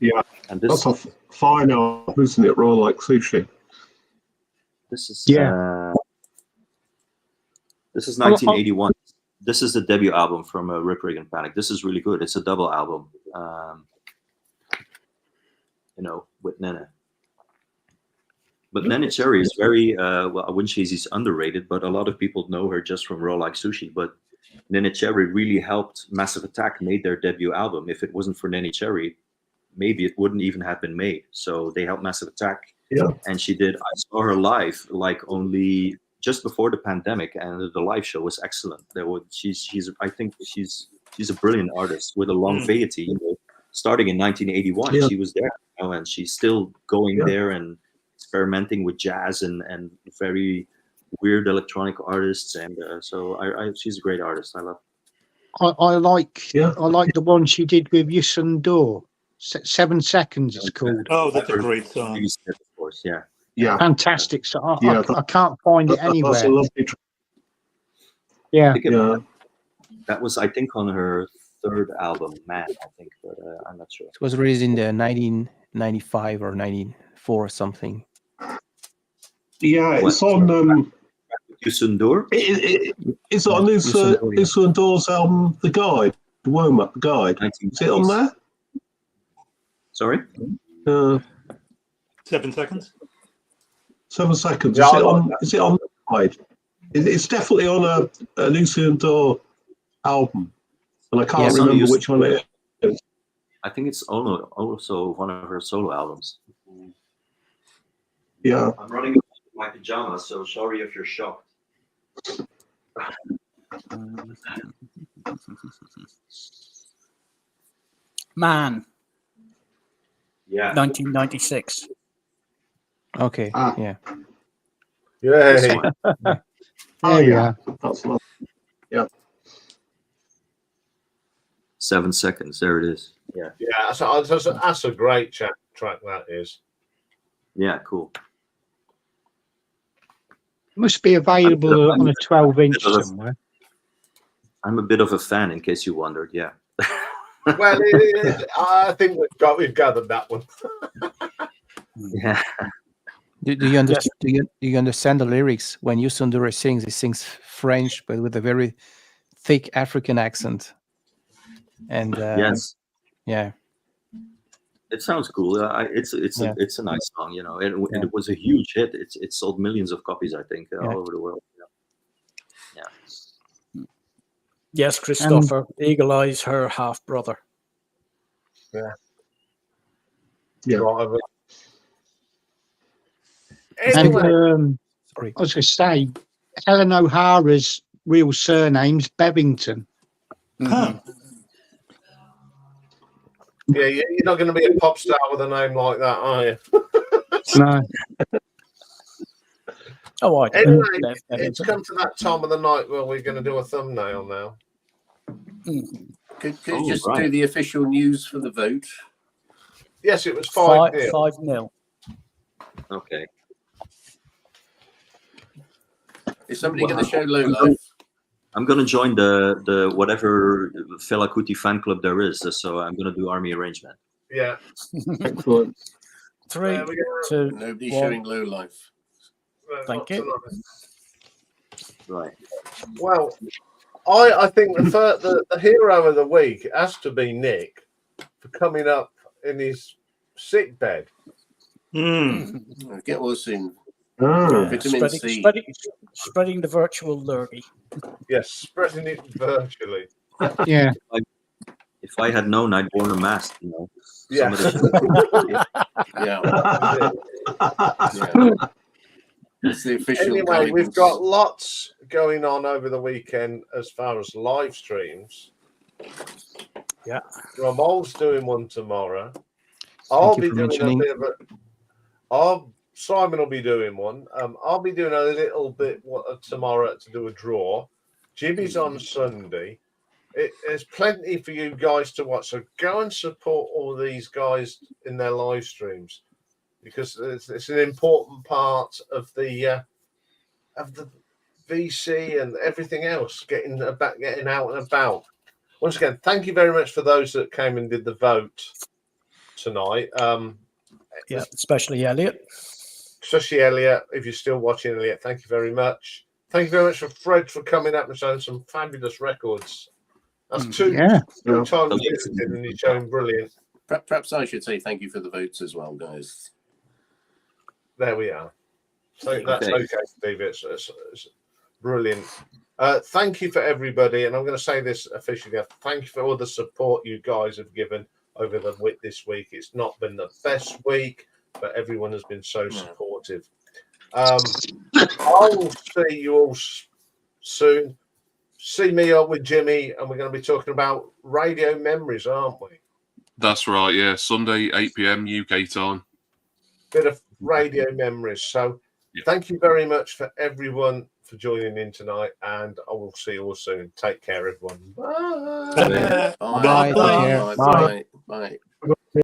Yeah, and this, that's a fine album, isn't it? Raw Like Sushi. This is this is 1981. This is the debut album from Rip Rig and Panic. This is really good. It's a double album, with Nana. But Nene Cherry is very, well, I wouldn't say she's underrated, but a lot of people know her just from Raw Like Sushi. But Nene Cherry really helped Massive Attack made their debut album. If it wasn't for Nene Cherry, maybe it wouldn't even have been made. So they helped Massive Attack. Yeah. And she did, I saw her live like only just before the pandemic, and the live show was excellent. I think she's a brilliant artist with a longevity, you know, starting in 1981, she was there, you know, and she's still going there and experimenting with jazz and very weird electronic artists, and so she's a great artist. I love. I like the one she did with Yusun Do. 7 Seconds it's called. Oh, that's a great song. Of course, yeah. Fantastic. So I can't find it anywhere. That's a lovely yeah. That was, I think, on her third album, Man, I think, but I'm not sure. It was released in the 1995 or 94 or something. Yeah, it's on Yusundur? It's on Yusundur's album, The Guide, the warm-up, The Guide. Is it on there? Sorry? 7 seconds? 7 seconds. Yeah, is it on The Guide? It's definitely on a Yusundur album, and I can't remember which one it is. I think it's also one of her solo albums. Yeah. I'm running in my pajamas, so sorry if you're shocked. Man. Yeah. 1996. Okay. Yeah. Yay. That's lovely. Yeah. 7 seconds. There it is. Yeah. Yeah, that's a great track. That is. Yeah. Cool. Must be available on a 12-inch somewhere. I'm a bit of a fan, in case you wondered. Yeah. Well, I think we've gathered that one. Yeah. Do you understand? Do you understand the lyrics when Yusundura sings? He sings French, but with a very thick African accent. And yes, yeah, it sounds cool. It's a nice song, you know, and it was a huge hit. It sold millions of copies, I think, all over the world. Yeah. Yes, Christopher, Eagle Eyes, her half brother. Yeah. Yeah. Anyway. And I was going to say, Helen O'Hara's real surname's Bevington. Huh. Yeah, you're not going to be a pop star with a name like that, are you? No. Oh, I anyway, it's come to that time of the night where we're going to do a thumbnail now. Could you just do the official news for the vote? Yes, it was 5-0. 5-0. Okay. Is somebody going to show low life? I'm going to join the whatever Fela Kuti fan club there is, so I'm going to do army arrangement. Yeah. Excellent. 3, 2, Nobody's 1. showing low life. Thank you. Right. Well, I think the hero of the week has to be Nick for coming up in his sick bed. Get well soon. Vitamin C. Spreading the virtual lurgy. Yes, spreading it virtually. Yeah. If I had known, I'd worn a mask, you know. Yeah. Yeah. That's the official. Anyway, guidance. we've got lots going on over the weekend as far as live streams. Yeah. Ramon's doing one tomorrow. I'll be doing a bit of Simon will be doing one. I'll be doing a little bit tomorrow to do a draw. Jimmy's on Sunday. There's plenty for you guys to watch. So go and support all these guys in their live streams because it's an important part of the VC and everything else. Getting out and about. Once again, thank you very much for those that came and did the vote tonight. Yeah, especially Elliot. Especially Elliot, if you're still watching, Elliot, thank you very much. Thank you very much for Fred for coming up and showing some fabulous records. That's two times visited and he's showing brilliant. Perhaps I should say thank you for the votes as well, guys. There we are. So that's okay, Steve. It's brilliant. Thank you for everybody, and I'm going to say this officially. Thank you for all the support you guys have given over this week. It's not been the best week, but everyone has been so supportive. I'll see you all soon. See me up with Jimmy, and we're going to be talking about radio memories, aren't we? That's right. Yeah, Sunday 8 p.m. UK time. Bit of radio memories. So. Thank you very much for everyone for joining in tonight, and I will see you all soon. Take care, everyone. Bye. Bye. Bye. Bye. Bye. Bye.